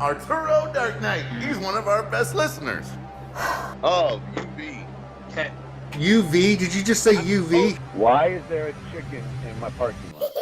Arturo Dark Knight. He's one of our best listeners. Oh, UV. Okay. UV? Did you just say UV? Why is there a chicken in my parking lot?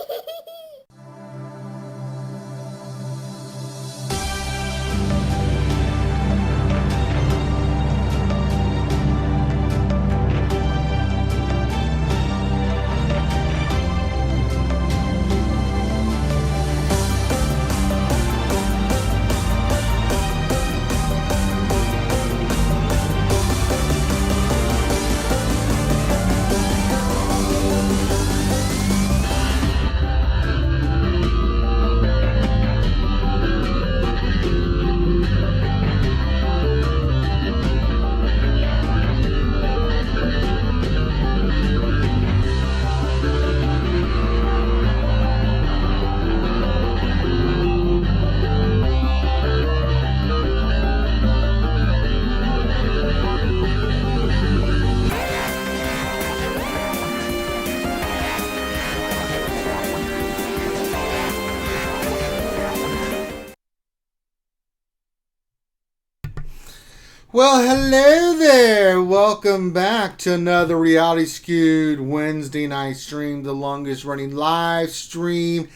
Well, hello there. Welcome back to another Reality Skewed Wednesday night stream, the longest running live stream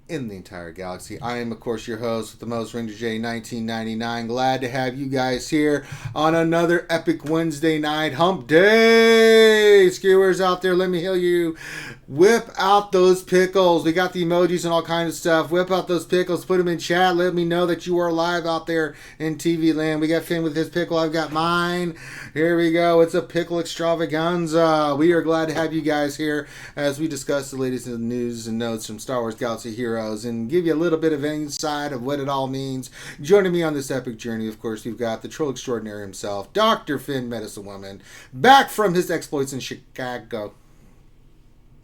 in the entire galaxy. I am, of course, your host with the most, Ranger J 1999. Glad to have you guys here on another epic Wednesday night hump day. Skewers out there, let me heal you. Whip out those pickles. We got the emojis and all kinds of stuff. Whip out those pickles. Put them in chat. Let me know that you are live out there in TV land. We got Finn with his pickle. I've got mine. Here we go. It's a pickle extravaganza. We are glad to have you guys here as we discuss the latest news and notes from Star Wars Galaxy Heroes and give you a little bit of insight of what it all means. Joining me on this epic journey, of course, we've got the troll extraordinary himself, Dr. Finn Medicine Woman, back from his exploits in Chicago.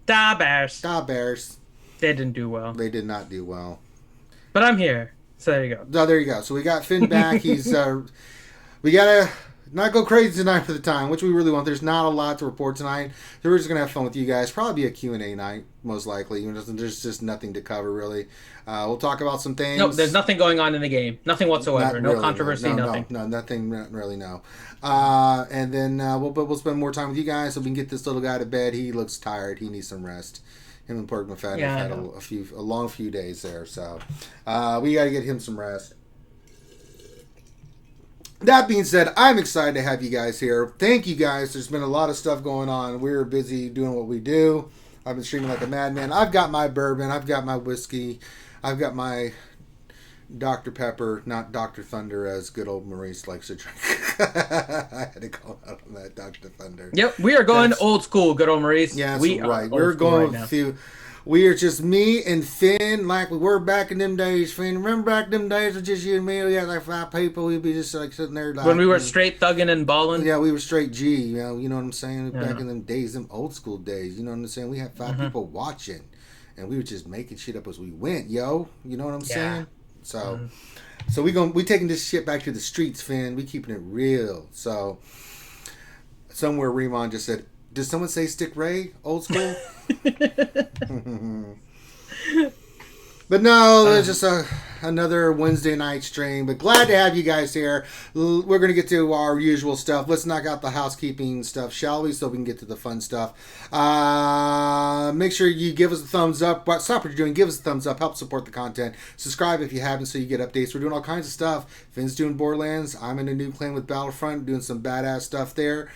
Da Bears. Da Bears. They didn't do well. They did not do well. But I'm here. So there you go. Oh, there you go. So we got Finn back. He's we gotta not go crazy tonight for the time, which we really want. There's not a lot to report tonight. So we're just gonna have fun with you guys. Probably be a Q&A night, most likely. You know, there's just nothing to cover really. We'll talk about some things. No, there's nothing going on in the game. Nothing whatsoever. No controversy. Nothing. No, nothing really. No. And then we'll spend more time with you guys so we can get this little guy to bed. He looks tired. He needs some rest. Him and Pork McFadden have had a long few days there, so we got to get him some rest. That being said, I'm excited to have you guys here. Thank you guys. There's been a lot of stuff going on. We're busy doing what we do. I've been streaming like a madman. I've got my bourbon. I've got my whiskey. I've got my Dr. Pepper, not Dr. Thunder, as good old Maurice likes to drink. I had to call out on that, Dr. Thunder. Yep, we are going old school, good old Maurice. Yeah, that's right. We're going with a few. We are just me and Finn, like we were back in them days, Finn. Remember back in them days with just you and me? We had like 5 people. We'd be just like sitting there. Like, when we were straight thugging and balling? Yeah, we were straight G. You know what I'm saying? Yeah. Back in them days, them old school days. You know what I'm saying? We had 5 people watching. And we were just making shit up as we went, yo. You know what I'm saying? So we taking this shit back to the streets, Finn. We keeping it real. So somewhere Remon just said, did someone say Stick Ray? Old school? But no, it's just another Wednesday night stream. But glad to have you guys here. We're going to get to our usual stuff. Let's knock out the housekeeping stuff, shall we? So we can get to the fun stuff. Make sure you give us a thumbs up. Stop what you're doing. Give us a thumbs up. Help support the content. Subscribe if you haven't so you get updates. We're doing all kinds of stuff. Finn's doing Borderlands. I'm in a new clan with Battlefront, doing some badass stuff there.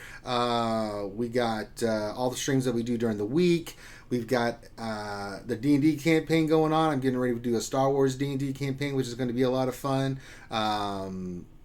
We got all the streams that we do during the week. We've got the D&D campaign going on. I'm getting ready to do a Star Wars D&D campaign, which is going to be a lot of fun.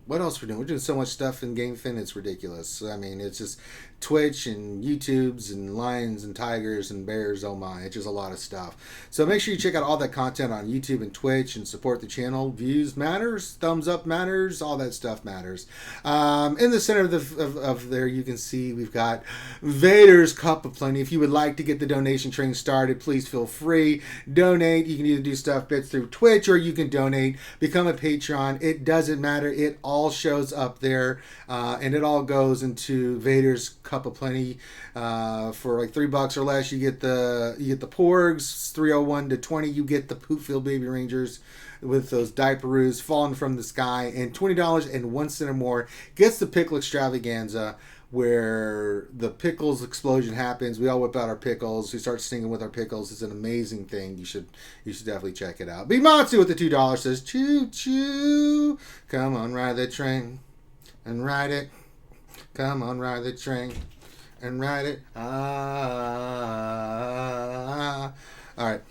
What else we're doing? We're doing so much stuff in Game Fin, it's ridiculous. I mean, it's just Twitch and YouTubes and lions and tigers and bears. Oh my, it's just a lot of stuff. So make sure you check out all that content on YouTube and Twitch and support the channel. Views matters, thumbs up matters, all that stuff matters. In the center of there, you can see we've got Vader's Cup of Plenty. If you would like to get the donation train started, please feel free. Donate. You can either do stuff bits through Twitch or you can donate. Become a Patreon. It doesn't matter. It all shows up there, and it all goes into Vader's Cup of Plenty. For like $3 or less, you get the Porgs. 301 to 20, you get the Poopfield Baby Rangers. with those diaperoos falling from the sky, and $20.01 or more gets the pickle extravaganza, where the pickles explosion happens. We all whip out our pickles. We start singing with our pickles. It's an amazing thing. You should definitely check it out. Bimatsu with the $2 says, choo choo, come on, ride the train and ride it. Come on, ride the train and ride it. Ah. All right.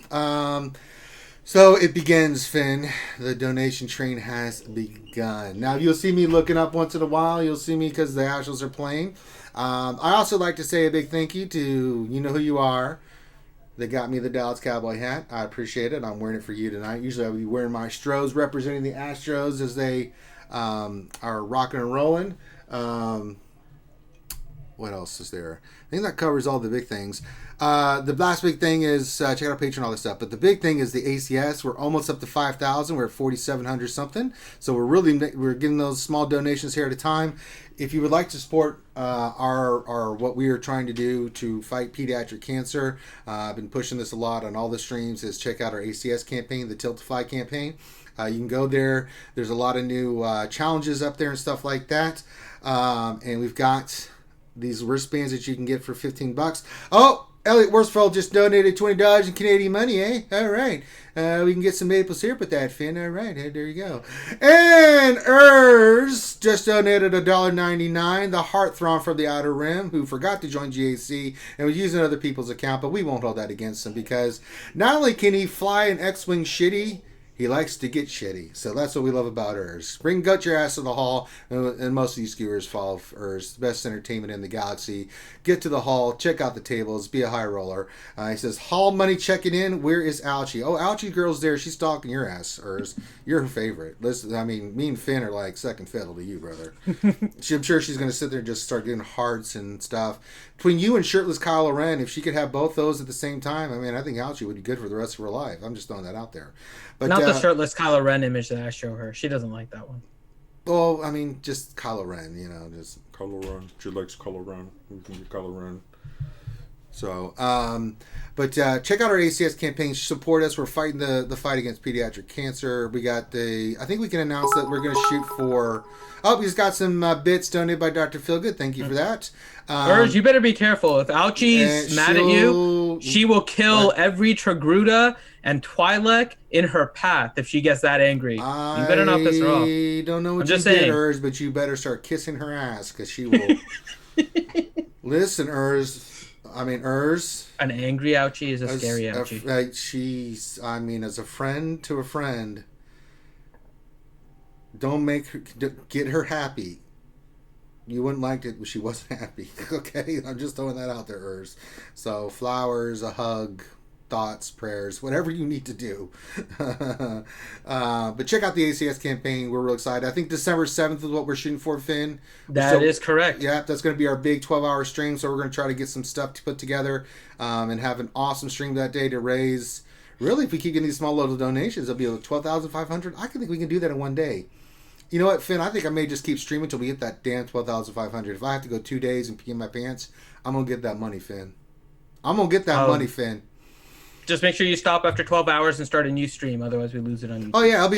So it begins, Finn. The donation train has begun. Now, you'll see me looking up once in a while. You'll see me because the Astros are playing. I also like to say a big thank you to you know who you are. They got me the Dallas Cowboy hat. I appreciate it. I'm wearing it for you tonight. Usually I would be wearing my Stros representing the Astros as they are rocking and rolling. What else is there? I think that covers all the big things. The last big thing is check out our Patreon, all this stuff. But the big thing is the ACS. We're almost up to 5,000. We're at 4,700 something. So we're getting those small donations here at a time. If you would like to support our what we are trying to do to fight pediatric cancer, I've been pushing this a lot on all the streams. Is check out our ACS campaign, the Tiltify campaign. You can go there. There's a lot of new challenges up there and stuff like that. And we've got these wristbands that you can get for $15. Oh, Elliot Worsfold just donated $20 in Canadian money, eh? All right. We can get some maple syrup with that, Finn. All right. There you go. And Urs just donated $1.99. The Heartthrob from the Outer Rim, who forgot to join GAC and was using other people's account, but we won't hold that against him because not only can he fly an X-Wing shitty, he likes to get shitty. So that's what we love about Urs. Gut your ass to the hall. And most of you skewers follow Urs. The best entertainment in the galaxy. Get to the hall. Check out the tables. Be a high roller. He says, hall money checking in. Where is Alchie? Oh, Alchie girl's there. She's stalking your ass, Urs. You're her favorite. Listen, I mean, me and Finn are like second fiddle to you, brother. I'm sure she's going to sit there and just start getting hearts and stuff. Between you and shirtless Kylo Ren, if she could have both those at the same time, I mean, I think Alchie would be good for the rest of her life. I'm just throwing that out there. But, not the shirtless Kylo Ren image that I show her. She doesn't like that one. Well, I mean, just Kylo Ren, just Kylo Ren. She likes Kylo Ren. We can get Kylo Ren. So, but check out our ACS campaign. Support us. We're fighting the fight against pediatric cancer. We got I think we can announce that we're going to shoot for. Oh, we just got some bits donated by Dr. Feelgood. Thank you for that. Urge, you better be careful. If Alchie's mad at you, she will kill every Tragruda and Twi'lek in her path if she gets that angry. You better not piss her off. I don't know what you did, Urge, but you better start kissing her ass because she will. Listen, Urge. An angry Ouchie is a scary Ouchie. She's, as a friend to a friend, don't make her, get her happy. You wouldn't like it if she wasn't happy. Okay? I'm just throwing that out there, Urs. So, flowers, a hug, thoughts, prayers, whatever you need to do. But check out the ACS campaign. We're real excited. I think December 7th is what we're shooting for, Finn. That is correct. Yeah, that's going to be our big 12-hour stream. So we're going to try to get some stuff to put together and have an awesome stream that day to raise. Really, if we keep getting these small little donations, it'll be like $12,500. I think we can do that in one day. You know what, Finn? I think I may just keep streaming until we get that damn $12,500. If I have to go 2 days and pee in my pants, I'm going to get that money, Finn. I'm going to get that money, Finn. Just make sure you stop after 12 hours and start a new stream. Otherwise, we lose it on YouTube. Oh, yeah. It'll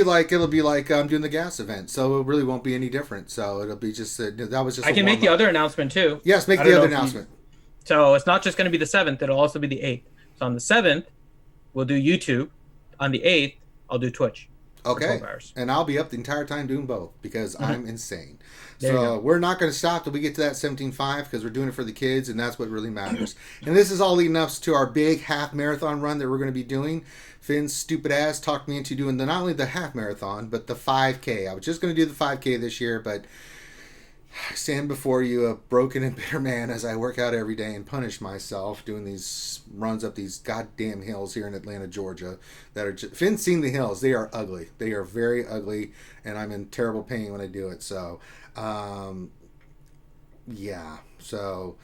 be like I'm doing the gas event. So it really won't be any different. So it'll be just, that was just I can make the other announcement, too. Yes, make the other announcement. So it's not just going to be the 7th. It'll also be the 8th. So on the 7th, we'll do YouTube. On the 8th, I'll do Twitch. Okay, and I'll be up the entire time doing both because I'm insane. There so we're not going to stop till we get to that 17.5 because we're doing it for the kids, and that's what really matters. And this is all leading up to our big half marathon run that we're going to be doing. Finn's stupid ass talked me into doing not only the half marathon, but the 5K. I was just going to do the 5K this year, but I stand before you a broken and bitter man as I work out every day and punish myself doing these runs up these goddamn hills here in Atlanta, Georgia that are just, Finn's seen the hills. They are ugly. They are very ugly, and I'm in terrible pain when I do it. So, yeah. So,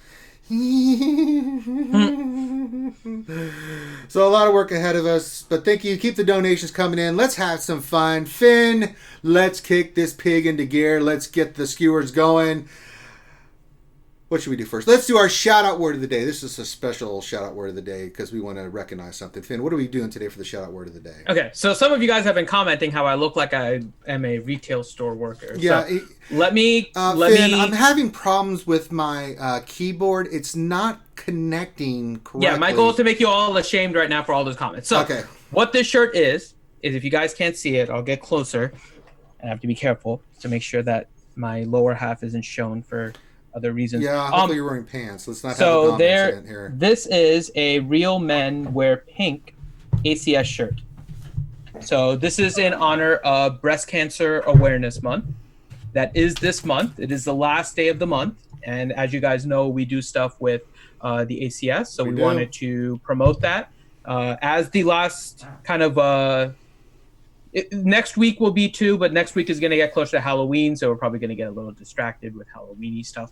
so a lot of work ahead of us, but thank you. Keep the donations coming in. Let's have some fun. Finn, let's kick this pig into gear. Let's get the skewers going. What should we do first? Let's do our shout out word of the day. This is a special shout out word of the day because we want to recognize something. Finn, what are we doing today for the shout out word of the day? Okay, so some of you guys have been commenting how I look like I am a retail store worker. Yeah. So let me. Finn, I'm having problems with my keyboard. It's not connecting correctly. Yeah, my goal is to make you all ashamed right now for all those comments. So what this shirt is if you guys can't see it, I'll get closer. I have to be careful to make sure that my lower half isn't shown for other reasons. Yeah, hopefully you're wearing pants. Let's not have a dominance incident here. This is a Real Men Wear Pink ACS shirt. So this is in honor of Breast Cancer Awareness Month. That is this month. It is the last day of the month. And as you guys know, we do stuff with the ACS. So we wanted to promote that. As the last kind of... next week will be too, but next week is going to get closer to Halloween, so we're probably going to get a little distracted with Halloween-y stuff.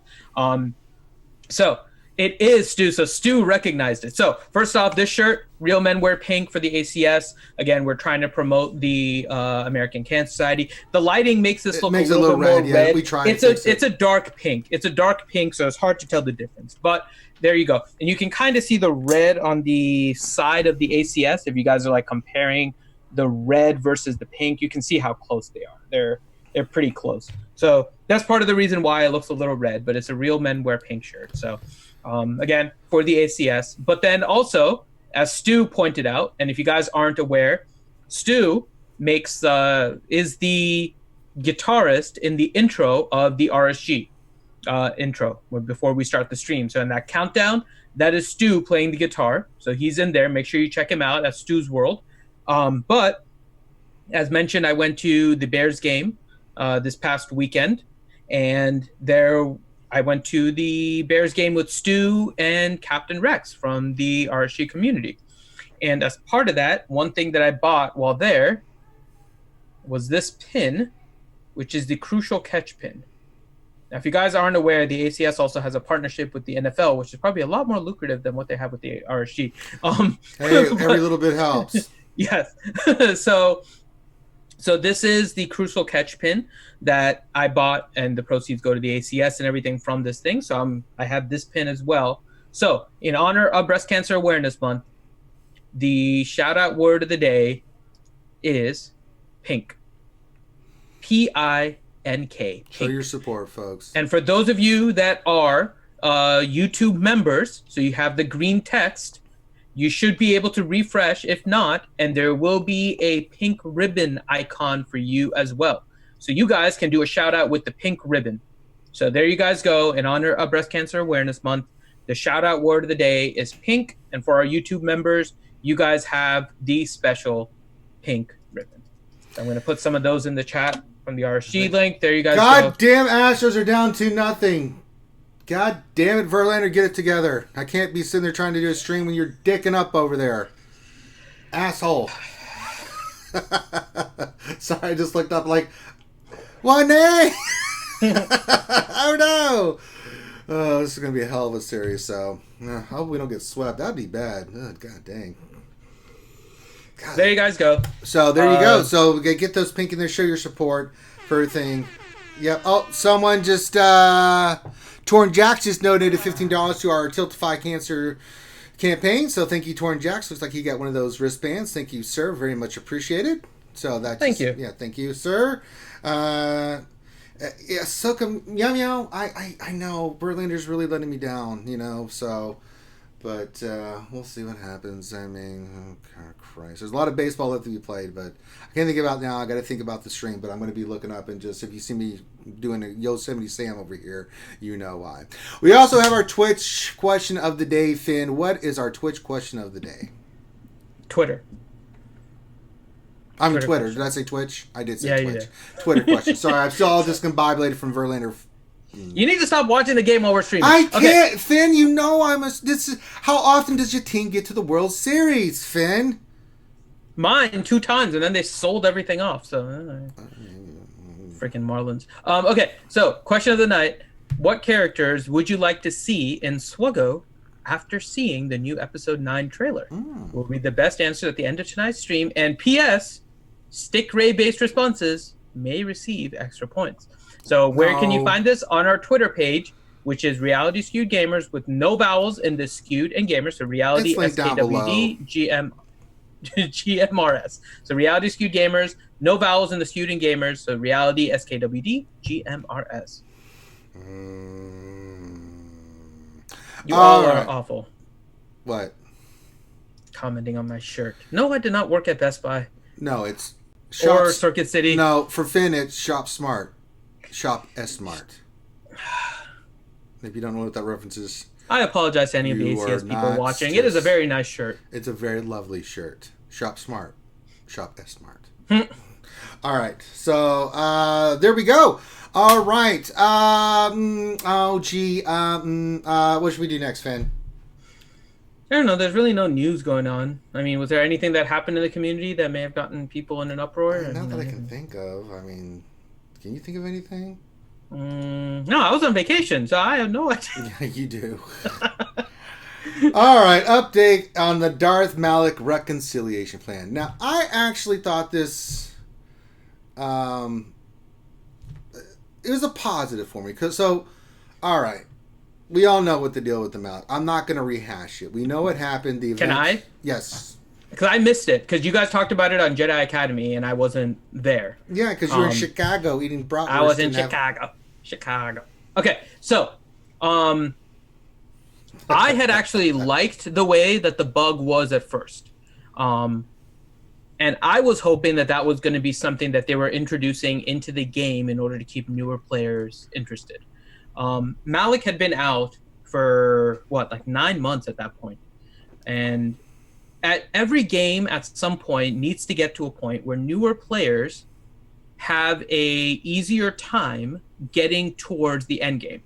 So it is Stu. So Stu recognized it. So first off, this shirt, Real Men Wear Pink for the ACS. Again, we're trying to promote the American Cancer Society. The lighting makes this look a little bit more red. We try. It's a dark pink. It's a dark pink, so it's hard to tell the difference. But there you go, and you can kind of see the red on the side of the ACS. If you guys are like comparing the red versus the pink, you can see how close they are. They're pretty close. So that's part of the reason why it looks a little red, but it's a Real Men Wear Pink shirt. So again, for the ACS. But then also, as Stu pointed out, and if you guys aren't aware, Stu is the guitarist in the intro of the RSG intro before we start the stream. So in that countdown, that is Stu playing the guitar. So he's in there. Make sure you check him out at Stu's World. But as mentioned, I went to the Bears game this past weekend, and there I went to the Bears game with Stu and Captain Rex from the RSG community. And as part of that, one thing that I bought while there was this pin, which is the Crucial Catch pin. Now, if you guys aren't aware, the ACS also has a partnership with the NFL, which is probably a lot more lucrative than what they have with the RSG. Hey, every little bit helps. Yes. So this is the Crucial Catch pin that I bought, and the proceeds go to the ACS and everything from this thing. So I have this pin as well. So in honor of Breast Cancer Awareness Month, the shout out word of the day is pink. P-I-N-K. Show your support, folks. And for those of you that are YouTube members, so you have the green text, you should be able to refresh. If not, and there will be a pink ribbon icon for you as well. So you guys can do a shout out with the pink ribbon. So there you guys go. In honor of Breast Cancer Awareness Month, the shout out word of the day is pink. And for our YouTube members, you guys have the special pink ribbon. So I'm going to put some of those in the chat from the RSG link. There you guys go. God damn, Astros are down 2-0. God damn it, Verlander, get it together. I can't be sitting there trying to do a stream when you're dicking up over there. Asshole. Sorry, I just looked up like, 1-A! Oh no! Oh, this is going to be a hell of a series, so I hope we don't get swept. That'd be bad. Oh, God dang. God. There you guys go. So there you go. So we get those pink in there. Show your support for everything. Yep. Oh, someone just Torn Jacks just donated $15 to our Tiltify Cancer campaign. So thank you, Torn Jacks. Looks like you got one of those wristbands. Thank you, sir. Very much appreciated. So that's thank you. Yeah, thank you, sir. Yeah, Soka meow meow. I know Verlander's really letting me down. So. But we'll see what happens. I mean, oh, Christ. There's a lot of baseball left to be played, but I can't think about now. I got to think about the stream, but I'm going to be looking up, and just if you see me doing a Yosemite Sam over here, you know why. We also have our Twitch question of the day, Finn. What is our Twitch question of the day? Twitter. I'm Twitter. Did I say Twitch? I did say yeah, Twitch. You did. Twitter question. Sorry, I'm still all discombobulated from Verlander. You need to stop watching the game while we're streaming. I can't, Finn. You know this is how often does your team get to the World Series, Finn? Mine 2 times, and then they sold everything off. So, freaking Marlins. Okay, so question of the night: what characters would you like to see in SWGOH after seeing the new episode 9 trailer? Will read the best answer at the end of tonight's stream. And P.S. Stick Ray-based responses may receive extra points. So where can you find this? On our Twitter page. which is Reality Skewed Gamers with no vowels in the Skewed and Gamers. So Reality It's linked down SKWD GMRS. So Reality Skewed Gamers, no vowels in the Skewed and Gamers. So Reality SKWD GMRS. You all are awful. What? Commenting on my shirt. No, I did not work at Best Buy. No, it's or Circuit City. No, for Finn, it's Shop Smart. Shop S-Mart. If you don't know what that reference is, I apologize to any of the ACS people watching. It is a very nice shirt. It's a very lovely shirt. Shop Smart. Shop S-Mart. All right. So, there we go. All right. What should we do next, Finn? I don't know. There's really no news going on. I mean, was there anything that happened in the community that may have gotten people in an uproar? Not that I can think of. I mean, can you think of anything? No, I was on vacation, so I have no idea. Yeah, you do. All right, update on the Darth Malak reconciliation plan. Now, I actually thought this, it was a positive for me. All right, we all know what the deal with the Malak. I'm not going to rehash it. We know what happened. The event. Can I? Yes. Because I missed it. Because you guys talked about it on Jedi Academy, and I wasn't there. Yeah, because you were in Chicago eating bratwurst. I was in Chicago. Okay, so I had actually liked the way that the bug was at first. And I was hoping that was going to be something that they were introducing into the game in order to keep newer players interested. Malak had been out for, 9 months at that point. And at every game at some point needs to get to a point where newer players have a easier time getting towards the end game.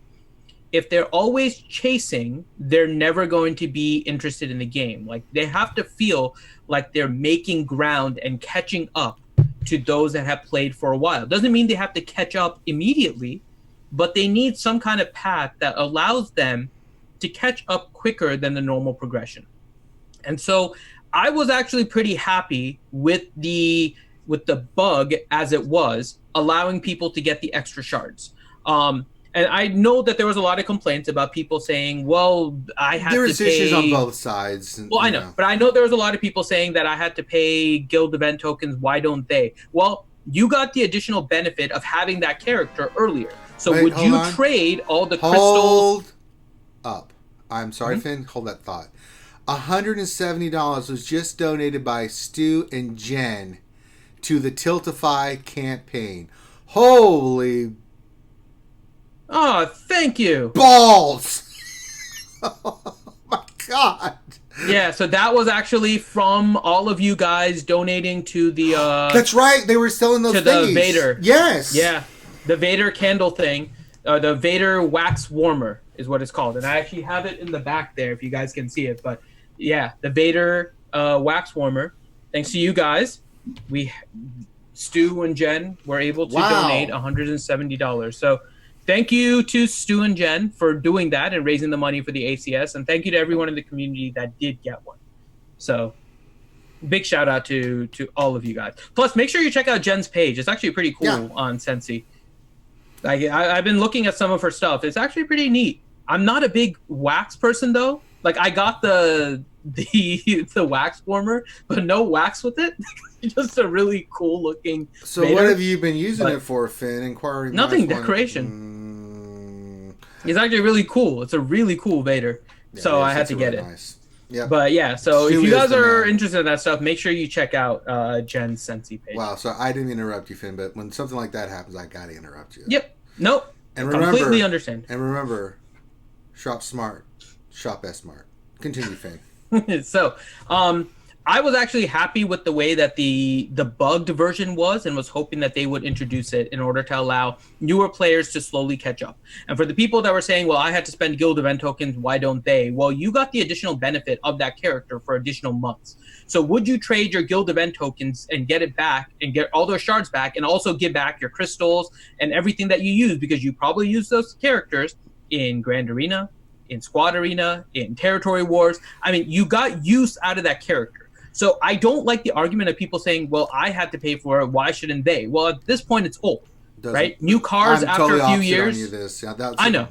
If they're always chasing, they're never going to be interested in the game. Like, they have to feel like they're making ground and catching up to those that have played for a while. Doesn't mean they have to catch up immediately, but they need some kind of path that allows them to catch up quicker than the normal progression. And so I was actually pretty happy with the bug as it was, allowing people to get the extra shards. And I know that there was a lot of complaints about people saying, well, I had to pay... There was issues on both sides. Well, I know. But I know there was a lot of people saying that I had to pay guild event tokens. Why don't they? Well, you got the additional benefit of having that character earlier. So would you trade all the crystals... Hold up. I'm sorry, Finn. Hold that thought. $170 was just donated by Stu and Jen to the Tiltify campaign. Holy... Oh, thank you. Balls! Oh, my God. Yeah, so that was actually from all of you guys donating to the... That's right. They were selling those to thingies. the Vader. Yes. Yeah, the Vader candle thing. The Vader wax warmer is what it's called. And I actually have it in the back there if you guys can see it. But yeah, the Vader wax warmer. Thanks to you guys, Stu and Jen were able to donate $170. So... thank you to Stu and Jen for doing that and raising the money for the ACS. And thank you to everyone in the community that did get one. So big shout out to all of you guys. Plus, make sure you check out Jen's page. It's actually pretty cool on Sensi. I've been looking at some of her stuff. It's actually pretty neat. I'm not a big wax person, though. Like, I got the wax warmer, but no wax with it. Just a really cool looking. So Vader. what have you been using it for, Finn? Inquiring. Nothing. Decoration. It's actually really cool. It's a really cool Vader. Yeah, so I had to get it. Nice. Yeah. But yeah, so if you guys are interested in that stuff, make sure you check out Jen's Sensi page. Wow. So I didn't interrupt you, Finn, but when something like that happens, I gotta interrupt you. Yep. Nope. And remember, completely understand. And remember, shop smart, shop S-Mart. Continue, Finn. So, I was actually happy with the way that the bugged version was, and was hoping that they would introduce it in order to allow newer players to slowly catch up. And for the people that were saying, well, I had to spend guild event tokens, why don't they? Well, you got the additional benefit of that character for additional months. So would you trade your guild event tokens and get it back and get all those shards back and also give back your crystals and everything that you use, because you probably use those characters in Grand Arena, in Squad Arena, in Territory Wars. I mean, you got use out of that character. So I don't like the argument of people saying, well, I had to pay for it. Why shouldn't they? Well, at this point, it's old, right? New cars after a few years. On you this. Yeah, I know.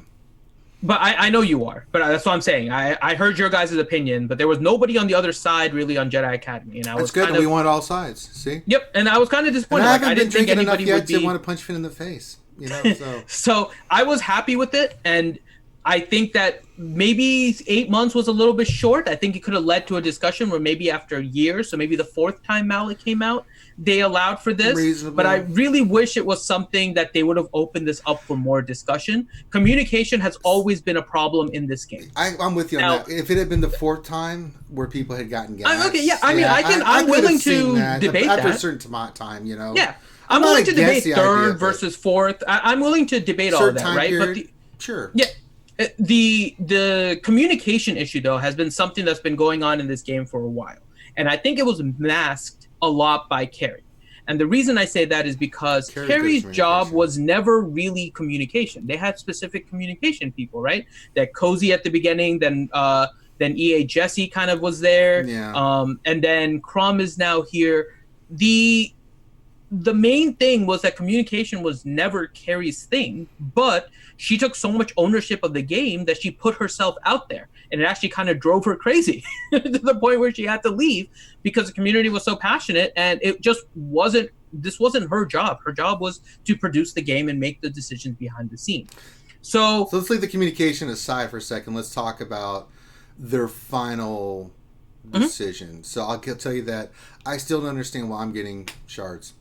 But I know you are. But that's what I'm saying. I heard your guys' opinion, but there was nobody on the other side really on Jedi Academy, and I was That's good. kind of, We want all sides. See. Yep, and I was kind of disappointed. And I Like, haven't I been didn't think drinking enough anybody yet would be. to want to punch Finn in the face. You know. So. So I was happy with it, and I think that maybe 8 months was a little bit short. I think it could have led to a discussion where maybe after a year, so maybe the fourth time Malak came out, they allowed for this. Reasonable. But I really wish it was something that they would have opened this up for more discussion. Communication has always been a problem in this game. I'm with you on that. If it had been the fourth time where people had gotten gas, Okay, yeah. I mean, I'm could have willing seen to that debate after that. a certain time, you know. Yeah. I'm not willing to debate against the idea, third but versus fourth. I'm willing to debate all certain that, time right? period, sure. Yeah. The communication issue, though, has been something that's been going on in this game for a while. And I think it was masked a lot by Carrie. And the reason I say that is because Carrie's job was never really communication. They had specific communication people, right? That Cozy at the beginning, then EA Jesse kind of was there. Yeah. And then Crum is now here. The main thing was that communication was never Carrie's thing, but she took so much ownership of the game that she put herself out there, and it actually kind of drove her crazy to the point where she had to leave because the community was so passionate, and it just wasn't her job. Her job was to produce the game and make the decisions behind the scene. So let's leave the communication aside for a second. Let's talk about their final decision. So I'll tell you that I still don't understand why I'm getting shards.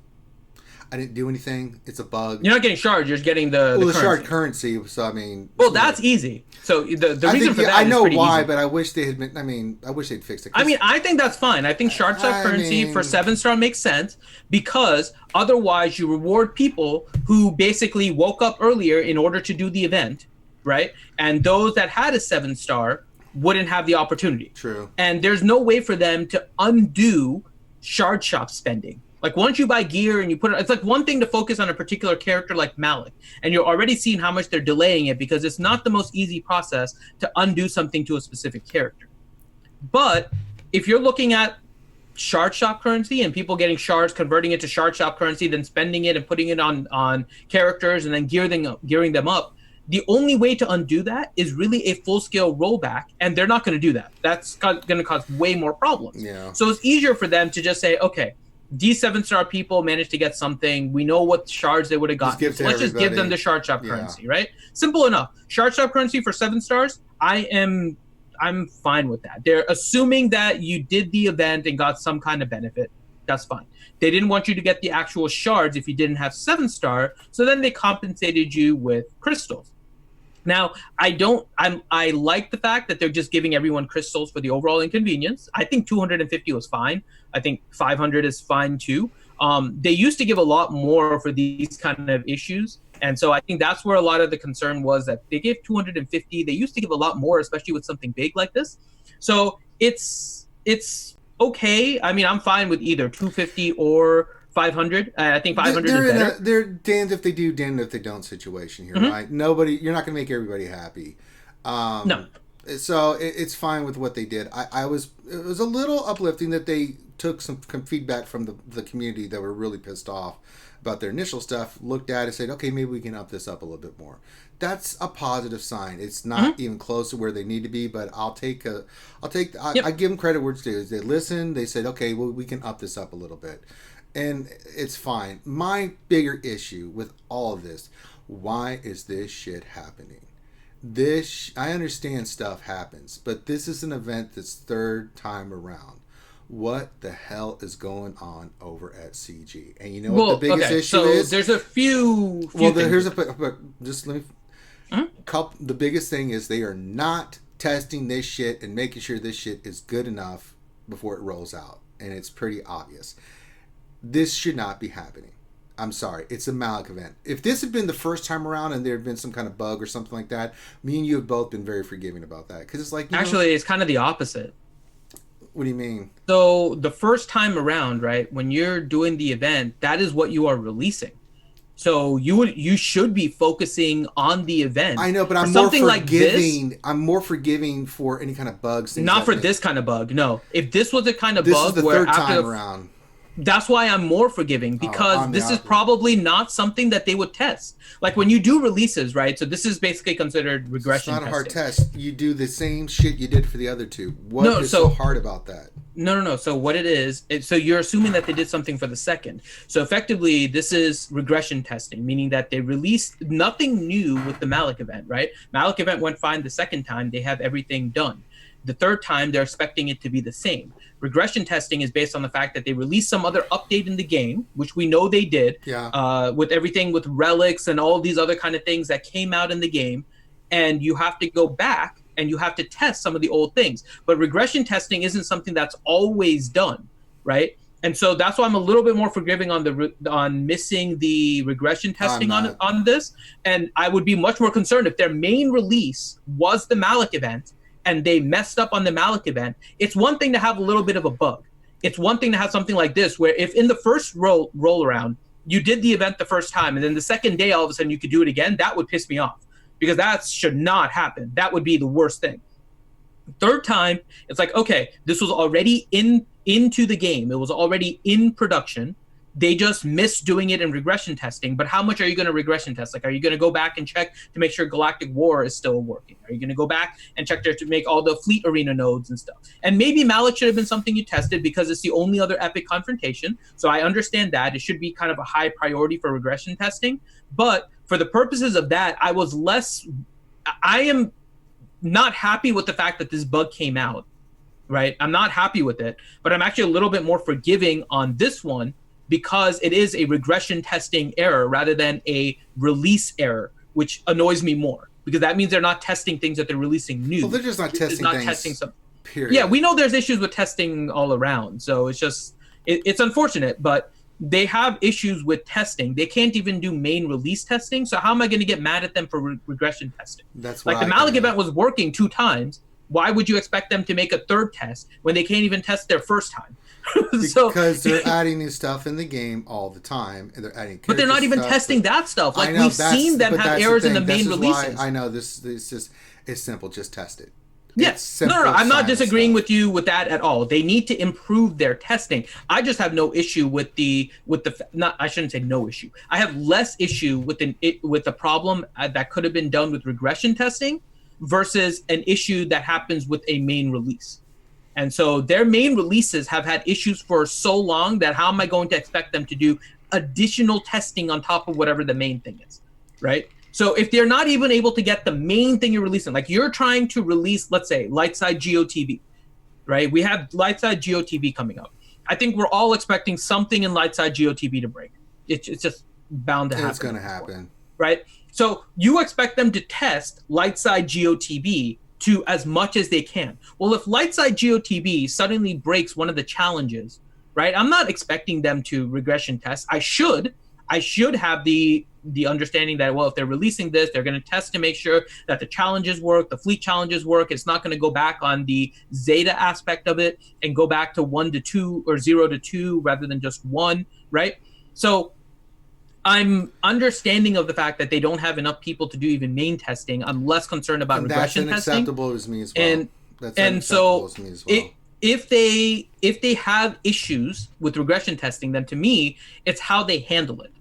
I didn't do anything. It's a bug. You're not getting shards. You're getting the currency. Shard currency. So I mean, that's easy. So the reason for that I know is why, easy. But I wish they had been. I mean, I wish they'd fixed it. I mean, I think that's fine. I think shard star currency for 7-star makes sense because otherwise you reward people who basically woke up earlier in order to do the event, right? And those that had a 7-star wouldn't have the opportunity. True. And there's no way for them to undo shard shop spending. Like once you buy gear and you put it, it's like one thing to focus on a particular character like Malak, and you're already seeing how much they're delaying it because it's not the most easy process to undo something to a specific character. But if you're looking at shard shop currency and people getting shards, converting it to shard shop currency, then spending it and putting it on characters and then gearing them up, the only way to undo that is really a full-scale rollback, and they're not going to do that. That's going to cause way more problems. Yeah. So it's easier for them to just say, okay, these 7-star people managed to get something. We know what shards they would have gotten. So let's just give them the shard shop currency, right? Simple enough. Shard shop currency for 7 stars, I'm fine with that. They're assuming that you did the event and got some kind of benefit. That's fine. They didn't want you to get the actual shards if you didn't have 7-star, so then they compensated you with crystals. Now, I like the fact that they're just giving everyone crystals for the overall inconvenience. I think 250 was fine. I think 500 is fine too. They used to give a lot more for these kind of issues. And so I think that's where a lot of the concern was, that they gave 250. They used to give a lot more, especially with something big like this. So it's okay. I mean, I'm fine with either 250 or 500. I think 500 is better. They're damned if they do, damned if they don't situation here, right? You're not going to make everybody happy. No. So it's fine with what they did. It was a little uplifting that they took some feedback from the community that were really pissed off about their initial stuff, looked at it and said, okay, maybe we can up this up a little bit more. That's a positive sign. It's not even close to where they need to be, but I give them credit where it's due. They listened, they said, okay, well, we can up this up a little bit. And it's fine. My bigger issue with all of this, why is this shit happening? I understand stuff happens, but this is an event that's third time around. What the hell is going on over at CG? And you know what the biggest issue is? There's a few but just let me. The biggest thing is they are not testing this shit and making sure this shit is good enough before it rolls out, and it's pretty obvious. This should not be happening. I'm sorry. It's a Malak event. If this had been the first time around and there had been some kind of bug or something like that, me and you have both been very forgiving about that. Because it's like... It's kind of the opposite. What do you mean? So the first time around, right, when you're doing the event, that is what you are releasing. So you should be focusing on the event. I know, but I'm more forgiving. Like this, I'm more forgiving for any kind of bugs. Not for this kind of bug. No, if this was a kind of this bug is the where third after time around. that's why I'm more forgiving, because this is opposite. probably not something that they would test. Like when you do releases, right? So this is basically considered regression It's not a hard testing. test. You do the same shit you did for the other two. What is so hard about that? No. So what it is, so you're assuming that they did something for the second. So effectively, this is regression testing, meaning that they released nothing new with the Malak event, right? Malak event went fine the second time. They have everything done. The third time, they're expecting it to be the same. Regression testing is based on the fact that they released some other update in the game, which we know they did, with everything with relics and all these other kind of things that came out in the game. And you have to go back and you have to test some of the old things. But regression testing isn't something that's always done, right? And so that's why I'm a little bit more forgiving on missing the regression testing on this. And I would be much more concerned if their main release was the Malak event and they messed up on the Malak event. It's one thing to have a little bit of a bug. It's one thing to have something like this, where if in the first roll around, you did the event the first time, and then the second day, all of a sudden you could do it again, that would piss me off, because that should not happen. That would be the worst thing. Third time, it's like, okay, this was already into the game. It was already in production. They just missed doing it in regression testing. But how much are you going to regression test? Like, are you going to go back and check to make sure Galactic War is still working? Are you going to go back and check there to make all the fleet arena nodes and stuff? And maybe Malak should have been something you tested because it's the only other epic confrontation. So I understand that. It should be kind of a high priority for regression testing. But for the purposes of that, I am not happy with the fact that this bug came out, right? I'm not happy with it, but I'm actually a little bit more forgiving on this one, because it is a regression testing error rather than a release error, which annoys me more, because that means they're not testing things that they're releasing new. Well, they're just not testing things. Period. Yeah, we know there's issues with testing all around, so it's just it's unfortunate, but they have issues with testing. They can't even do main release testing, so how am I going to get mad at them for regression testing? That's like the Malak event was working 2 times. Why would you expect them to make a third test when they can't even test their first time? Because they're adding new stuff in the game all the time, and they're adding. But they're not even testing that stuff. Like, we've seen them have errors in the main releases. I know this just it's simple. Just test it. Yes. No. I'm not disagreeing with you with that at all. They need to improve their testing. I just have no issue with I shouldn't say no issue. I have less issue with the problem that could have been done with regression testing versus an issue that happens with a main release. And so their main releases have had issues for so long that how am I going to expect them to do additional testing on top of whatever the main thing is, right? So if they're not even able to get the main thing you're releasing, like you're trying to release, let's say, Lightside GOTV, right? We have Lightside GOTV coming up. I think we're all expecting something in Lightside GOTV to break. It's just bound to happen. It's going to happen. Right? So you expect them to test Lightside GOTV to as much as they can. Well, if Lightside GOTV suddenly breaks one of the challenges, right? I'm not expecting them to regression test. I should have the understanding that, well, if they're releasing this, they're going to test to make sure that the challenges work, the fleet challenges work. It's not going to go back on the Zeta aspect of it and go back to 1 to 2 or 0 to 2 rather than just 1, right? So I'm understanding of the fact that they don't have enough people to do even main testing. I'm less concerned about regression testing. That's unacceptable as me as well. If they have issues with regression testing, then to me, it's how they handle it.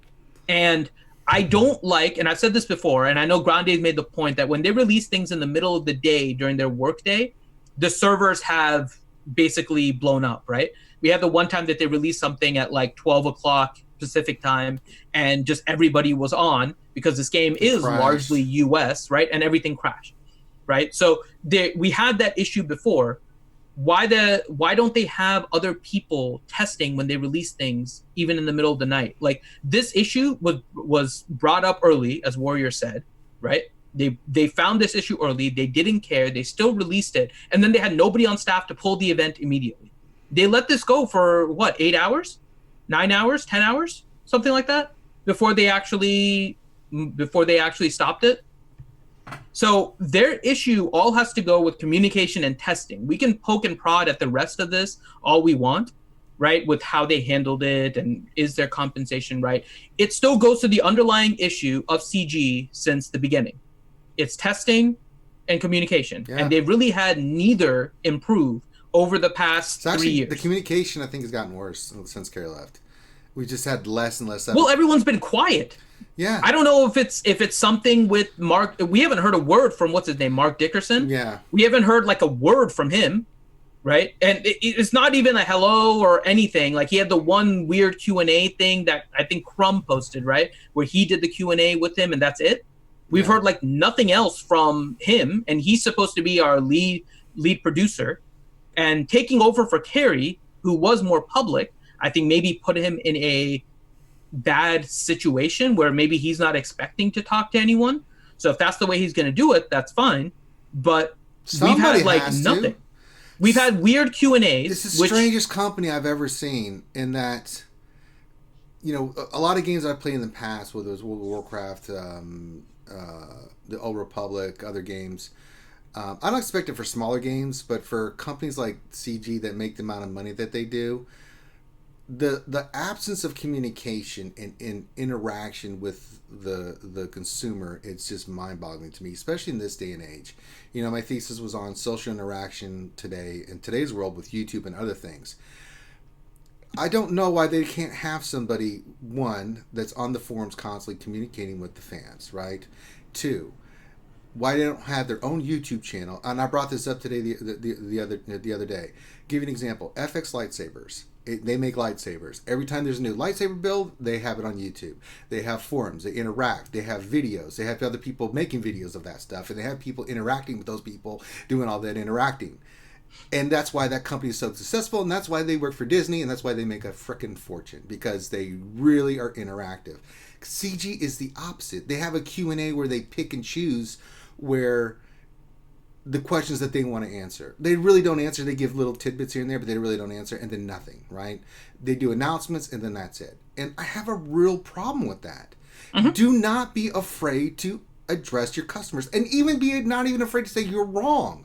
And I don't like, and I've said this before, and I know Grande's made the point that when they release things in the middle of the day during their workday, the servers have basically blown up, right? We had the one time that they released something at like 12 o'clock Pacific time, and just everybody was on because this game is largely US, right? And everything crashed, right? So we had that issue before. Why don't they have other people testing when they release things even in the middle of the night? Like, this issue was brought up early, as Warrior said, right? They found this issue early, they didn't care, they still released it, and then they had nobody on staff to pull the event immediately. They let this go for what, 8 hours? 9 hours, 10 hours, something like that, before they actually stopped it. So their issue all has to go with communication and testing. We can poke and prod at the rest of this all we want, right, with how they handled it and is their compensation right. It still goes to the underlying issue of CG since the beginning. It's testing and communication, and they've really had neither improve over the past It's actually 3 years. the communication. I think has gotten worse since Carrie left. We just had less and less. Well, everyone's been quiet. Yeah. I don't know if it's something with Mark. We haven't heard a word from what's his name, Mark Dickerson. Yeah. We haven't heard like a word from him, right? And it's not even a hello or anything. Like he had the one weird Q&A thing that I think Crumb posted, right, where he did the Q&A with him, and that's it. We've heard like nothing else from him, and he's supposed to be our lead producer, and taking over for Carrie, who was more public. I think maybe put him in a bad situation where maybe he's not expecting to talk to anyone. So if that's the way he's going to do it, that's fine. But we've had like nothing. We've had weird Q&As. It's the strangest company I've ever seen in that, you know, a lot of games I've played in the past, whether it was World of Warcraft, the Old Republic, other games, I don't expect it for smaller games, but for companies like CG that make the amount of money that they do, the absence of communication and interaction with the consumer, it's just mind-boggling to me, especially in this day and age. You know, my thesis was on social interaction today in today's world with YouTube and other things. I don't know why they can't have somebody, one, that's on the forums constantly communicating with the fans, right? Two, why they don't have their own YouTube channel. And I brought this up today the other day. Give you an example. FX lightsabers. They make lightsabers. Every time there's a new lightsaber build, they have it on YouTube. They have forums. They interact. They have videos. They have other people making videos of that stuff. And they have people interacting with those people, doing all that interacting. And that's why that company is so successful. And that's why they work for Disney. And that's why they make a frickin' fortune. Because they really are interactive. CG is the opposite. They have a Q&A where they pick and choose where the questions that they want to answer. They really don't answer. They give little tidbits here and there, but they really don't answer, and then nothing, right? They do announcements, and then that's it. And I have a real problem with that. Mm-hmm. Do not be afraid to address your customers, and even be not even afraid to say you're wrong.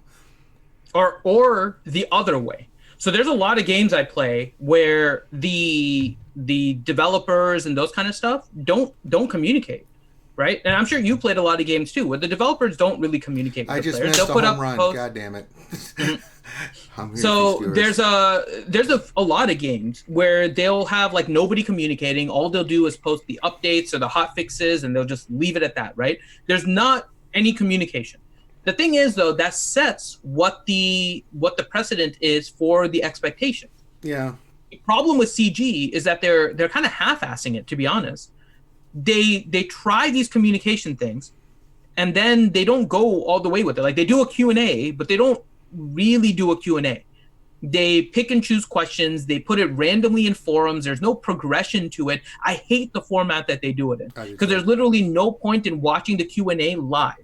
Or the other way. So there's a lot of games I play where the developers and those kind of stuff don't communicate. Right, and I'm sure you played a lot of games too, where the developers don't really communicate with the players. They'll put up run. God damn it! So there's a lot of games where they'll have like nobody communicating. All they'll do is post the updates or the hot fixes, and they'll just leave it at that. Right? There's not any communication. The thing is, though, that sets what the precedent is for the expectation. Yeah. The problem with CG is that they're kind of half-assing it, to be honest. They try these communication things, and then they don't go all the way with it. Like they do a Q&A, but they don't really do a Q&A. They pick and choose questions. They put it randomly in forums. There's no progression to it. I hate the format that they do it in, because there's literally no point in watching the Q&A live.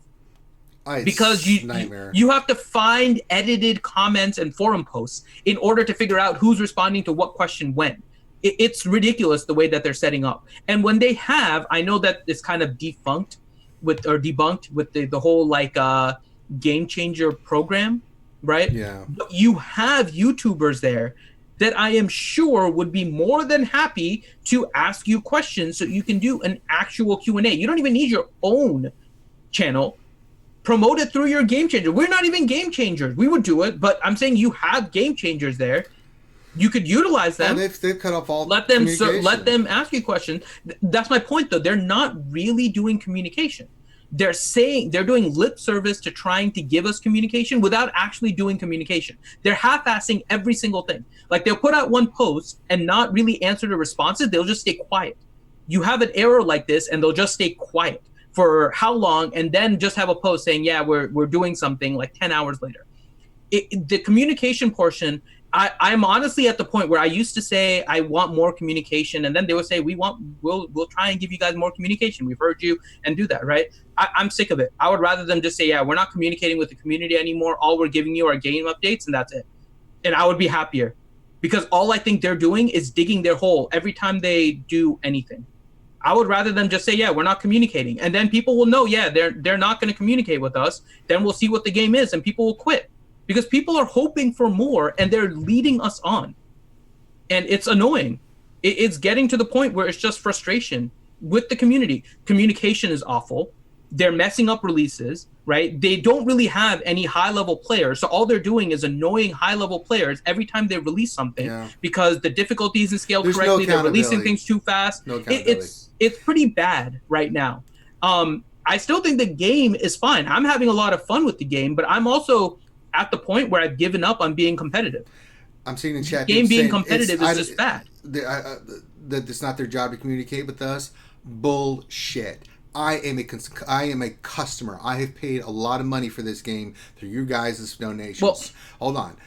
Because you have to find edited comments and forum posts in order to figure out who's responding to what question when. It's ridiculous the way that they're setting up. And when they have, I know that it's kind of debunked with the whole like game changer program, right? Yeah. But you have YouTubers there that I am sure would be more than happy to ask you questions so you can do an actual Q&A. You don't even need your own channel. Promote it through your game changer. We're not even game changers. We would do it, but I'm saying you have game changers there. You could utilize them. They've cut off all let them ask you questions. That's my point, though. They're not really doing communication. They're doing lip service to trying to give us communication without actually doing communication. They're half-assing every single thing. Like they'll put out one post and not really answer the responses. They'll just stay quiet. You have an error like this, and they'll just stay quiet for how long, and then just have a post saying, "Yeah, we're doing something," like 10 hours later. The communication portion. I'm honestly at the point where I used to say I want more communication, and then they would say we'll try and give you guys more communication. We've heard you, and do that, right? I'm sick of it. I would rather them just say, yeah, we're not communicating with the community anymore. All we're giving you are game updates, and that's it. And I would be happier, because all I think they're doing is digging their hole every time they do anything. I would rather them just say, yeah, we're not communicating, and then people will know, yeah, they're not going to communicate with us. Then we'll see what the game is, and people will quit. Because people are hoping for more, and they're leading us on. And it's annoying. It's getting to the point where it's just frustration with the community. Communication is awful. They're messing up releases. right? They don't really have any high-level players, so all they're doing is annoying high-level players every time they release something because the difficulty isn't scaled There's correctly. no They're releasing things too fast. No accountability. It's pretty bad right now. I still think the game is fine. I'm having a lot of fun with the game, but I'm also at the point where I've given up on being competitive. I'm seeing in chat. The game being saying competitive is just bad. That it's not their job to communicate with us. Bullshit. I am a customer. I have paid a lot of money for this game through you guys' donations. Well, hold on.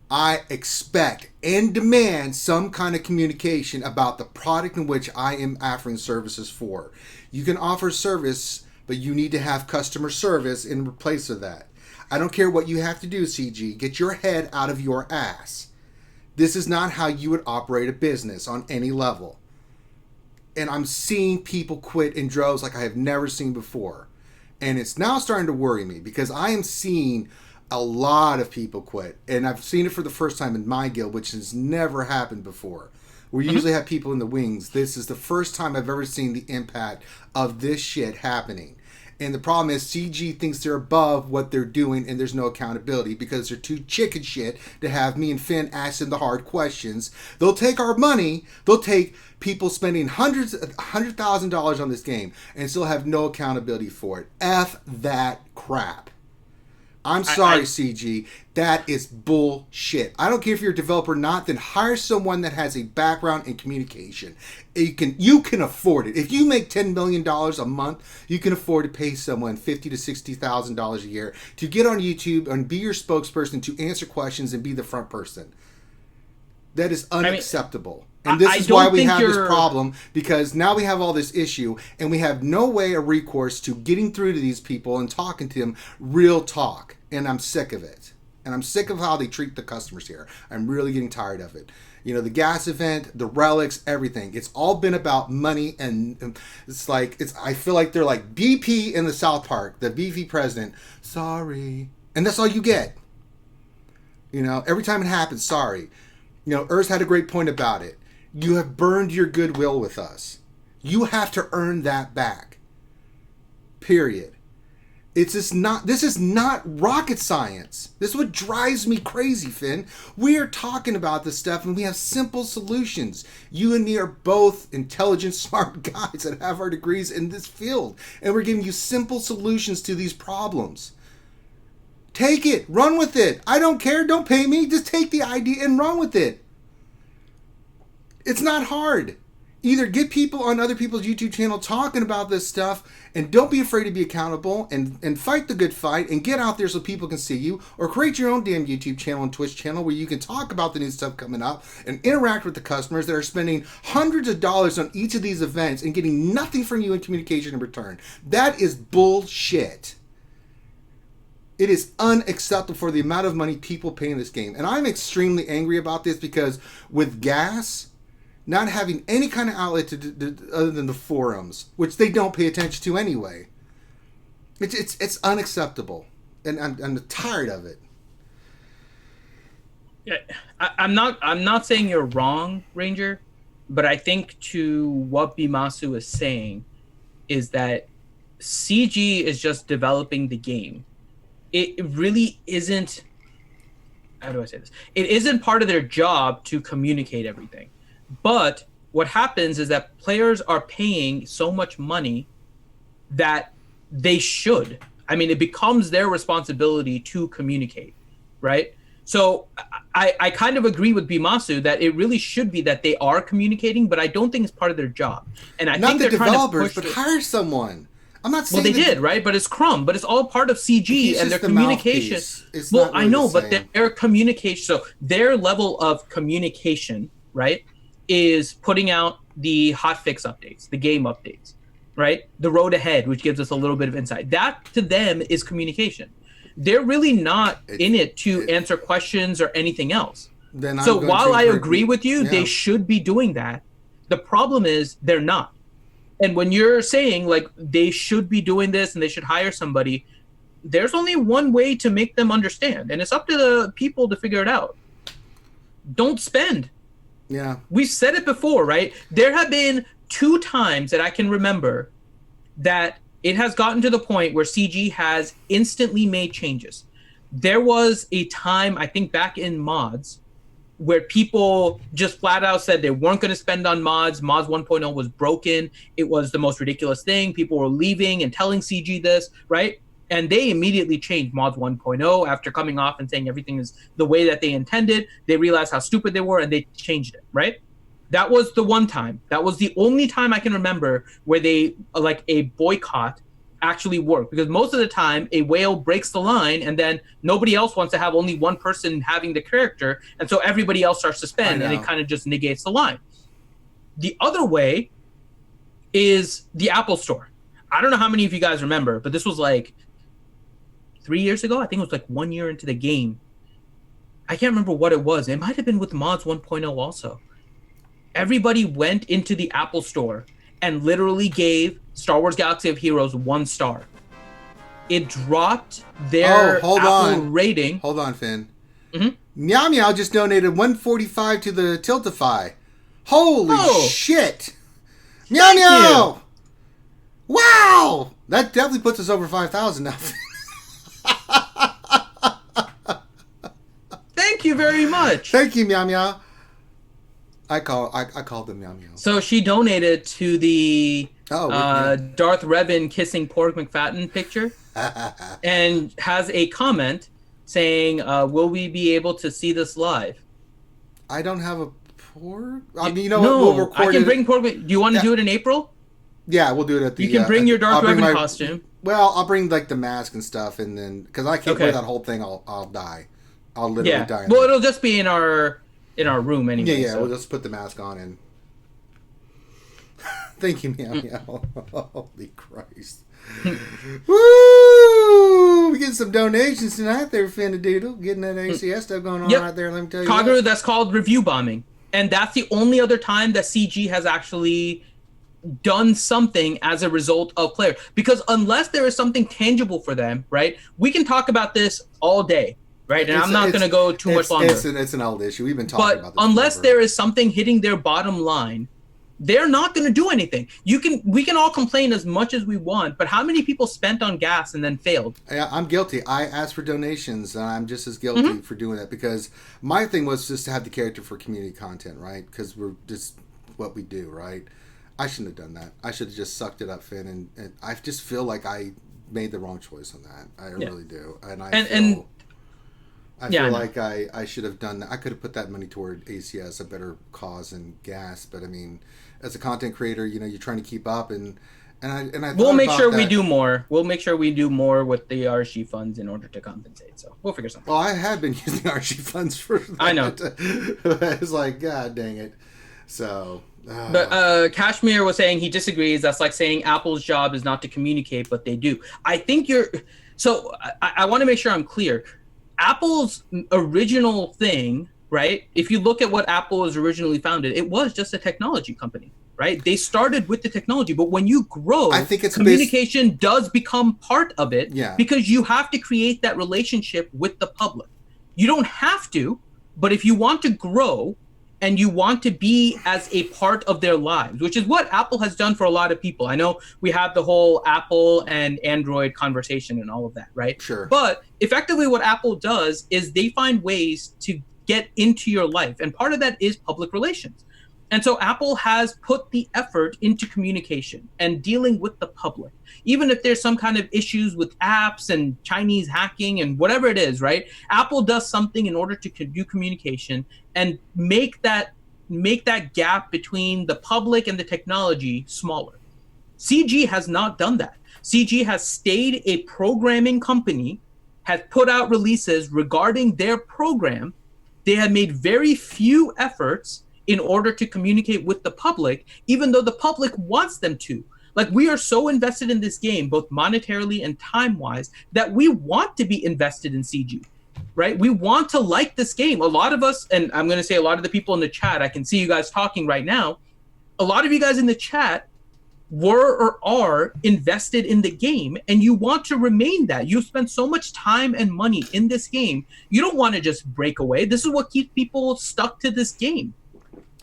I expect and demand some kind of communication about the product in which I am offering services for. You can offer service, but you need to have customer service in place of that. I don't care what you have to do, CG. Get your head out of your ass. This is not how you would operate a business on any level. And I'm seeing people quit in droves like I have never seen before. And it's now starting to worry me because I am seeing a lot of people quit. And I've seen it for the first time in my guild, which has never happened before. We usually have people in the wings. This is the first time I've ever seen the impact of this shit happening. And the problem is CG thinks they're above what they're doing and there's no accountability because they're too chicken shit to have me and Finn asking the hard questions. They'll take our money. They'll take people spending $100,000 on this game and still have no accountability for it. F that crap. I'm sorry, CG. That is bullshit. I don't care if you're a developer or not, then hire someone that has a background in communication. You can afford it. If you make $10 million a month, you can afford to pay someone $50,000 to $60,000 a year to get on YouTube and be your spokesperson, to answer questions and be the front person. That is unacceptable. And this is why we have this problem, because now we have all this issue and we have no way of recourse to getting through to these people and talking to them real talk. And I'm sick of it. And I'm sick of how they treat the customers here. I'm really getting tired of it. You know, the gas event, the relics, everything. It's all been about money, and it's like, I feel like they're like BP in the South Park, the BP president. Sorry. And that's all you get. You know, every time it happens, sorry. You know, Urs had a great point about it. You have burned your goodwill with us. You have to earn that back. Period. This is not rocket science. This is what drives me crazy, Finn. We are talking about this stuff and we have simple solutions. You and me are both intelligent, smart guys that have our degrees in this field. And we're giving you simple solutions to these problems. Take it. Run with it. I don't care. Don't pay me. Just take the idea and run with it. It's not hard. Either get people on other people's YouTube channel talking about this stuff, and don't be afraid to be accountable, and fight the good fight and get out there so people can see you, or create your own damn YouTube channel and Twitch channel where you can talk about the new stuff coming up and interact with the customers that are spending hundreds of dollars on each of these events and getting nothing from you in communication in return. That is bullshit. It is unacceptable for the amount of money people pay in this game. And I'm extremely angry about this because with gas, not having any kind of outlet other than the forums, which they don't pay attention to anyway. It's unacceptable, and I'm tired of it. Yeah, I'm not saying you're wrong, Ranger, but I think to what Bimasu is saying is that CG is just developing the game. It really isn't. How do I say this? It isn't part of their job to communicate everything. But what happens is that players are paying so much money that they should. I mean, it becomes their responsibility to communicate, right? So I kind of agree with Bimasu that it really should be that they are communicating, but I don't think it's part of their job. And I not think the they're developers, trying to but hire someone. I'm not saying well, they did, right? But it's Crumb, but it's all part of CG and their communication. Well, I know, but their communication, so their level of communication, right, is putting out the hotfix updates, the game updates, right? The road ahead, which gives us a little bit of insight. That to them is communication. They're really not in it to answer questions or anything else. So while I agree with you, they should be doing that. The problem is they're not. And when you're saying like they should be doing this and they should hire somebody, there's only one way to make them understand. And it's up to the people to figure it out. Don't spend. Yeah. We've said it before, right? There have been 2 times that I can remember that it has gotten to the point where CG has instantly made changes. There was a time, I think back in mods, where people just flat out said they weren't going to spend on mods. Mods 1.0 was broken. It was the most ridiculous thing. People were leaving and telling CG this, right? And they immediately changed mods 1.0 after coming off and saying everything is the way that they intended. They realized how stupid they were and they changed it, right? That was the one time. That was the only time I can remember where they, like, a boycott actually worked, because most of the time a whale breaks the line and then nobody else wants to have only one person having the character, and so everybody else starts to spend and it kind of just negates the line. The other way is the Apple Store. I don't know how many of you guys remember, but this was like 3 years ago. I think it was like 1 year into the game. I can't remember what it was. It might have been with mods 1.0 also. Everybody went into the Apple Store and literally gave Star Wars Galaxy of Heroes 1 star. It dropped their Apple rating. Hold on, Finn. Mm-hmm. Meow Meow just donated $145 to the Tiltify. Holy shit! Meow Meow! Wow! That definitely puts us over 5,000 now. Thank you very much. Thank you, Meow Meow. I called them Meow Meow. So she donated to the yeah. Darth Revan kissing Porg McFadden picture, and has a comment saying, "Will we be able to see this live?" I don't have a Porg. I mean, you know no, what? We'll record I can bring Porg. Do you want to do it in April? Yeah, we'll do it at the. You can bring your Darth Revan costume. Well, I'll bring like the mask and stuff, and then because I can't wear that whole thing, I'll die. I'll literally die. Well, it'll just be in our room anyway. Yeah. So. We'll just put the mask on and. Thank you, Meow Meow. Holy Christ. Woo! We getting some donations tonight there, Finnadoodle. Getting that ACS stuff going on right there, let me tell you. Kaguru, that's called review bombing. And that's the only other time that CG has actually done something as a result of player. Because unless there is something tangible for them, right, we can talk about this all day. Right, and I'm not going to go too much longer. It's an old issue. We've been talking about this. But unless there is something hitting their bottom line, they're not going to do anything. We can all complain as much as we want, but how many people spent on gas and then failed? Yeah, I'm guilty. I asked for donations, and I'm just as guilty for doing that, because my thing was just to have the character for community content, right? Because we're just what we do, right? I shouldn't have done that. I should have just sucked it up, Finn, and I just feel like I made the wrong choice on that. I really do, I feel like I should have done that. I could have put that money toward ACS, a better cause, and gas. But I mean, as a content creator, you know, you're trying to keep up, and I. We'll make sure we do more. We'll make sure we do more with the RSG funds in order to compensate. So we'll figure something. Well, I have been using RSG funds for that. I know. It's like, God dang it. So. But Kashmir was saying he disagrees. That's like saying Apple's job is not to communicate, but they do. I think you're. So I want to make sure I'm clear. Apple's original thing, right? If you look at what Apple was originally founded, it was just a technology company, right? They started with the technology, but when you grow, I think communication does become part of it, because you have to create that relationship with the public. You don't have to, but if you want to grow and you want to be as a part of their lives, which is what Apple has done for a lot of people. I know we have the whole Apple and Android conversation and all of that, right? Sure. But effectively what Apple does is they find ways to get into your life. And part of that is public relations. And so Apple has put the effort into communication and dealing with the public. Even if there's some kind of issues with apps and Chinese hacking and whatever it is, right? Apple does something in order to do communication and make that gap between the public and the technology smaller. CG has not done that. CG has stayed a programming company, has put out releases regarding their program. They have made very few efforts in order to communicate with the public, even though the public wants them to. Like, we are so invested in this game, both monetarily and time-wise, that we want to be invested in CG, right? We want to like this game. A lot of us, and I'm going to say a lot of the people in the chat, I can see you guys talking right now, a lot of you guys in the chat were or are invested in the game, and you want to remain that. You've spent so much time and money in this game. You don't want to just break away. This is what keeps people stuck to this game.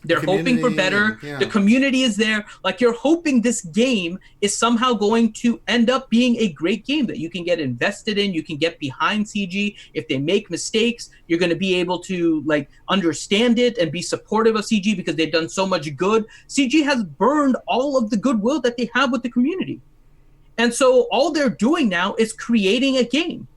They're hoping for better. Yeah. The community is there. Like, you're hoping this game is somehow going to end up being a great game that you can get invested in. You can get behind CG. If they make mistakes, you're going to be able to like understand it and be supportive of CG because they've done so much good. CG has burned all of the goodwill that they have with the community. And so all they're doing now is creating a game.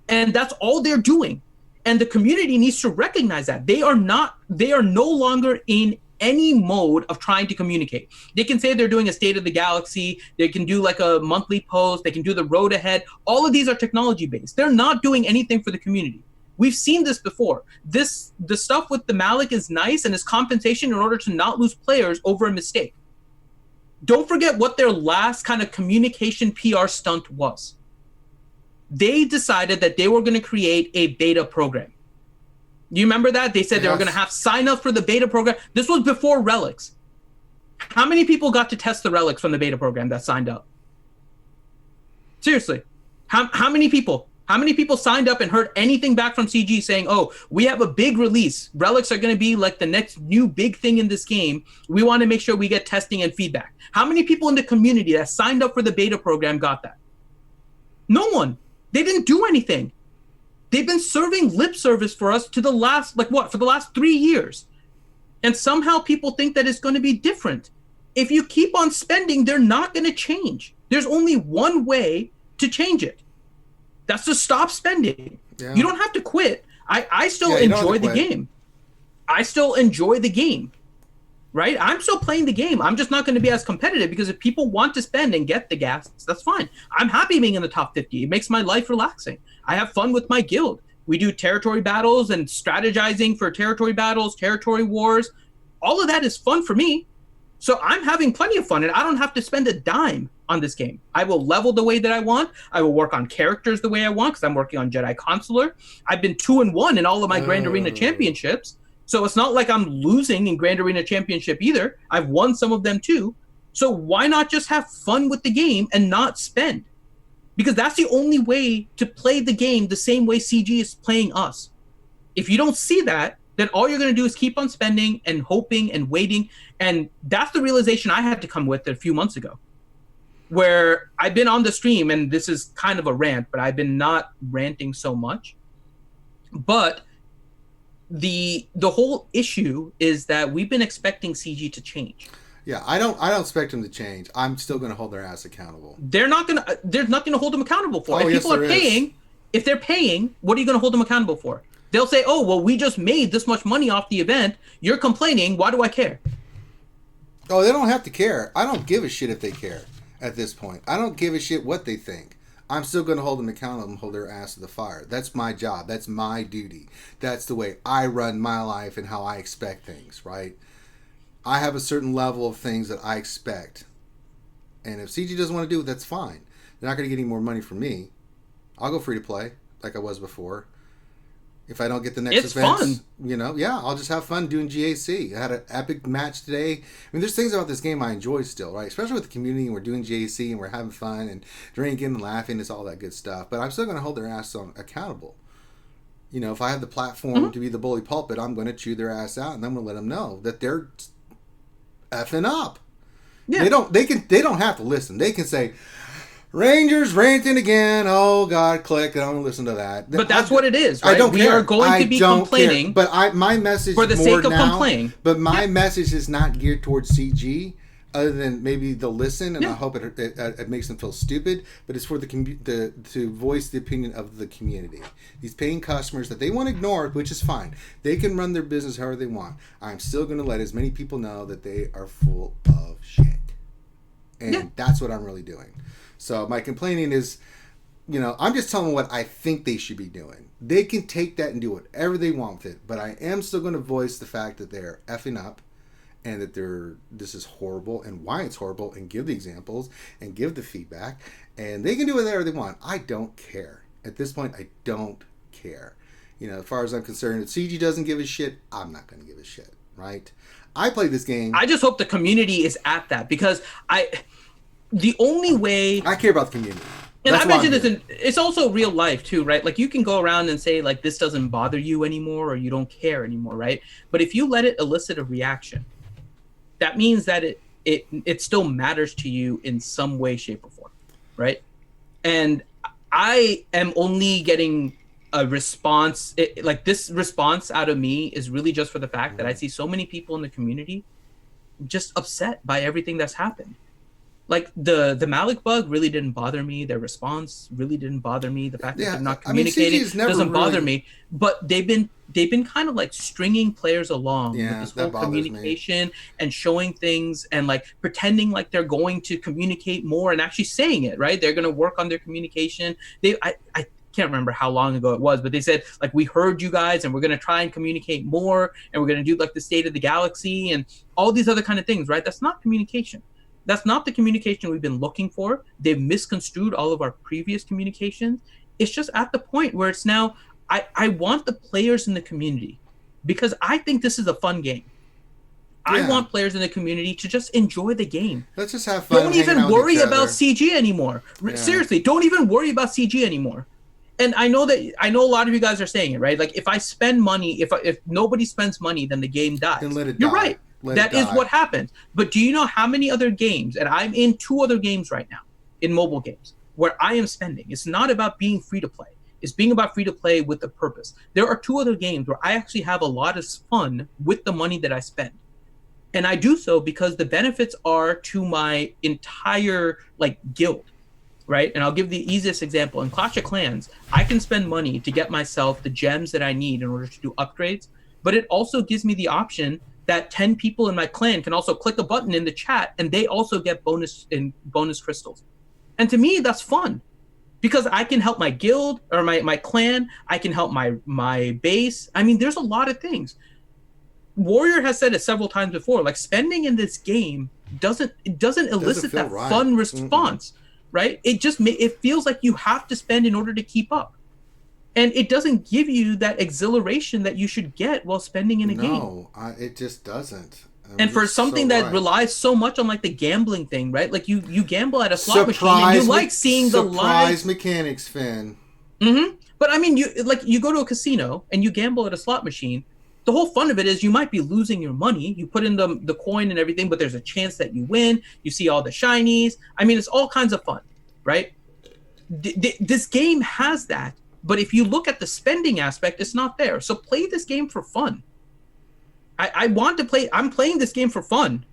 And that's all they're doing. And the community needs to recognize that. They are no longer in any mode of trying to communicate. They can say they're doing a state of the galaxy. They can do like a monthly post. They can do the road ahead. All of these are technology based. They're not doing anything for the community. We've seen this before. The stuff with the Malak is nice and is compensation in order to not lose players over a mistake. Don't forget what their last kind of communication PR stunt was. They decided that they were going to create a beta program. You remember that? They said they were going to have sign up for the beta program. This was before Relics. How many people got to test the Relics from the beta program that signed up? Seriously. How many people? How many people signed up and heard anything back from CG saying, oh, we have a big release. Relics are going to be like the next new big thing in this game. We want to make sure we get testing and feedback. How many people in the community that signed up for the beta program got that? No one. They didn't do anything. They've been serving lip service for us for the last 3 years. And somehow people think that it's going to be different. If you keep on spending, they're not going to change. There's only one way to change it. That's to stop spending. Yeah. You don't have to quit. I still enjoy the game. I still enjoy the game. Right? I'm still playing the game. I'm just not going to be as competitive because if people want to spend and get the gas, that's fine. I'm happy being in the top 50. It makes my life relaxing. I have fun with my guild. We do territory battles and strategizing for territory battles, territory wars. All of that is fun for me. So I'm having plenty of fun and I don't have to spend a dime on this game. I will level the way that I want. I will work on characters the way I want because I'm working on Jedi Consular. I've been 2-1 in all of my Grand Arena championships. So it's not like I'm losing in Grand Arena Championship either. I've won some of them too. So why not just have fun with the game and not spend? Because that's the only way to play the game the same way CG is playing us. If you don't see that, then all you're going to do is keep on spending and hoping and waiting. And that's the realization I had to come with a few months ago, where I've been on the stream, and this is kind of a rant, but I've been not ranting so much. But the whole issue is that we've been expecting CG to change. Yeah, I don't expect them to change. I'm still going to hold their ass accountable. There's nothing to hold them accountable for. If people are paying, if they're paying, what are you going to hold them accountable for? They'll say, oh, well, we just made this much money off the event. You're complaining. Why do I care? Oh, they don't have to care. I don't give a shit if they care at this point. I don't give a shit what they think. I'm still going to hold them accountable and hold their ass to the fire. That's my job. That's my duty. That's the way I run my life and how I expect things, right? I have a certain level of things that I expect. And if CG doesn't want to do it, that's fine. They're not going to get any more money from me. I'll go free to play like I was before. If I don't get the next events, I'll just have fun doing GAC. I had an epic match today. I mean, there's things about this game I enjoy still, right? Especially with the community, and we're doing GAC and we're having fun and drinking and laughing. It's all that good stuff. But I'm still going to hold their ass accountable. You know, if I have the platform to be the bully pulpit, I'm going to chew their ass out, and I'm going to let them know that they're effing up. Yeah. They don't have to listen. They can say, Rangers ranting again. Oh God, click. I don't listen to that. But that's what it is, right? I don't care. We are going to be complaining. Care. But my message for the sake of complaining. But my message is not geared towards CG, other than maybe they'll listen, and I hope it makes them feel stupid. But it's for to voice the opinion of the community. These paying customers that they want to ignore, which is fine. They can run their business however they want. I'm still going to let as many people know that they are full of shit, and that's what I'm really doing. So my complaining is, I'm just telling them what I think they should be doing. They can take that and do whatever they want with it. But I am still going to voice the fact that they're effing up and that this is horrible and why it's horrible and give the examples and give the feedback. And they can do whatever they want. I don't care. At this point, I don't care. As far as I'm concerned, if CG doesn't give a shit, I'm not going to give a shit, right? I play this game. I just hope the community is at that because the only way I care about the community. And That's I why mentioned I'm this here. it's also real life too, right? Like you can go around and say like this doesn't bother you anymore or you don't care anymore, right? But if you let it elicit a reaction, that means that it still matters to you in some way, shape, or form, right? And I am only getting a response like this response out of me is really just for the fact that I see so many people in the community just upset by everything that's happened. Like the Malak bug really didn't bother me. Their response really didn't bother me. The fact that Yeah, they're not I mean, communicating CG's never doesn't bother really- me. But they've been kind of like stringing players along with Yeah, this that whole bothers me. communication and showing things and like pretending like they're going to communicate more and actually saying it, right? They're going to work on their communication. I can't remember how long ago it was, but they said like we heard you guys and we're going to try and communicate more and we're going to do like the state of the galaxy and all these other kind of things, right? That's not communication. That's not the communication we've been looking for. They've misconstrued all of our previous communications. It's just at the point where it's now, I want the players in the community because I think this is a fun game. I Yeah. want players in the community to just enjoy the game. Let's just have fun. Don't hanging even out with worry each about other. CG anymore. Yeah. Seriously, don't even worry about CG anymore. And I know a lot of you guys are saying it, right? Like if I spend money, if nobody spends money, then the game dies. Then let it You're die. right. That is what happens. But do you know how many other games, and I'm in 2 other games right now, in mobile games, where I am spending. It's not about being free to play. It's being about free to play with a purpose. There are 2 other games where I actually have a lot of fun with the money that I spend. And I do so because the benefits are to my entire like guild, right? And I'll give the easiest example. In Clash of Clans, I can spend money to get myself the gems that I need in order to do upgrades, but it also gives me the option that 10 people in my clan can also click a button in the chat and they also get bonus crystals. And to me, that's fun because I can help my guild or my clan. I can help my base. I mean, there's a lot of things. Warrior has said it several times before, like spending in this game doesn't elicit feel that right. fun response, right? It feels like you have to spend in order to keep up. And it doesn't give you that exhilaration that you should get while spending in a game. No, it just doesn't. And for something that relies so much on like the gambling thing, right? Like you gamble at a slot machine and you like seeing the live surprise mechanics, Finn. Mm-hmm. But I mean, you go to a casino and you gamble at a slot machine. The whole fun of it is you might be losing your money. You put in the coin and everything, but there's a chance that you win. You see all the shinies. I mean, it's all kinds of fun, right? This game has that. But if you look at the spending aspect, it's not there. So play this game for fun. I want to play. I'm playing this game for fun.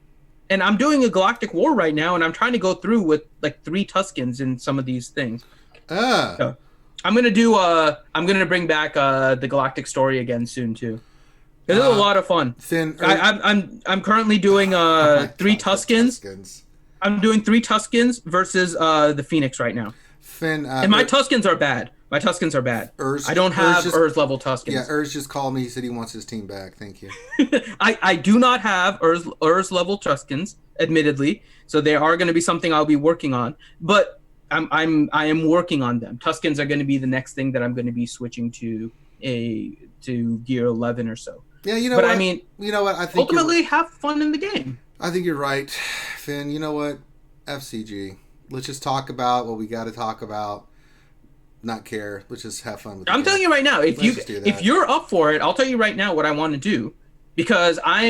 And I'm doing a Galactic War right now, and I'm trying to go through with like 3 Tuskens in some of these things. So I'm gonna bring back the Galactic Story again soon too. This is a lot of fun. I'm currently doing 3 Tuskens. I'm doing 3 Tuskens versus the Phoenix right now. Finn, and my Tuskens are bad. I don't have Urz level Tuskens. Yeah, Urz just called me. He said he wants his team back. Thank you. I do not have Urz level Tuskens, admittedly. So they are going to be something I'll be working on. But I am working on them. Tuskens are going to be the next thing that I'm going to be switching to Gear 11 or so. Yeah, you know but what? I mean, you know what? I think ultimately have fun in the game. I think you're right, Finn. You know what? FCG. Let's just talk about what we got to talk about. Not care. Let's just have fun with it. I'm telling you right now, if you're up for it, I'll tell you right now what I want to do, because I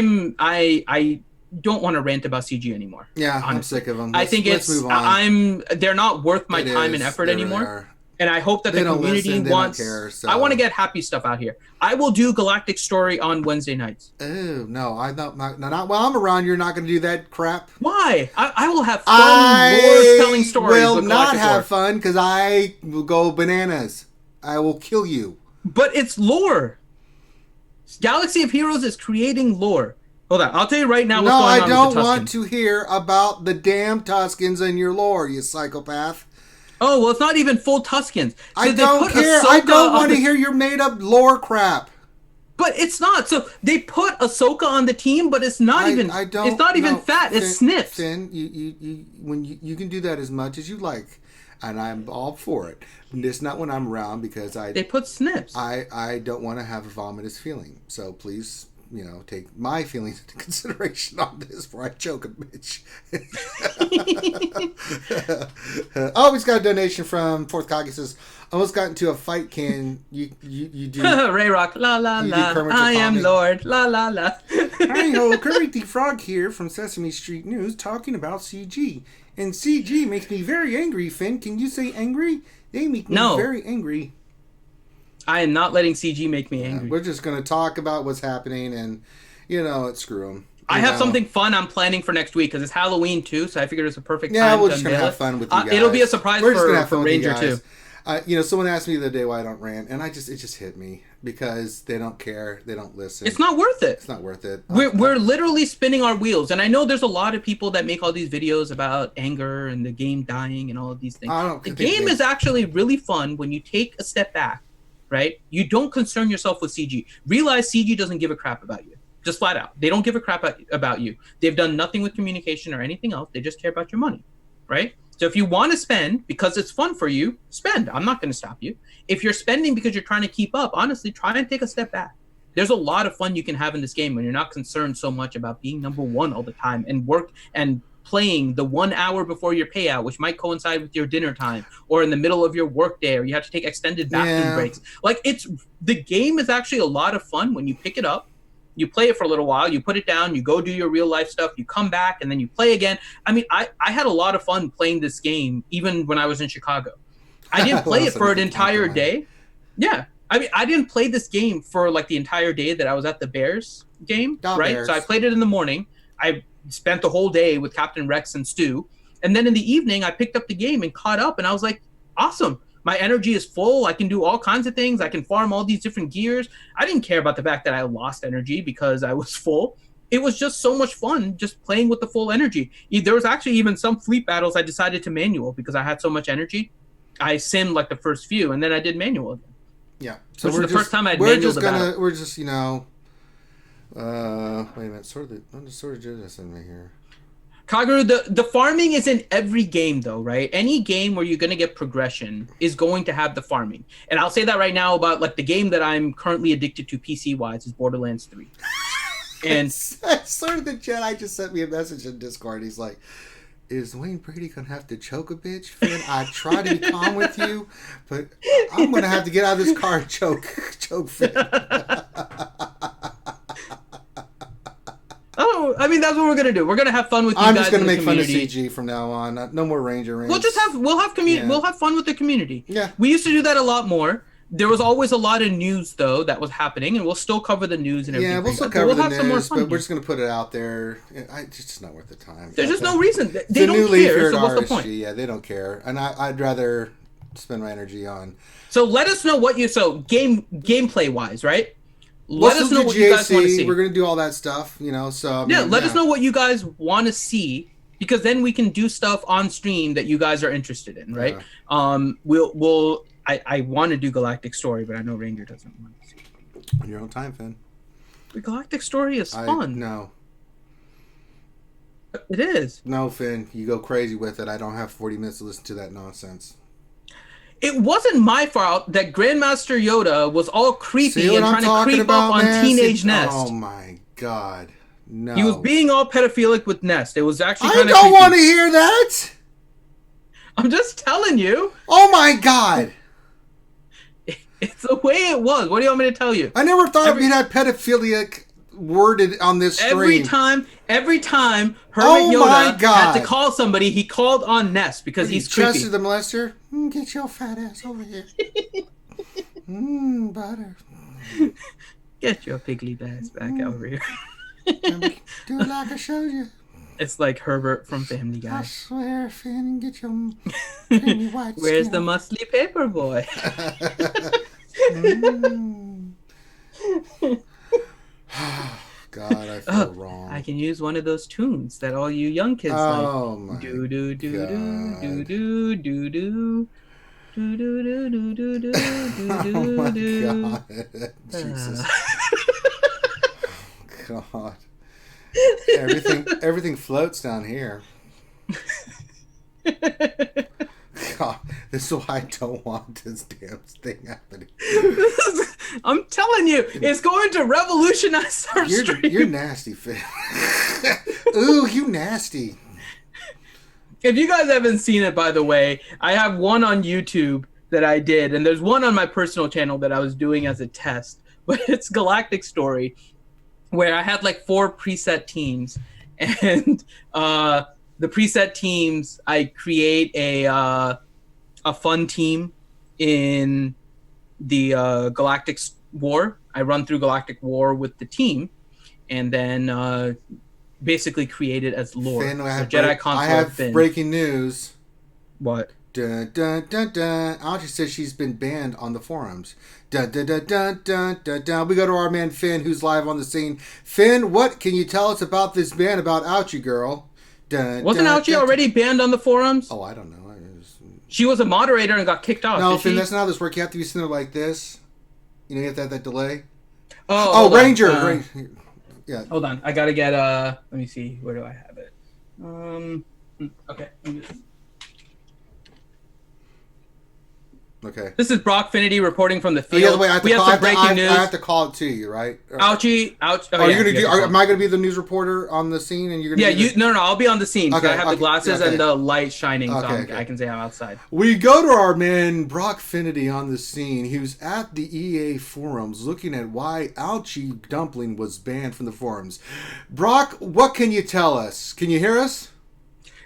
don't want to rant about CG anymore. Yeah, honestly. I'm sick of them. I think move on. They're not worth my time and effort anymore. And I hope that the community wants. I want to get happy stuff out here. I will do Galactic Story on Wednesday nights. Oh no, not while I'm around. You're not going to do that crap. Why? I will have fun lore-telling stories. I will not have fun because I will go bananas. I will kill you. But it's lore. Galaxy of Heroes is creating lore. Hold on, I'll tell you right now what's going on. No, I don't want to hear about the damn Tuskens in your lore, you psychopath. Oh, well, it's not even full Tuskens. So I don't care. I don't want to hear your made-up lore crap. But it's not. So they put Ahsoka on the team, but it's not even. It's not even fat. It's sniffs. Finn, you can do that as much as you like, and I'm all for it. But it's not when I'm around because they put sniffs. I don't want to have a vomitous feeling. So please take my feelings into consideration on this before I choke a bitch. Always got a donation from Fourth Kage. Says, almost got into a fight. Can you do Ray Rock, la la la, I am Lord, la la la. Hi ho, Kermit the Frog here from Sesame Street News talking about CG. And CG makes me very angry, Finn. Can you say angry? They make me very angry. I am not letting CG make me angry. We're just going to talk about what's happening and, screw them. I have something fun I'm planning for next week because it's Halloween too, so I figured it's a perfect time. Yeah, we're just going to have fun with you guys. It'll be a surprise for Ranger too. Someone asked me the other day why I don't rant, and it just hit me because they don't care, they don't listen. It's not worth it. It's not worth it. We're literally spinning our wheels, and I know there's a lot of people that make all these videos about anger and the game dying and all of these things. The game is actually really fun when you take a step back, right? You don't concern yourself with CG. Realize CG doesn't give a crap about you. Just flat out. They don't give a crap about you. They've done nothing with communication or anything else. They just care about your money, right? So if you want to spend because it's fun for you, spend. I'm not going to stop you. If you're spending because you're trying to keep up, honestly, try and take a step back. There's a lot of fun you can have in this game when you're not concerned so much about being number one all the time and work and playing the 1 hour before your payout, which might coincide with your dinner time or in the middle of your work day, or you have to take extended bathroom breaks. Like the game is actually a lot of fun when you pick it up. You play it for a little while, you put it down, you go do your real life stuff, you come back, and then you play again. I mean, I had a lot of fun playing this game, even when I was in Chicago. I didn't play it for an entire day. Yeah. I mean, I didn't play this game for like the entire day that I was at the Bears game, right? Bears. So I played it in the morning. I spent the whole day with Captain Rex and Stu. And then in the evening, I picked up the game and caught up, and I was like, awesome. My energy is full. I can do all kinds of things. I can farm all these different gears. I didn't care about the fact that I lost energy because I was full. It was just so much fun just playing with the full energy. There was actually even some fleet battles I decided to manual because I had so much energy. I simmed like the first few, and then I did manual again. Yeah. So which was the first time I manual the battle. We're just, wait a minute. I'm just sort of doing this in right here. Kaguru, the farming is in every game, though, right? Any game where you're going to get progression is going to have the farming. And I'll say that right now about, like, the game that I'm currently addicted to PC-wise is Borderlands 3. And sort of the Jedi just sent me a message in Discord. He's like, is Wayne Brady going to have to choke a bitch, Finn? I try to be calm with you, but I'm going to have to get out of this car and choke Finn. Oh, I mean, that's what we're gonna do. We're gonna have fun with you guys. I'm just gonna make fun of CG from now on. No more Ranger rings. We'll have fun with the community. Yeah. We used to do that a lot more. There was always a lot of news though that was happening, and we'll still cover the news and everything. Yeah, we'll still cover the news, but we're just gonna put it out there. It's just not worth the time. There's just no reason. They don't care. So what's the point? Yeah, they don't care, and I'd rather spend my energy on. So let us know what gameplay wise, right? Let us know what you guys want to see. We're going to do all that stuff, so... let us know what you guys want to see, because then we can do stuff on stream that you guys are interested in, right? I want to do Galactic Story, but I know Ranger doesn't want to see it. On your own time, Finn. The Galactic Story is fun. No. It is. No, Finn, you go crazy with it. I don't have 40 minutes to listen to that nonsense. It wasn't my fault that Grandmaster Yoda was all creepy and trying to creep up on teenage Nest. Oh my god. No. He was being all pedophilic with Nest. It was actually kind of I don't want to hear that! I'm just telling you. Oh my god! It's the way it was. What do you want me to tell you? I never thought we'd have pedophilic worded on this stream. Every time Hermit Yoda had to call somebody, he called on Nest because he's creepy. Chester the molester? Get your fat ass over here. Butter. Get your piggly ass back over here. Do it like I showed you. It's like Herbert from Family Guy. I swear, Finn, get your creamy white Where's skin. the muscly paper boy? God, I feel wrong. I can use one of those tunes that all you young kids like. My do do do do do do do do do do do do do Oh my do. God, Jesus. God, everything floats down here. God, this is why I don't want this damn thing happening. I'm telling you, it's going to revolutionize our stream. You're nasty, Finn. Ooh, you nasty. If you guys haven't seen it, by the way, I have one on YouTube that I did, and there's one on my personal channel that I was doing as a test. But it's Galactic Story, where I had like 4 preset teams, and the preset teams, I create a fun team in the Galactic War. I run through Galactic War with the team, and then basically create it as lore. Finn, so Jedi Console. I have Finn. breaking news. What? Dun, dun, dun, dun. Audrey says she's been banned on the forums. Dun, dun, dun, dun, dun, dun, dun. We go to our man Finn, who's live on the scene. Finn, what can you tell us about this ban about Ouchie Girl? Dun, Wasn't dun, Ouchie dun, already banned on the forums? Oh, I don't know. She was a moderator and got kicked off. No, Finn, that's not how this works. You have to be sitting there like this. You know, you have to have that delay. Oh, Ranger. Yeah. Hold on. I gotta get let me see. Where do I have it? Okay. Okay. This is Brockfinity reporting from the field. Yeah, wait, we have some breaking news. I have to call it to you, right? Ouchie, ouch. Oh, are you gonna do? Am I gonna be the news reporter on the scene, and you're gonna? Yeah, no, I'll be on the scene. Okay, I have the glasses okay. and the light shining, Okay, so I can say I'm outside. We go to our man Brockfinity on the scene. He was at the EA forums looking at why Ouchie Dumpling was banned from the forums. Brock, what can you tell us? Can you hear us?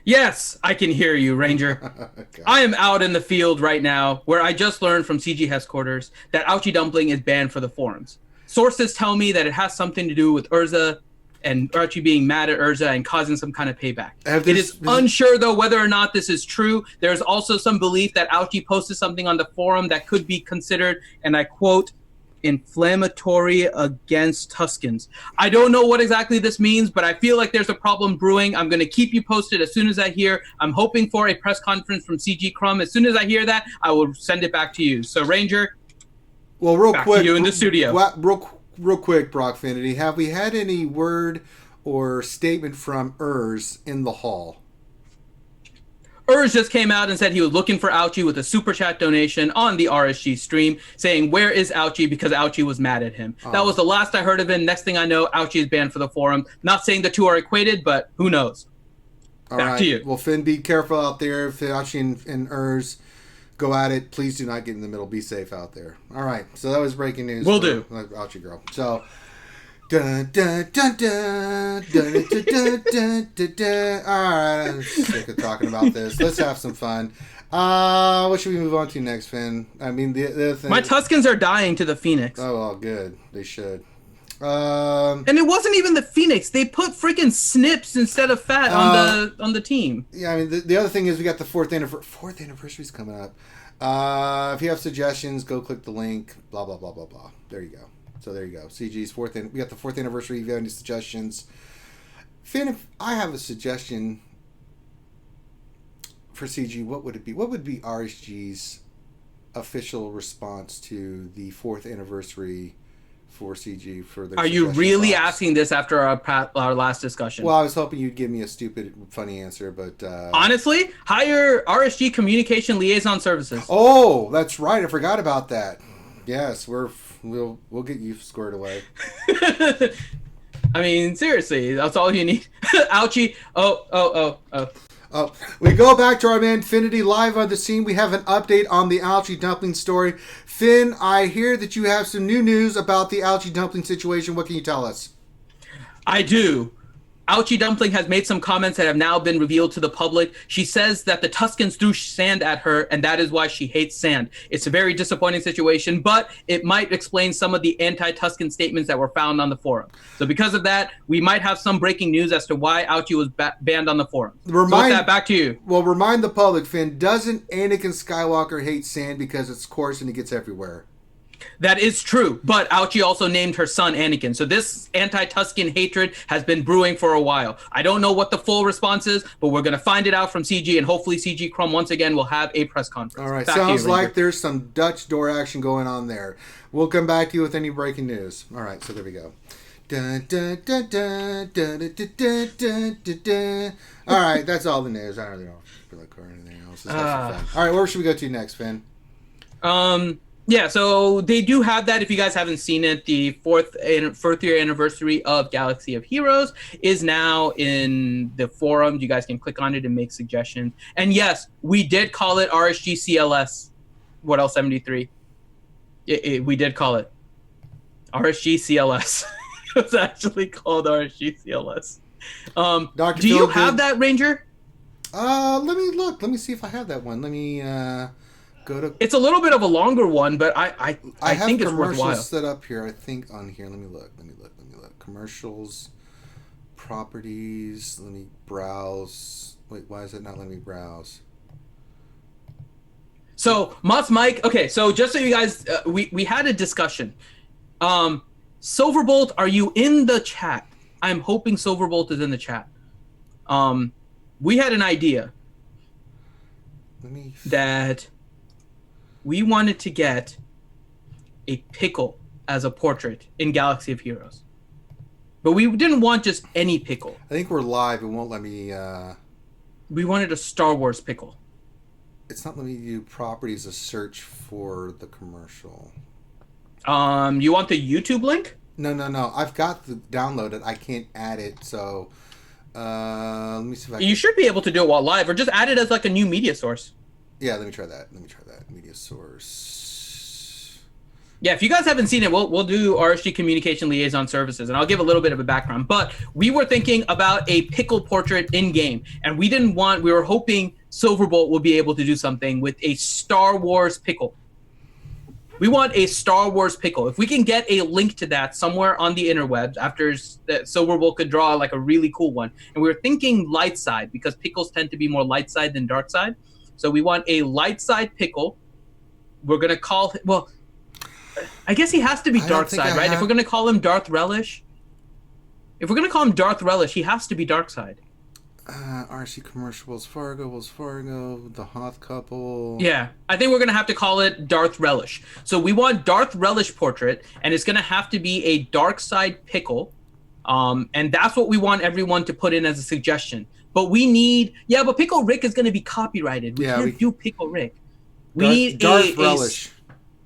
Yes, I can hear you, Ranger. Okay. I am out in the field right now, where I just learned from CG headquarters that Ouchie Dumpling is banned for the forums. Sources tell me that it has something to do with Urza and Ouchie being mad at Urza and causing some kind of payback. It is unsure, though, whether or not this is true. There's also some belief that Ouchie posted something on the forum that could be considered, and I quote, inflammatory against Tuskens. I don't know what exactly this means, but I feel like there's a problem brewing. I'm going to keep you posted as soon as I hear. I'm hoping for a press conference from CG Crumb. As soon as I hear that, I will send it back to you. So, Ranger, well, real back quick, to you in the studio. Real quick, Brockfinity, have we had any word or statement from Urs in the hall? Urs just came out and said he was looking for Ouchie with a super chat donation on the RSG stream, saying, where is Ouchie? Because Ouchie was mad at him. That was the last I heard of him. Next thing I know, Ouchie is banned for the forum. Not saying the two are equated, but who knows? Back to you. Well, Finn, be careful out there. If Ouchie and Urs go at it, please do not get in the middle. Be safe out there. All right. So that was breaking news. Will do. Ouchie Girl. So... Dun, dun, dun, dun, dun, dun, dun, dun, dun, dun. All right, I'm sick of talking about this. Let's have some fun. What should we move on to next, Finn? I mean, the other thing. My Tuskens are dying to the Phoenix. Oh, well, good. They should. And it wasn't even the Phoenix. They put freaking snips instead of fat on the team. Yeah, I mean, the other thing is we got the fourth anniversary's coming up. If you have suggestions, go click the link. Blah blah blah blah blah. There you go. So there you go. CG's we got the 4th anniversary. If you have any suggestions, Finn, if I have a suggestion for CG, what would it be? What would be RSG's official response to the 4th anniversary for CG for their? Are you really asking this after our last discussion? Well, I was hoping you'd give me a stupid, funny answer, but honestly, hire RSG Communication Liaison Services. Oh, that's right. I forgot about that. Yes, we'll get you squared away. I mean, seriously, that's all you need. Ouchie. Oh. We go back to our man Finity live on the scene. We have an update on the Ouchie Dumpling story. Finn, I hear that you have some new news about the Ouchie Dumpling situation. What can you tell us? I do. Ouchie Dumpling has made some comments that have now been revealed to the public. She says that the Tuskens threw sand at her, and that is why she hates sand. It's a very disappointing situation, but it might explain some of the anti-Tusken statements that were found on the forum. So because of that, we might have some breaking news as to why Ouchie was banned on the forum. So with that, back to you. Well, remind the public, Finn, doesn't Anakin Skywalker hate sand because it's coarse and it gets everywhere? That is true, but Ouchie also named her son Anakin. So this anti-Tusken hatred has been brewing for a while. I don't know what the full response is, but we're going to find it out from CG, and hopefully CG Crumb once again will have a press conference. All right, sounds like there's some Dutch door action going on there. We'll come back to you with any breaking news. All right, so there we go. Dun, dun, dun, dun, dun, dun, dun, dun, dun, dun. All right, that's all the news. I don't really know if I feel like or anything else. All right, where should we go to next, Finn? Yeah, so they do have that. If you guys haven't seen it, the fourth year anniversary of Galaxy of Heroes is now in the forums. You guys can click on it and make suggestions. And yes, we did call it RSG CLS. What else? 73. We did call it RSG CLS. It was actually called RSG CLS. Dr. Do you Feelgood- have that, Ranger? Let me look. Let me see if I have that one. Let me go to. It's a little bit of a longer one, but I have think it's commercials worthwhile. set up here. I think on here. Let me look. Commercials, properties. Let me browse. Wait, why is it not letting me browse? So Moss Mike, okay. So just so you guys, we had a discussion. Silverbolt, are you in the chat? I'm hoping Silverbolt is in the chat. We had an idea that we wanted to get a pickle as a portrait in Galaxy of Heroes, but we didn't want just any pickle. I think we're live. It won't let me. We wanted a Star Wars pickle. It's not letting me do properties. A search for the commercial. You want the YouTube link? No. I've got the downloaded. I can't add it. So, let me see if I. You should be able to do it while live, or just add it as like a new media source. Yeah, let me try that. Media source. Yeah, if you guys haven't seen it, we'll do RSG Communication Liaison Services, and I'll give a little bit of a background. But we were thinking about a pickle portrait in game, and we were hoping Silverbolt will be able to do something with a Star Wars pickle. We want a Star Wars pickle. If we can get a link to that somewhere on the interwebs, after that Silverbolt could draw like a really cool one. And we were thinking light side, because pickles tend to be more light side than dark side. So we want a light side pickle. We're going to call him, well, I guess he has to be dark side, right? If we're going to call him Darth Relish, he has to be dark side. RC commercials, Wells Fargo, the Hoth couple. Yeah, I think we're going to have to call it Darth Relish. So we want Darth Relish portrait, and it's going to have to be a dark side pickle. And that's what we want everyone to put in as a suggestion. But we need, but Pickle Rick is going to be copyrighted. We can't do Pickle Rick. We need Darth Relish.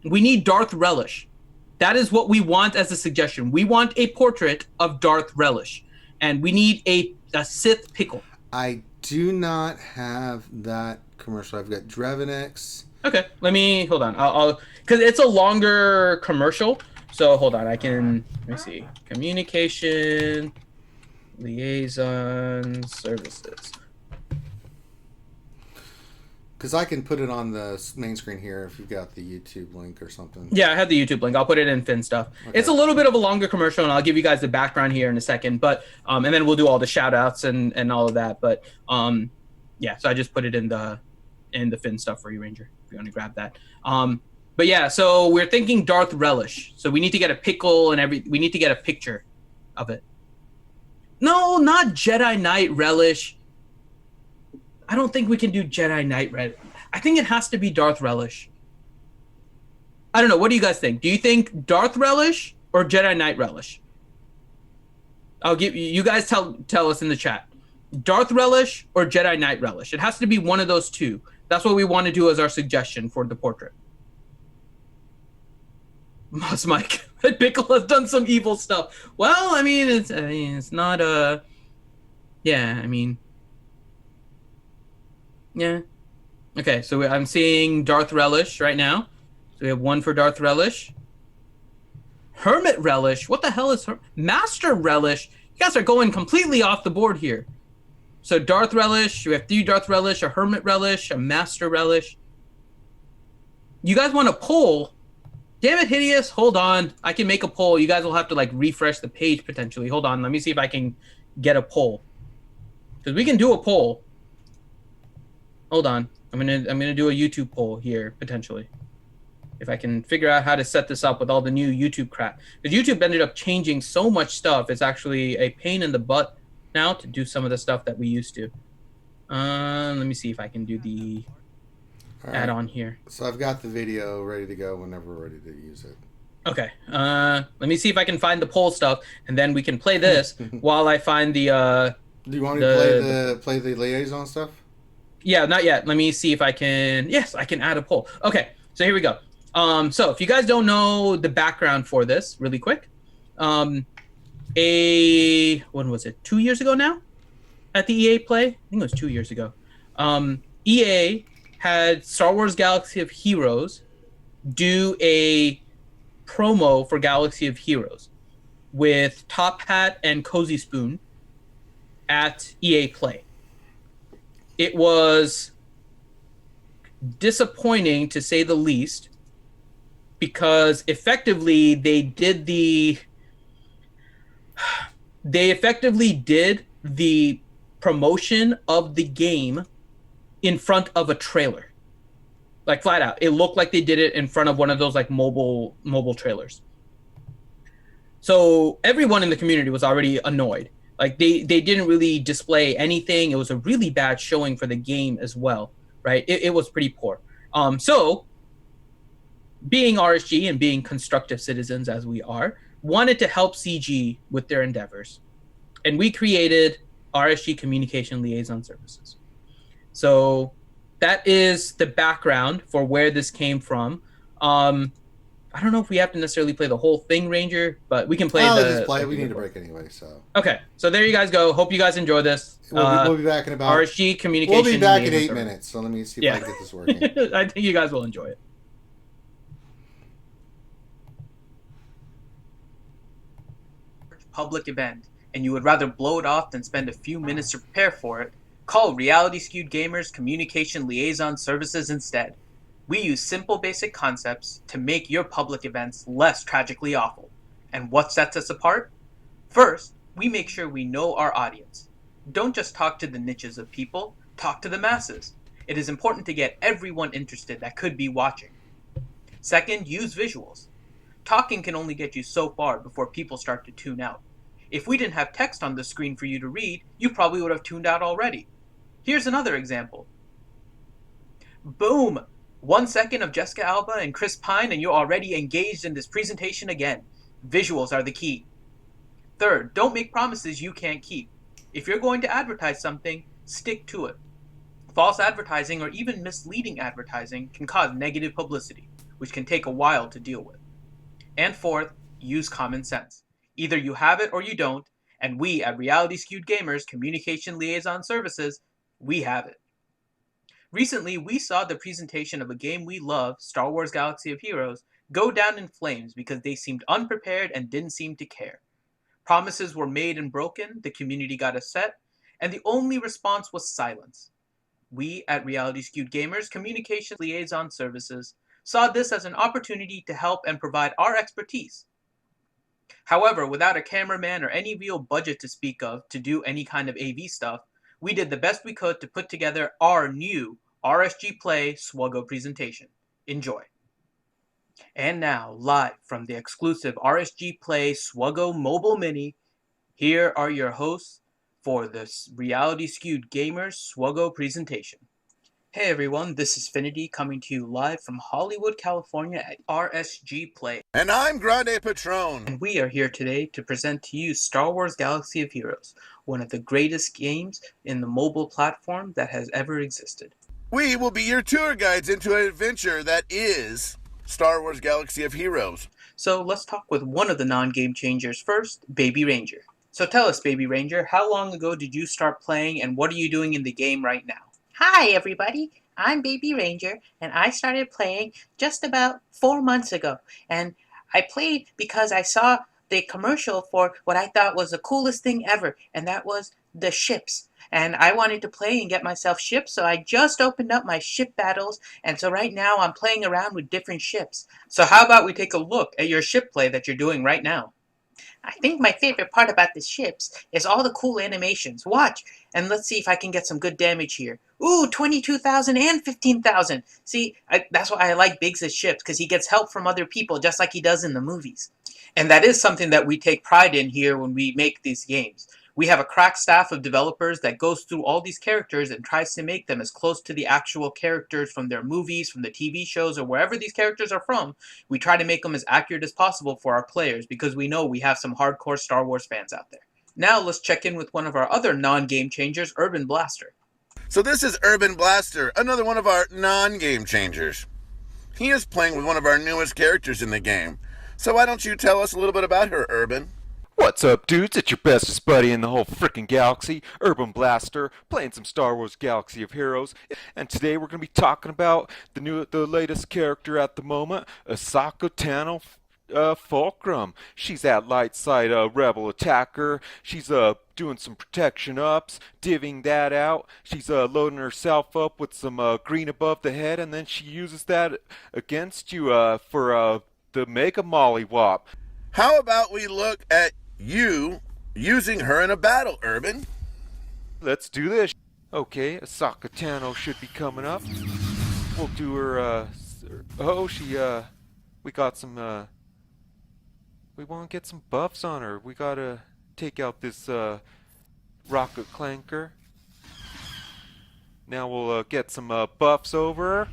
We need Darth Relish. That is what we want as a suggestion. We want a portrait of Darth Relish, and we need a Sith pickle. I do not have that commercial. I've got Drevenix. Okay, let me hold on. I'll because it's a longer commercial. So hold on. Let me see. Communication Liaison Services. Because I can put it on the main screen here if you've got the YouTube link or something. Yeah, I have the YouTube link. I'll put it in Finn stuff. Okay. It's a little bit of a longer commercial, and I'll give you guys the background here in a second. But and then we'll do all the shout outs and all of that. But yeah, so I just put it in the Finn stuff for you, Ranger, if you want to grab that. But yeah, so we're thinking Darth Relish. So we need to get a pickle we need to get a picture of it. No, not Jedi Knight Relish. I don't think we can do Jedi Knight Relish. I think it has to be Darth Relish. I don't know. What do you guys think? Do you think Darth Relish or Jedi Knight Relish? I'll give you guys tell us in the chat. Darth Relish or Jedi Knight Relish? It has to be one of those two. That's what we want to do as our suggestion for the portrait. Moss Mike, that Pickle has done some evil stuff. Well, it's not a. Yeah, Yeah. Okay, so I'm seeing Darth Relish right now. So we have one for Darth Relish. Hermit Relish. What the hell is Master Relish? You guys are going completely off the board here. So Darth Relish. We have 3 Darth Relish, a Hermit Relish, a Master Relish. You guys want a poll? Damn it, Hideous. Hold on. I can make a poll. You guys will have to refresh the page potentially. Hold on. Let me see if I can get a poll. Because we can do a poll. Hold on. I'm gonna do a YouTube poll here potentially, if I can figure out how to set this up with all the new YouTube crap. Because YouTube ended up changing so much stuff. It's actually a pain in the butt now to do some of the stuff that we used to. Let me see if I can do the add-on here. So I've got the video ready to go whenever we're ready to use it. Okay. Let me see if I can find the poll stuff, and then we can play this while I find the. Do you want me to play the liaison stuff? Yeah, not yet. Let me see if I can. Yes, I can add a poll. Okay, so here we go. So if you guys don't know the background for this, really quick, when was it? 2 years ago now, at the EA Play. I think it was 2 years ago. EA had Star Wars Galaxy of Heroes do a promo for Galaxy of Heroes with Top Hat and Cozy Spoon at EA Play. It was disappointing, to say the least, because effectively they did the promotion of the game in front of a trailer. Like, flat out. It looked like they did it in front of one of those like mobile trailers. So everyone in the community was already annoyed. Like, they didn't really display anything. It was a really bad showing for the game as well, right? It was pretty poor. So being RSG and being constructive citizens as we are, wanted to help CG with their endeavors. And we created RSG Communication Liaison Services. So that is the background for where this came from. I don't know if we have to necessarily play the whole thing, Ranger, but we can play Just play it. We need a break anyway, so. Okay, so there you guys go. Hope you guys enjoy this. We'll be back in about... RSG Communication. We'll be back in 8 minutes, so let me see if I can get this working. I think you guys will enjoy it. Public event, and you would rather blow it off than spend a few minutes to prepare for it, call Reality Skewed Gamers Communication Liaison Services instead. We use simple basic concepts to make your public events less tragically awful. And what sets us apart? First, we make sure we know our audience. Don't just talk to the niches of people, talk to the masses. It is important to get everyone interested that could be watching. Second, use visuals. Talking can only get you so far before people start to tune out. If we didn't have text on the screen for you to read, you probably would have tuned out already. Here's another example. Boom! 1 second of Jessica Alba and Chris Pine and you're already engaged in this presentation again. Visuals are the key. Third, don't make promises you can't keep. If you're going to advertise something, stick to it. False advertising or even misleading advertising can cause negative publicity, which can take a while to deal with. And fourth, use common sense. Either you have it or you don't, and we at Reality Skewed Gamers Communication Liaison Services, we have it. Recently, we saw the presentation of a game we love, Star Wars Galaxy of Heroes, go down in flames because they seemed unprepared and didn't seem to care. Promises were made and broken, the community got upset, and the only response was silence. We at Reality Skewed Gamers Communication Liaison Services saw this as an opportunity to help and provide our expertise. However, without a cameraman or any real budget to speak of to do any kind of AV stuff, we did the best we could to put together our new RSG Play SWGOH presentation. Enjoy. And now, live from the exclusive RSG Play SWGOH Mobile Mini, here are your hosts for this Reality Skewed Gamers SWGOH presentation. Hey everyone, this is Finity coming to you live from Hollywood, California at RSG Play. And I'm Grande Patron. And we are here today to present to you Star Wars Galaxy of Heroes, one of the greatest games in the mobile platform that has ever existed. We will be your tour guides into an adventure that is Star Wars Galaxy of Heroes. So let's talk with one of the non-game changers first, Baby Ranger. So tell us, Baby Ranger, how long ago did you start playing and what are you doing in the game right now? Hi everybody, I'm Baby Ranger and I started playing just about 4 months ago, and I played because I saw the commercial for what I thought was the coolest thing ever, and that was the ships. And I wanted to play and get myself ships, so I just opened up my ship battles, and so right now I'm playing around with different ships. So how about we take a look at your ship play that you're doing right now? I think my favorite part about the ships is all the cool animations. Watch, and let's see if I can get some good damage here. Ooh, 22,000 and 15,000. See, that's why I like Biggs' ships, because he gets help from other people just like he does in the movies. And that is something that we take pride in here when we make these games. We have a crack staff of developers that goes through all these characters and tries to make them as close to the actual characters from their movies, from the TV shows, or wherever these characters are from. We try to make them as accurate as possible for our players because we know we have some hardcore Star Wars fans out there. Now let's check in with one of our other non-game changers, Urban Blaster. So this is Urban Blaster, another one of our non-game changers. He is playing with one of our newest characters in the game. So why don't you tell us a little bit about her, Urban? What's up, dudes? It's your bestest buddy in the whole frickin' galaxy, Urban Blaster, playing some Star Wars Galaxy of Heroes. And today we're gonna be talking about the latest character at the moment, Ahsoka Tano Fulcrum. She's that light side rebel attacker. She's doing some protection ups, divvying that out. She's loading herself up with some green above the head, and then she uses that against you for the Mega Mollywop. How about we look at you using her in a battle, Urban? Let's do this. Okay, Ahsoka Tano should be coming up. We'll do her, we got some, we want to get some buffs on her. We gotta take out this, rocket clanker. Now we'll, get some, buffs over her.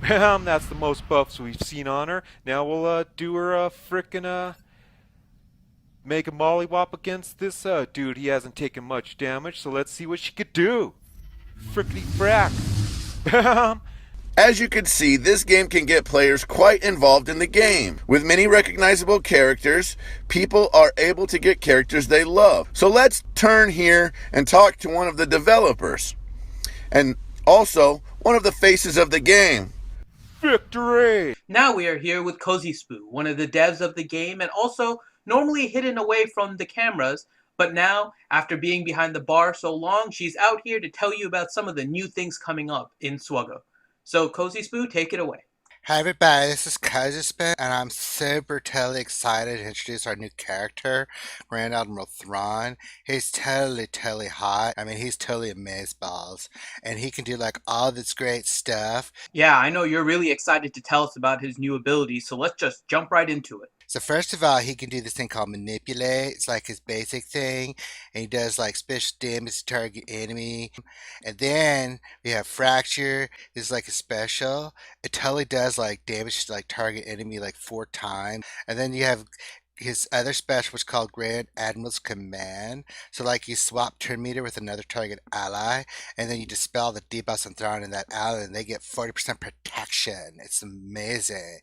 Bam, that's the most buffs we've seen on her. Now we'll, do her, frickin', Mega Mollywop against this dude. He hasn't taken much damage, so let's see what she could do. Frickety frack. Bam! As you can see, this game can get players quite involved in the game. With many recognizable characters, people are able to get characters they love. So let's turn here and talk to one of the developers. And also, one of the faces of the game. Victory! Now we are here with Cozy Spoo, one of the devs of the game and also normally hidden away from the cameras, but now, after being behind the bar so long, she's out here to tell you about some of the new things coming up in SWGOH. So, Cozy Spoo, take it away. Hi everybody, this is XSplit, and I'm super totally excited to introduce our new character, Grand Admiral Thrawn. He's totally hot. I mean, he's totally amazeballs, and he can do like all this great stuff. Yeah, I know you're really excited to tell us about his new abilities, so let's just jump right into it. So first of all, he can do this thing called manipulate. It's like his basic thing, and he does like special damage to target enemy. And then we have fracture. This is like a special. It totally does like damage to like target enemy like 4 times. And then you have his other special, which is called Grand Admiral's Command. So like you swap turn meter with another target ally, and then you dispel the debuffs and Thrawn in that ally, and they get 40% protection. It's amazing.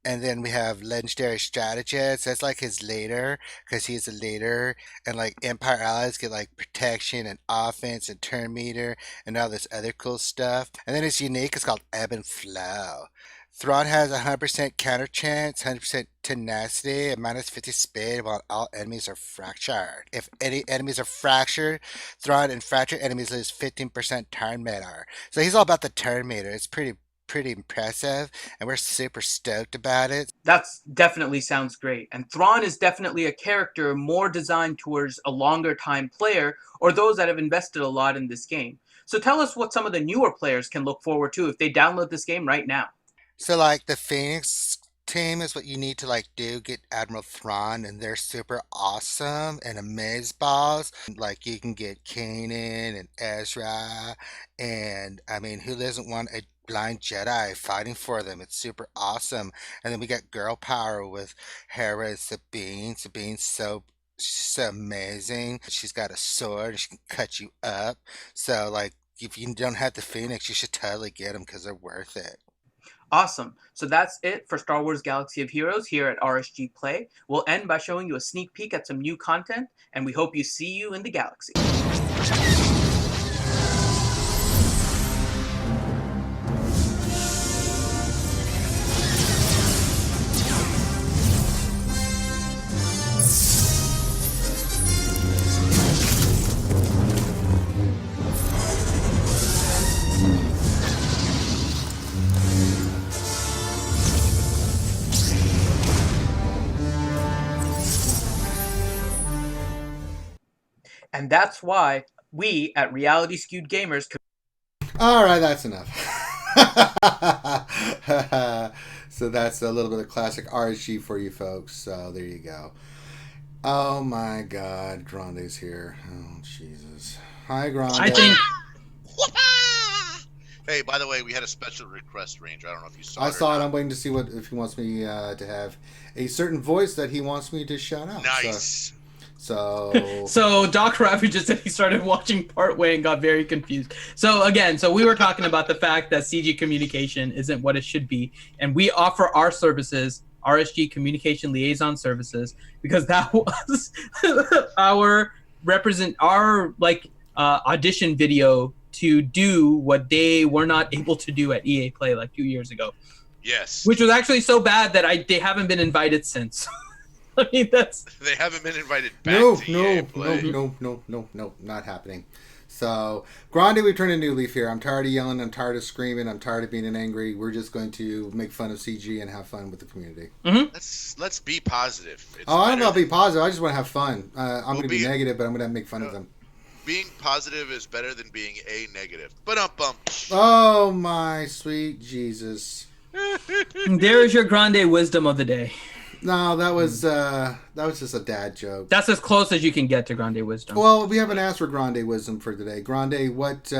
And then we have legendary strategist. That's like his leader, because he's a leader. And like Empire allies get like protection and offense and turn meter and all this other cool stuff. And then his unique is called Ebb and Flow. Thrawn has 100% counter chance, 100% tenacity, and minus 50 speed while all enemies are fractured. If any enemies are fractured, Thrawn and fractured enemies lose 15% turn meter. So he's all about the turn meter. It's pretty impressive, and we're super stoked about it. That's definitely sounds great. And Thrawn is definitely a character more designed towards a longer time player or those that have invested a lot in this game. So tell us what some of the newer players can look forward to if they download this game right now. So like the Phoenix team is what you need to like do, get Admiral Thrawn, and they're super awesome and amazeballs. Like you can get Kanan and Ezra, and I mean, who doesn't want a blind Jedi fighting for them? It's super awesome. And then we got girl power with Hera and Sabine. Sabine's so amazing. She's got a sword and she can cut you up. So like if you don't have the Phoenix, you should totally get them because they're worth it. Awesome. So that's it for Star Wars Galaxy of Heroes here at RSG Play. We'll end by showing you a sneak peek at some new content, and we hope you see you in the galaxy. And that's why we at Reality Skewed Gamers... All right, that's enough. So that's a little bit of classic RSG for you folks. So there you go. Oh my God, Grande's here. Oh Jesus. Hi, Grande. I think Hey, by the way, we had a special request, Ranger. I don't know if you saw it. I saw it. I'm waiting to see if he wants me to have a certain voice that he wants me to shout out. Nice. So Doc Rabbit just said he started watching partway and got very confused. So we were talking about the fact that CG communication isn't what it should be, and we offer our services, RSG Communication Liaison Services, because that was our audition video to do what they were not able to do at EA Play like 2 years ago. Yes. Which was actually so bad that they haven't been invited since. I mean, they haven't been invited back to EA Play. No, not happening. So, Grande, we've turned a new leaf here. I'm tired of yelling. I'm tired of screaming. I'm tired of being angry. We're just going to make fun of CG and have fun with the community. Mm-hmm. Let's be positive. I don't know about be positive. I just want to have fun. I'm going to be negative, but I'm going to make fun of them. Being positive is better than being a negative. Ba-dum-bum. Oh, my sweet Jesus. There is your Grande wisdom of the day. No, that was just a dad joke. That's as close as you can get to Grande wisdom. Well, we haven't asked for Grande wisdom for today. Grande, what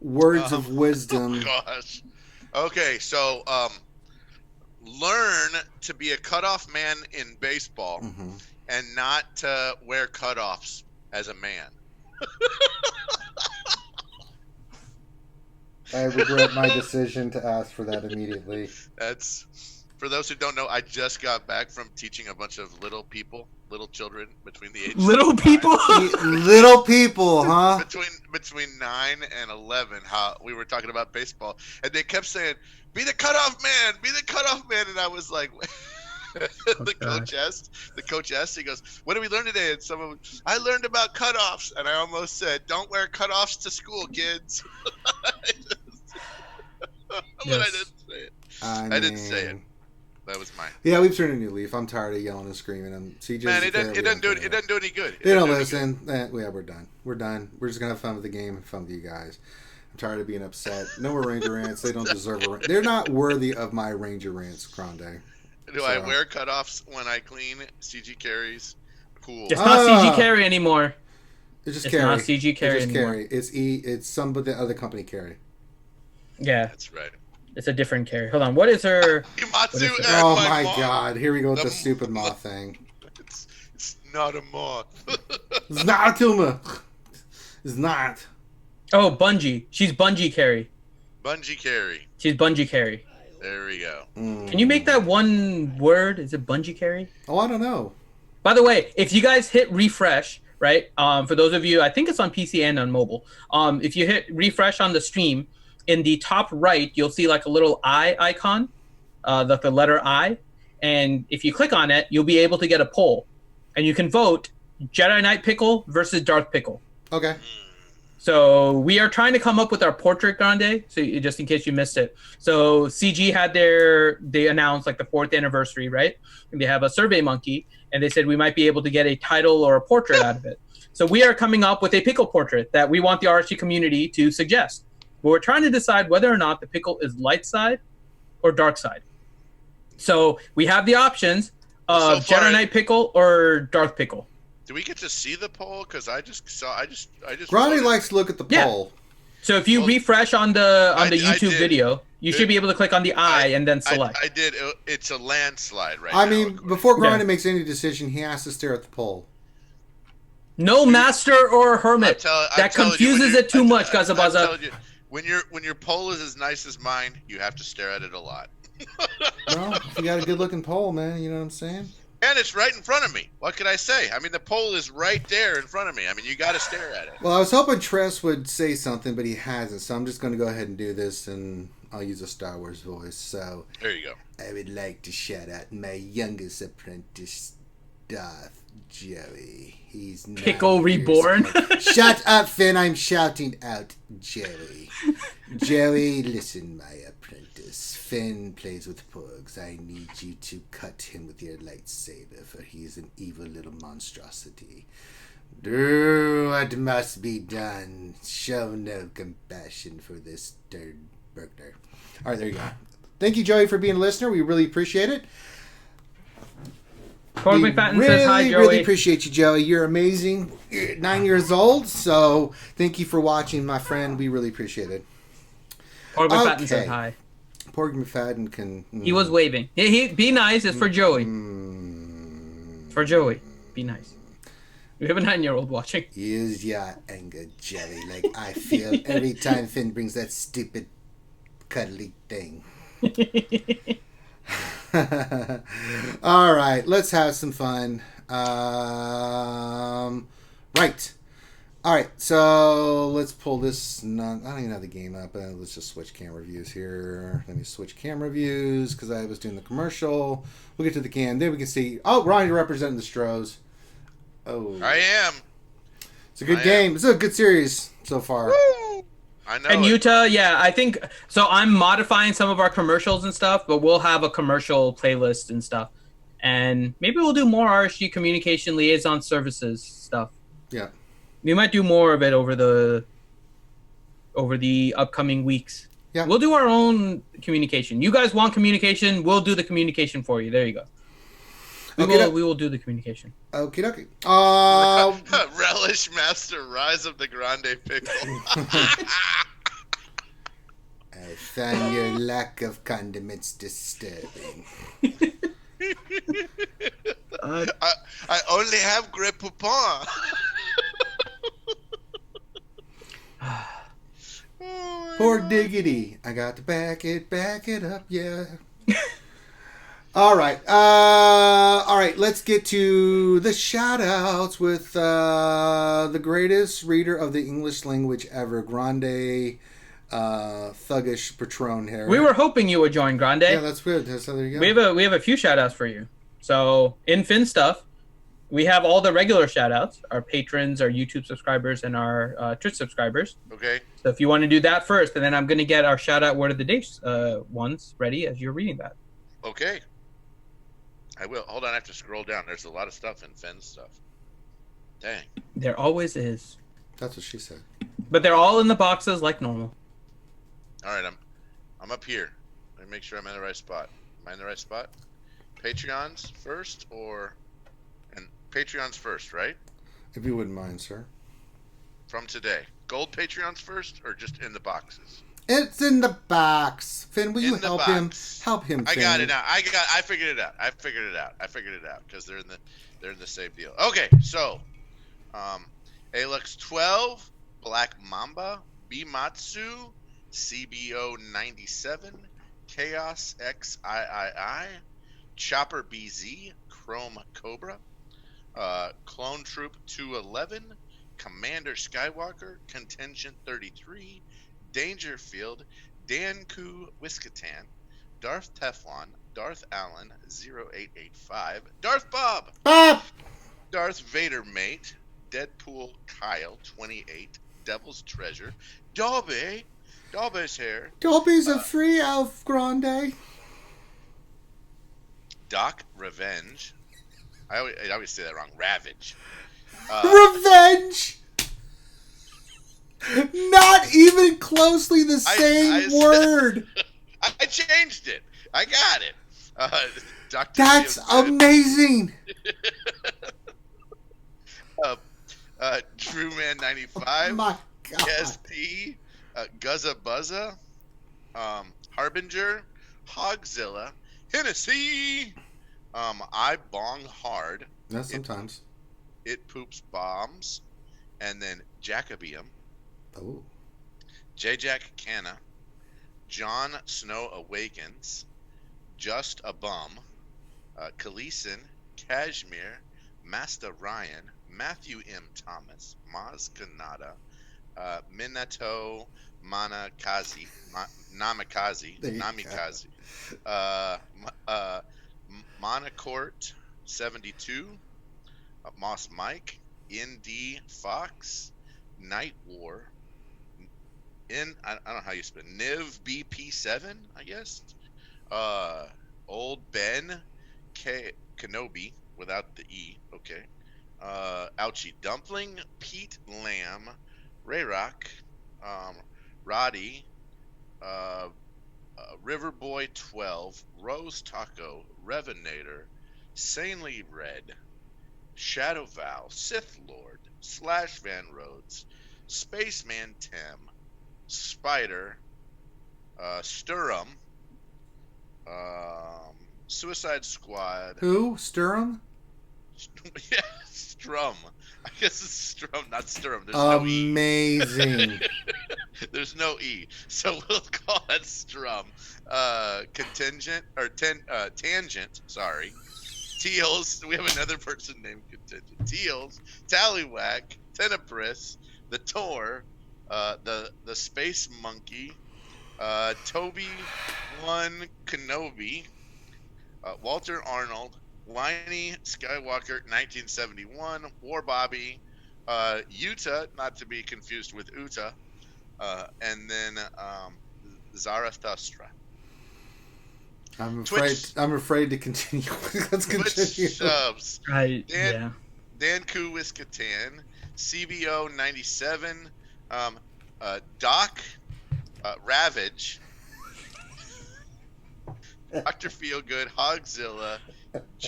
words of wisdom? Oh gosh. Okay, so learn to be a cutoff man in baseball and not to wear cutoffs as a man. I regret my decision to ask for that immediately. That's, for those who don't know, I just got back from teaching a bunch of little children between the ages little people, little people, huh? Between 9 and 11. How we were talking about baseball, and they kept saying, "Be the cutoff man," and I was like. The coach asked, he goes, "What did we learn today?" And someone, "I learned about cutoffs," and I almost said, "Don't wear cutoffs to school, kids." But I didn't say it. I didn't say it. That was mine. Yeah, we've turned a new leaf. I'm tired of yelling and screaming. And CJ's man, it doesn't do any good. They don't listen. Yeah, we're done. We're just gonna have fun with the game and fun with you guys. I'm tired of being upset. No more Ranger rants. They don't deserve a rant. They're not worthy of my Ranger rants, Grande. Do I wear cutoffs when I clean CG carries? Cool. It's not CG carry anymore. It's just carry. Not CG carry anymore. Carry. It's some of the other company carry. Yeah. That's right. It's a different carry. Hold on. What is her? Oh my God! Here we go with the stupid moth thing. It's not a moth. It's not a tumor. It's not. Oh, Bungie. She's Bungie carry. Bungie carry. She's Bungie carry. There we go. Can you make that one word? Is it Bungie carry? Oh, I don't know. By the way, if you guys hit refresh, right? For those of you, I think it's on PC and on mobile. If you hit refresh on the stream, in the top right, you'll see like a little eye icon, the letter I. And if you click on it, you'll be able to get a poll. And you can vote Jedi Knight Pickle versus Darth Pickle. Okay. So we are trying to come up with our portrait Grande, so just in case you missed it. So CG had they announced like the 4th anniversary, right? And they have a Survey Monkey, and they said we might be able to get a title or a portrait out of it. So we are coming up with a pickle portrait that we want the RSG community to suggest. But we're trying to decide whether or not the pickle is light side or dark side. So we have the options of Jedi Knight Pickle or Darth Pickle. Do we get to see the poll? Because I just Grande likes to look at the poll. So if you refresh on the YouTube video, you should be able to click on the eye and then select. I did. It's a landslide right now. I mean, before Grande makes any decision, he has to stare at the poll. No master or hermit. That confuses it too much, Gazabaza. When your poll is as nice as mine, you have to stare at it a lot. Well, if you got a good looking poll, man, you know what I'm saying? And it's right in front of me. What could I say? I mean, the poll is right there in front of me. I mean, you got to stare at it. Well, I was hoping Tress would say something, but he hasn't. So I'm just going to go ahead and do this, and I'll use a Star Wars voice. So there you go. I would like to shout out my youngest apprentice, Darth Joey. He's Pickle Reborn. Shut up, Finn. I'm shouting out Joey. Joey, listen, my apprentice. Finn plays with pugs. I need you to cut him with your lightsaber, for he is an evil little monstrosity. Do what must be done. Show no compassion for this third burglar. All right, there you go. Thank you, Joey, for being a listener. We really appreciate it. Corey McFadden says hi, Joey. Really appreciate you, Joey. You're amazing. You're 9 years old, so thank you for watching, my friend. We really appreciate it. Corey McFadden says hi. Porg McFadden can... He was waving. He be nice. It's for Joey. For Joey. Be nice. We have a 9-year-old watching. Use your anger, Jelly, like I feel every time Finn brings that stupid cuddly thing. All right, let's have some fun. Right. All right, so let's pull this. I don't even have the game up. Let's just switch camera views here. Let me switch camera views because I was doing the commercial. We'll get to the can. Then we can see. Oh, Ronnie representing the Stros. Oh, I am. It's a good game. It's a good series so far. Woo! I know. And it. Utah, yeah, I think so. I'm modifying some of our commercials and stuff, but we'll have a commercial playlist and stuff, and maybe we'll do more RSG communication liaison services stuff. Yeah, we might do more of it over the upcoming weeks. Yeah, we'll do our own communication. You guys want communication? We'll do the communication for you. There you go. We will do the communication. Okie dokie. Relish Master Rise of the Grande Pickle. I find your lack of condiments disturbing. I only have Grey Poupon. Poor diggity. I got to back it up, yeah. All right. Let's get to the shout-outs with the greatest reader of the English language ever, Grande Thuggish Patron here. We were hoping you would join, Grande. Yeah, that's good. So there you go. We have a few shout-outs for you. So in Finn stuff, we have all the regular shout-outs, our patrons, our YouTube subscribers, and our Twitch subscribers. Okay. So if you want to do that first, and then I'm going to get our shout-out word of the day ones ready as you're reading that. Okay. I will. Hold on, I have to scroll down. There's a lot of stuff in Finn's stuff. Dang. There always is. That's what she said. But they're all in the boxes like normal. All right, I'm up here. Let me make sure I'm in the right spot. Am I in the right spot? Patreons first and Patreons first, right? If you wouldn't mind, sir. From today. Gold Patreons first or just in the boxes? It's in the box. Finn, will you help him? Help him, Finn. I got it now. I figured it out. I figured it out because they're in the same deal. Okay, so Alex 12, Black Mamba, Bimatsu, CBO 97, Chaos XIII, Chopper BZ, Chrome Cobra, Clone Troop 211, Commander Skywalker, Contingent 33, Dangerfield, Danku Whiskatan, Darth Teflon, Darth Allen 0885, Darth Bob, Darth Vader Mate, Deadpool Kyle 28, Devil's Treasure, Dobby's here. Dobby's a free elf, Grande. Doc Revenge. I always say that wrong. Ravage. Revenge. Not even closely the same word. I changed it. I got it. Dr. That's amazing. Drewman 95. Oh my God. SP. Guzza Buzza. Harbinger. Hogzilla. Hennessy. I Bong Hard. Yeah, sometimes. It Poops Bombs. And then Jacobium. Oh. J-Jack Canna, Jon Snow Awakens, Just a Bum, Khaleeson, Kashmir, Master Ryan, Matthew M. Thomas, Maz Kanata, Minato Namikaze, Monocourt 72, Moss Mike, N.D. Fox, Night War, I don't know how you spell Niv BP7, I guess. Old Ben Kenobi without the E. Okay. Ouchie Dumpling, Pete Lamb, Rayrock, Roddy, Riverboy 12, Rose Taco, Revenator, Sanely Red, Shadow Val, Sith Lord, Slash Van Rhodes, Spaceman Tim, Spider, Sturm, Suicide Squad. Who? Sturm? Yeah, Strum. I guess it's Strum, not Sturm. There's no E. Amazing. There's no E. So we'll call that Strum. Tangent, sorry. Teals, we have another person named Contingent. Teals, Tallywhack, Tenebris, the Tor, the Space Monkey, Toby One Kenobi, Walter Arnold, Whiny Skywalker 1971, War Bobby, Utah, not to be confused with Uta, and then Zarathustra. I'm Twitch- afraid to continue. Let's continue. Twitch subs. Right. Dan Danku Wiskatan, CBO 97, Doc Ravage, Dr. Feelgood, Hogzilla,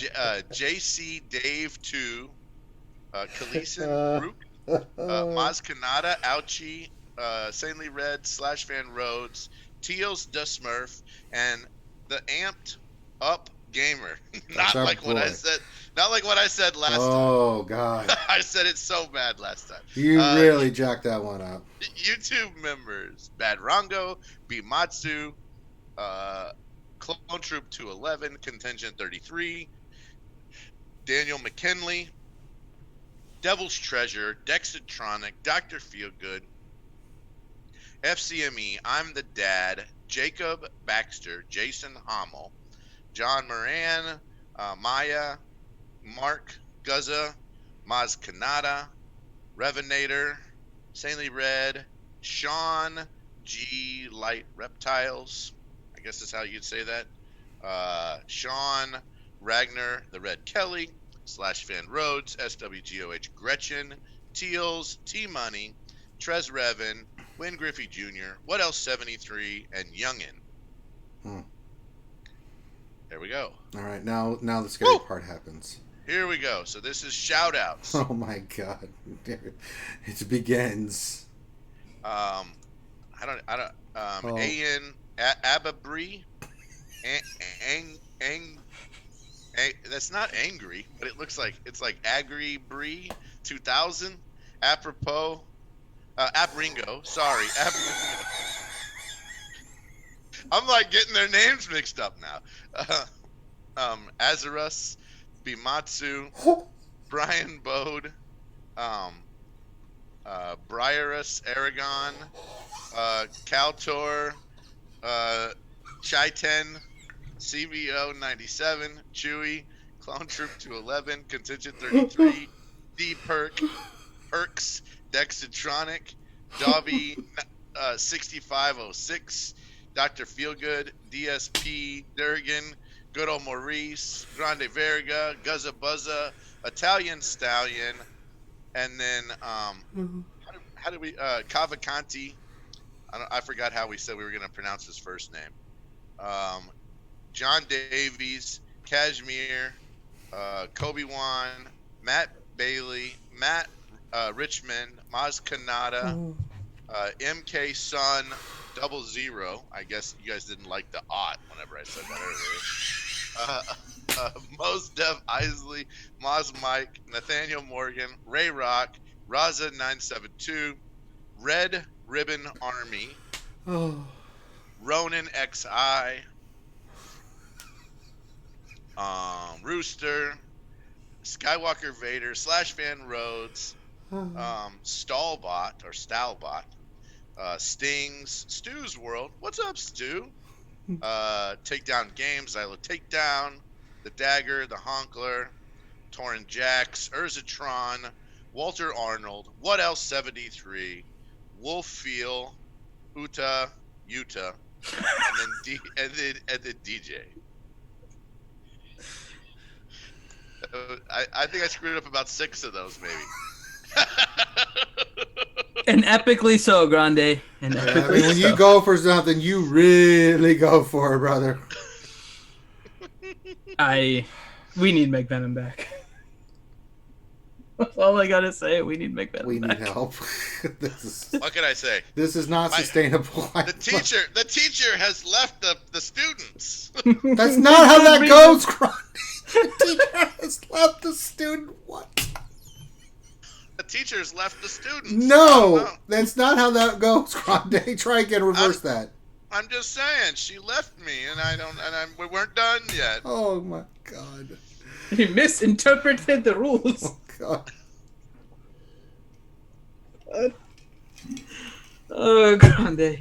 JC Dave 2, Khaleeson Rook, Maz Kanata, Ouchie, Saintly Red, Slash Fan Rhodes, Teals Dusmurf, and the Amped Up Gamer. Not like what I said. Not like what I said last time. Oh God! I said it so bad last time. You really jacked that one up. YouTube members: Bad Rango, Bimatsu, Clone Troop 211, Contingent 33, Daniel McKinley, Devil's Treasure, Dexatronic, Dr. Feelgood, FCME, I'm the Dad, Jacob Baxter, Jason Hommel, John Moran, Maya, Mark Guzza, Maz Kanata, Revenator, Saintly Red, Sean G. Light Reptiles, I guess that's how you'd say that, Sean Ragnar, the Red Kelly, Slash Fan Rhodes, SWGOH Gretchen, Teals, T Money, Trez Revan, Win Griffey Jr., What Else 73, and Youngin. There we go. All right, now the scary part happens. Here we go. So this is shout outs. Oh my God. It begins. Ayan Ababri, that's not angry, but it looks like it's like Agri Bree 2000. Apropos, Abringo. Sorry, Abringo. I'm like getting their names mixed up now. Azarus, Bimatsu, Brian Bode, Briarus Aragon, Kaltor, Chaiten, CVO 97, Chewy, Clone Troop 211, Contingent 33, D Perk, Perks, Dexatronic, Dobby 6506, Dr. Feelgood, DSP Durgan, Good Old Maurice, Grande Verga, Guzza Buzza, Italian Stallion, and then how do we Cavalcanti? I forgot how we said we were going to pronounce his first name. John Davies, Kashmir, Kobe Wan, Matt Bailey, Matt Richmond, Maz Kanata, MK Sun, 00. I guess you guys didn't like the aught whenever I said that earlier. Mos Dev Isley, Maz Mike, Nathaniel Morgan, Ray Rock, Raza 972, Red Ribbon Army, Ronan XI, Rooster, Skywalker Vader, Slash Fan Rhodes, Stallbot or Stalbot, Stings, Stu's World. What's up, Stu? Takedown Games, Zylo Takedown, The Dagger, The Honkler, Torin Jax, Urzatron, Walter Arnold, What Else 73, Wolf Feel, Utah, and then DJ. I think I screwed up about 6 of those, maybe. And epically so, Grande. And I mean, when you go for something, you really go for it, brother. We need McVenom back. That's all I gotta say. We need McVenom We back. need help. What can I say? This is not sustainable. The teacher has left the students. That's not how that goes, Grundy. The teacher has left the student. What? The teacher's left the students. No, that's not how that goes, Grande. Try again, reverse that. I'm just saying, she left me, and we weren't done yet. Oh my God. He misinterpreted the rules. Oh God. Oh, Grande.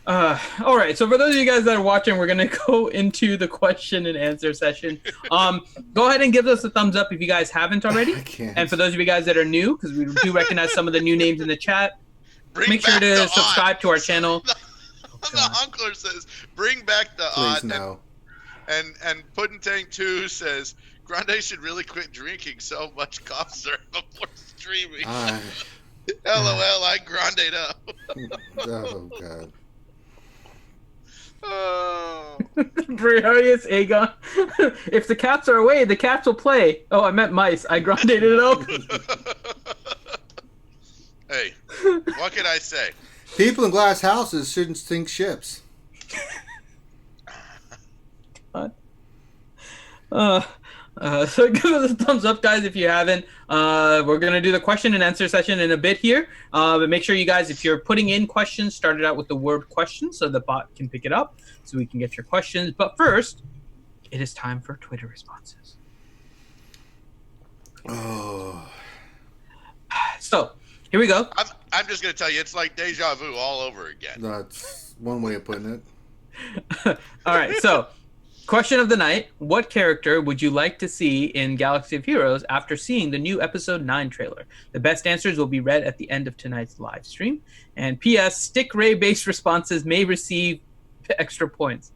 All right, so for those of you guys that are watching, we're going to go into the question and answer session. Go ahead and give us a thumbs up if you guys haven't already. I can't. And for those of you guys that are new, because we do recognize some of the new names in the chat, make sure back to the subscribe odd. to our channel. The Hunkler says, bring back the Please odd. no. And Puddin' Tang 2 says, Grande should really quit drinking so much cough syrup before streaming. LOL, I granded up. Oh God. Oh. Briarius Aegon. If the cats are away, the cats will play. Oh, I meant mice. I granded it up. Hey, what can I say? People in glass houses shouldn't sink ships. So give us a thumbs up, guys, if you haven't. We're going to do the question and answer session in a bit here. But make sure you guys, if you're putting in questions, start it out with the word question so the bot can pick it up so we can get your questions. But first, it is time for Twitter responses. Oh. So, here we go. I'm just going to tell you, it's like deja vu all over again. That's one way of putting it. All right, so question of the night. What character would you like to see in Galaxy of Heroes after seeing the new Episode 9 trailer? The best answers will be read at the end of tonight's live stream. And P.S. Stick Ray-based responses may receive extra points.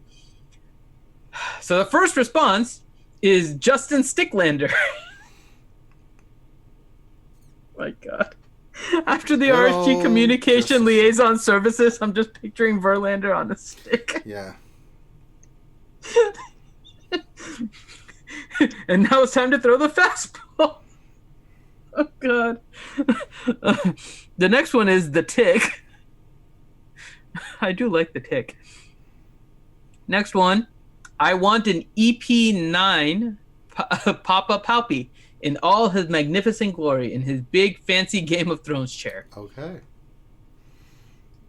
So the first response is Justin Sticklander. My God. After the RSG communication liaison services, I'm just picturing Verlander on a stick. Yeah. And now it's time to throw the fastball. Oh, God. The next one is the Tick. I do like the Tick. Next one. I want an EP9 Papa Palpy in all his magnificent glory in his big, fancy Game of Thrones chair. Okay.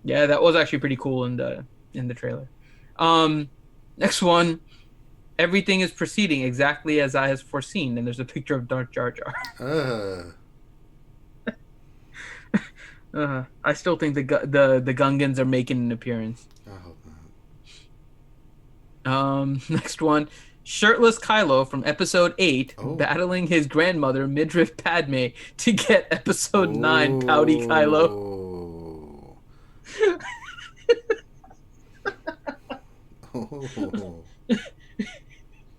Yeah, that was actually pretty cool in the trailer. Next one. Everything is proceeding exactly as I has foreseen, and there's a picture of Darth Jar Jar. I still think the Gungans are making an appearance. I hope not. Next one. Shirtless Kylo from Episode 8 battling his grandmother, Midriff Padme, to get Episode 9 Pouty Kylo.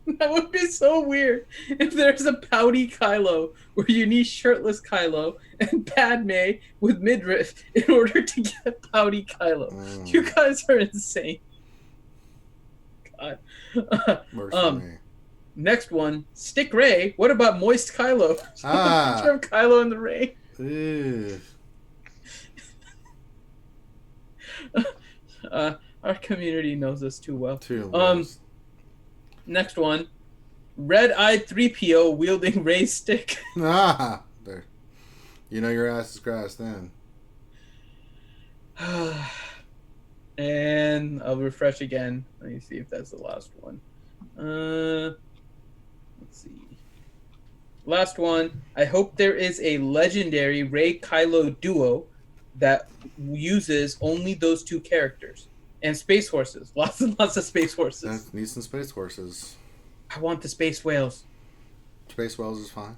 That would be so weird if there's a Pouty Kylo where you need shirtless Kylo and Padme with midriff in order to get Pouty Kylo. You guys are insane. God. Next one, Stick Ray. What about Moist Kylo? Picture of Kylo in the rain. Our community knows us too well. Next one, Red-Eyed 3PO wielding Ray's stick. There. You know your ass is grass then. And I'll refresh again. Let me see if that's the last one. Let's see. Last one. I hope there is a legendary Ray-Kylo duo that uses only those two characters. And space horses. Lots and lots of space horses. Need some space horses. I want the space whales. Space whales is fine.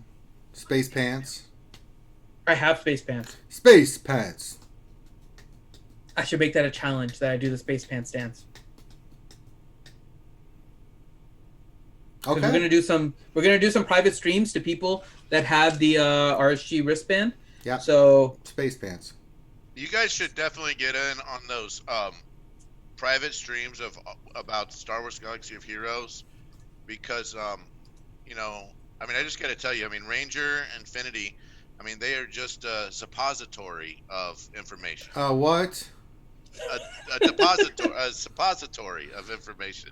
Space pants. I have space pants. Space pants. I should make that a challenge that I do the space pants dance. Okay. We're gonna do some private streams to people that have the RSG wristband. Yeah. So space pants. You guys should definitely get in on those private streams about Star Wars Galaxy of Heroes, because I just got to tell you, Ranger Infinity, they are just a suppository of information. What? A suppository of information.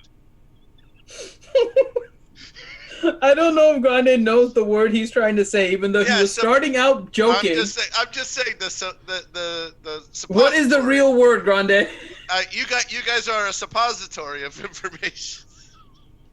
I don't know if Grande knows the word he's trying to say, even though he was starting out joking. I'm just saying the What is the suppository. real word, Grande? You guys are a suppository of information.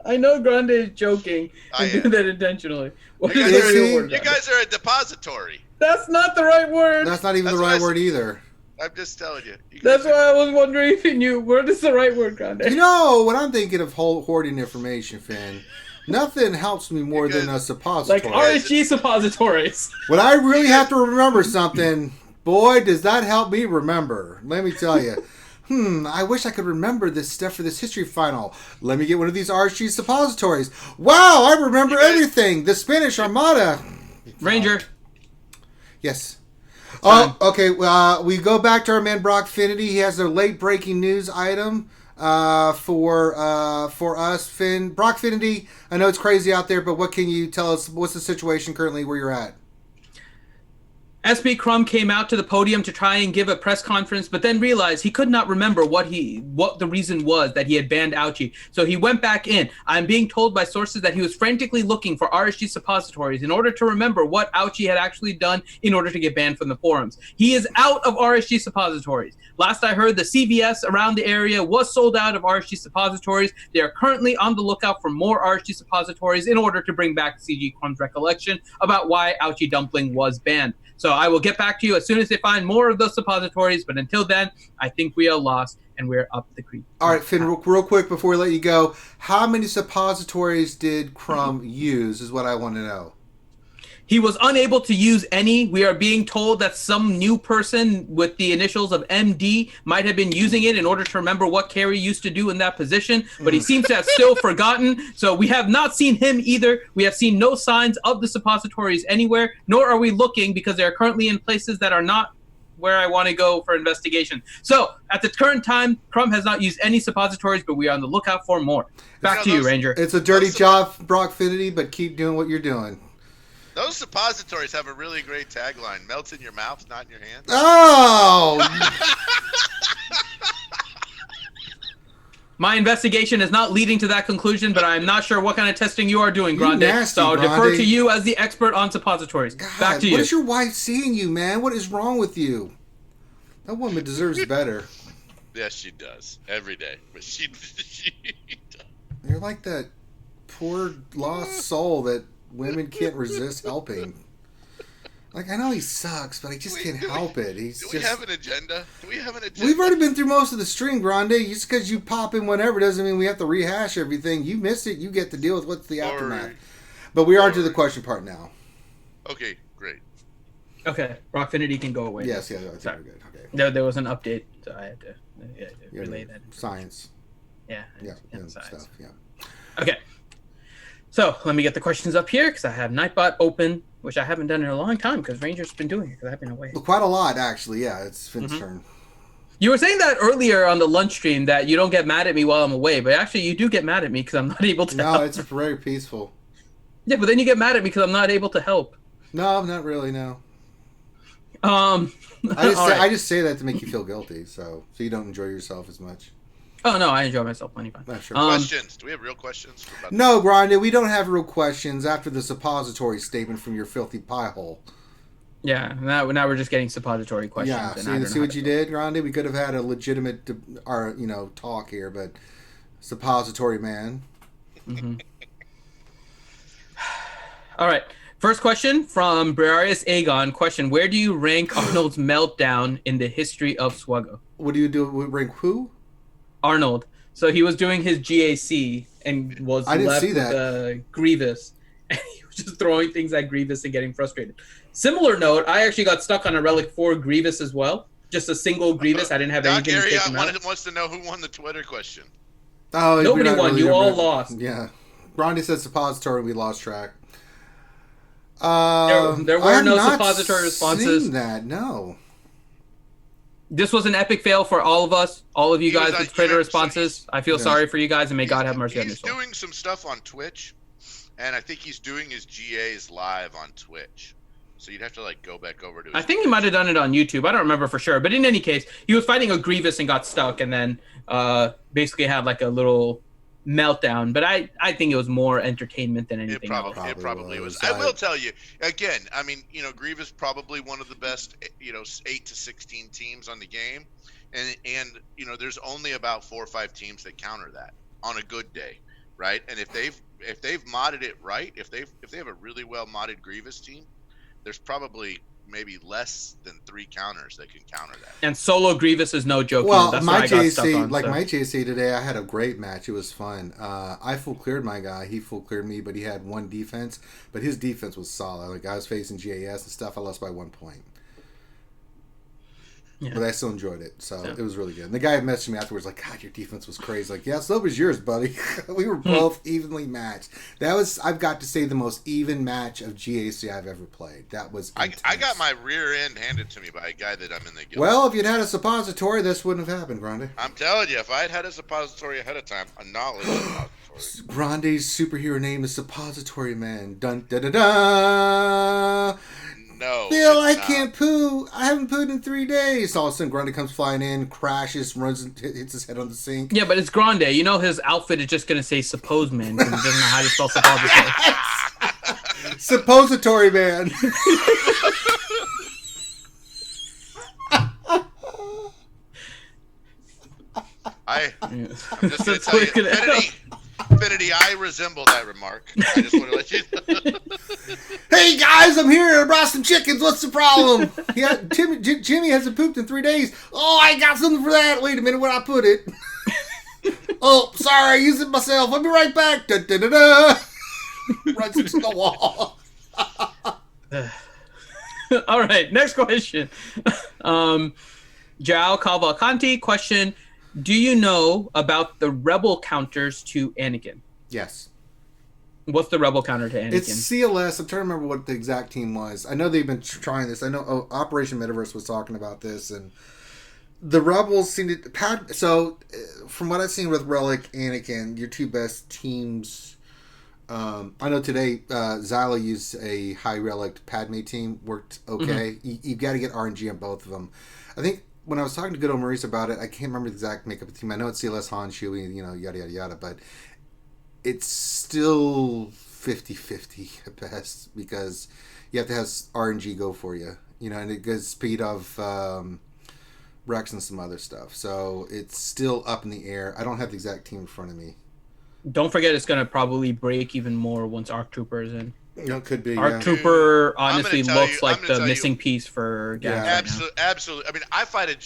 I know Grande is joking and doing that intentionally. What is the real word? You guys are a depository. That's not the right word. That's not even the right word either. I'm just telling you. That's why I was wondering if you knew. What is the right word, Grande? You know, when I'm thinking of hoarding information, Finn, nothing helps me more than a suppository. Like RSG suppositories. When I really have to remember something, boy, does that help me remember. Let me tell you. I wish I could remember this stuff for this history final. Let me get one of these RSG suppositories. Wow, I remember everything. The Spanish Armada. Ranger. Yes. Oh, okay. We go back to our man Brock Finity. He has a late breaking news item for us, Finn. Brock Finity, I know it's crazy out there, but what can you tell us? What's the situation currently where you're at? SB Crumb came out to the podium to try and give a press conference, but then realized he could not remember what the reason was that he had banned Ouchie. So he went back in. I'm being told by sources that he was frantically looking for RSG suppositories in order to remember what Ouchie had actually done in order to get banned from the forums. He is out of RSG suppositories. Last I heard, the CVS around the area was sold out of RSG suppositories. They are currently on the lookout for more RSG suppositories in order to bring back CG Crumb's recollection about why Ouchie Dumpling was banned. So I will get back to you as soon as they find more of those suppositories. But until then, I think we are lost and we're up the creek. All right, Finn, real quick before we let you go, how many suppositories did Crumb use is what I want to know. He was unable to use any. We are being told that some new person with the initials of MD might have been using it in order to remember what Carey used to do in that position, but he seems to have still forgotten. So we have not seen him either. We have seen no signs of the suppositories anywhere, nor are we looking because they are currently in places that are not where I want to go for investigation. So at the current time, Crumb has not used any suppositories, but we are on the lookout for more. Back to you, Ranger. It's a dirty job, Brock Finity, but keep doing what you're doing. Those suppositories have a really great tagline. Melts in your mouth, not in your hand. Oh! My investigation is not leading to that conclusion, but I'm not sure what kind of testing you are doing, Grande. Nasty, so I'll Grande. defer to you as the expert on suppositories. God, back to you. What is your wife seeing you, man? What is wrong with you? That woman deserves better. Yes, she does. Every day. But she does. You're like that poor lost soul that women can't resist helping. Like, I know he sucks, but I just can't help it. Do we have an agenda? We've already been through most of the stream, Grande. Just because you pop in whenever doesn't mean we have to rehash everything. You missed it, you get to deal with what's the aftermath. But we are to the question part now. Okay, great. Okay, Rockfinity can go away. Yes, I think we're good. Okay. There was an update, so I had to relay that. Science. Yeah. Science. Stuff, yeah. Okay. So let me get the questions up here because I have Nightbot open, which I haven't done in a long time because Ranger's been doing it because I've been away. Well, quite a lot, actually. Yeah, it's Finn's turn. You were saying that earlier on the lunch stream that you don't get mad at me while I'm away, but actually you do get mad at me because I'm not able to help. No, it's very peaceful. Yeah, but then you get mad at me because I'm not able to help. No, not really, no. I just say that to make you feel guilty, so you don't enjoy yourself as much. Oh, no, I enjoy myself plenty fine. Sure. Questions? Do we have real questions? No, Grande, we don't have real questions after the suppository statement from your filthy pie hole. Yeah, now we're just getting suppository questions. Yeah, see what you did, Grande? We could have had a legitimate talk here, but suppository man. Mm-hmm. All right. First question from Briarius Aegon. Question, where do you rank Arnold's meltdown in the history of SWGOH? What do you do? Rank who? Arnold. So he was doing his GAC and was left with Grievous. And he was just throwing things at Grievous and getting frustrated. Similar note, I actually got stuck on a Relic 4 Grievous as well. Just a single Grievous. I didn't have anything Gary, to take him out. wants to know who won the Twitter question. Oh, nobody won. You all lost. Yeah. Grande said suppository. We lost track. There were no suppository responses. Seen that, no. This was an epic fail for all of us, all of you guys with Twitter responses. I feel sorry for you guys, and may God have mercy on your soul. He's doing some stuff on Twitch, and I think he's doing his GAs live on Twitch. So you'd have to go back over to his I think he might have done it on YouTube. I don't remember for sure. But in any case, he was fighting a Grievous and got stuck, and then basically had a little meltdown, but I think it was more entertainment than anything else. It probably was. was. I will tell you again. I mean, Grievous probably one of the best, 8 to 16 teams on the game, and there's only about 4 or 5 teams that counter that on a good day, right? And if they've modded it right, if they have a really well modded Grievous team, there's probably maybe less than 3 counters that can counter that. And solo Grievous is no joke. Well, that's my what I got stuck JC, on, my JC today, I had a great match. It was fun. I full cleared my guy. He full cleared me, but he had 1 defense. But his defense was solid. Like, I was facing GAS and stuff. I lost by 1 point. Yeah. But I still enjoyed it, so it was really good. And the guy messaged me afterwards, like, God, your defense was crazy. Like, yeah, so was yours, buddy. We were both evenly matched. I've got to say, the most even match of GAC I've ever played. That was intense. I got my rear end handed to me by a guy that I'm in the guild. Well, if you'd had a suppository, this wouldn't have happened, Grande. I'm telling you, if I had a suppository ahead of time, a knowledge suppository. Grande's superhero name is Suppository Man. Dun da da da. No, Bill, I can't poo. I haven't pooed in 3 days. All of a sudden, Grande comes flying in, crashes, runs, and hits his head on the sink. Yeah, but it's Grande. His outfit is just going to say Suppose Man because he doesn't know how to spell suppository. Suppository Man. I'm just going to tell you, Infinity, I resemble that remark. I just want to let you know. Hey guys, I'm here. I brought some chickens. What's the problem? Yeah, Jimmy hasn't pooped in 3 days. Oh, I got something for that. Wait a minute, where I put it? Oh, sorry, I used it myself. I'll be right back. Da, da, da, da. Runs into the wall. All right, next question. Jao Cavalcanti question: do you know about the rebel counters to Anakin? Yes. What's the rebel counter to Anakin? It's CLS. I'm trying to remember what the exact team was. I know they've been trying this. I know Operation Metaverse was talking about this, and the rebels seem to so from what I've seen with Relic, Anakin, your 2 best teams. I know today Zyla used a high Relic Padme team, worked okay. Mm-hmm. You've got to get RNG on both of them. I think when I was talking to Good Old Maurice about it, I can't remember the exact makeup of the team. I know it's CLS, Han, Chewie, yada yada yada, but it's still 50-50 at best because you have to have RNG go for you, and it goes speed of Rex and some other stuff. So it's still up in the air. I don't have the exact team in front of me. Don't forget, it's going to probably break even more once ARC Trooper is in. It could be. ARC Trooper honestly looks like the missing piece for Gas. Yeah, absolutely. I mean, I fight a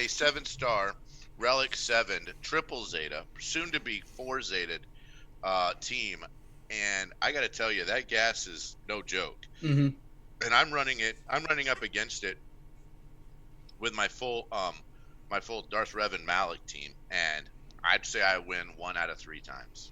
7-star Relic 7 triple Zeta, soon to be 4 Zeta team, and I got to tell you that Gas is no joke. Mm-hmm. And I'm running up against it with my full Darth Revan Malak team, and I'd say I win 1 out of 3 times.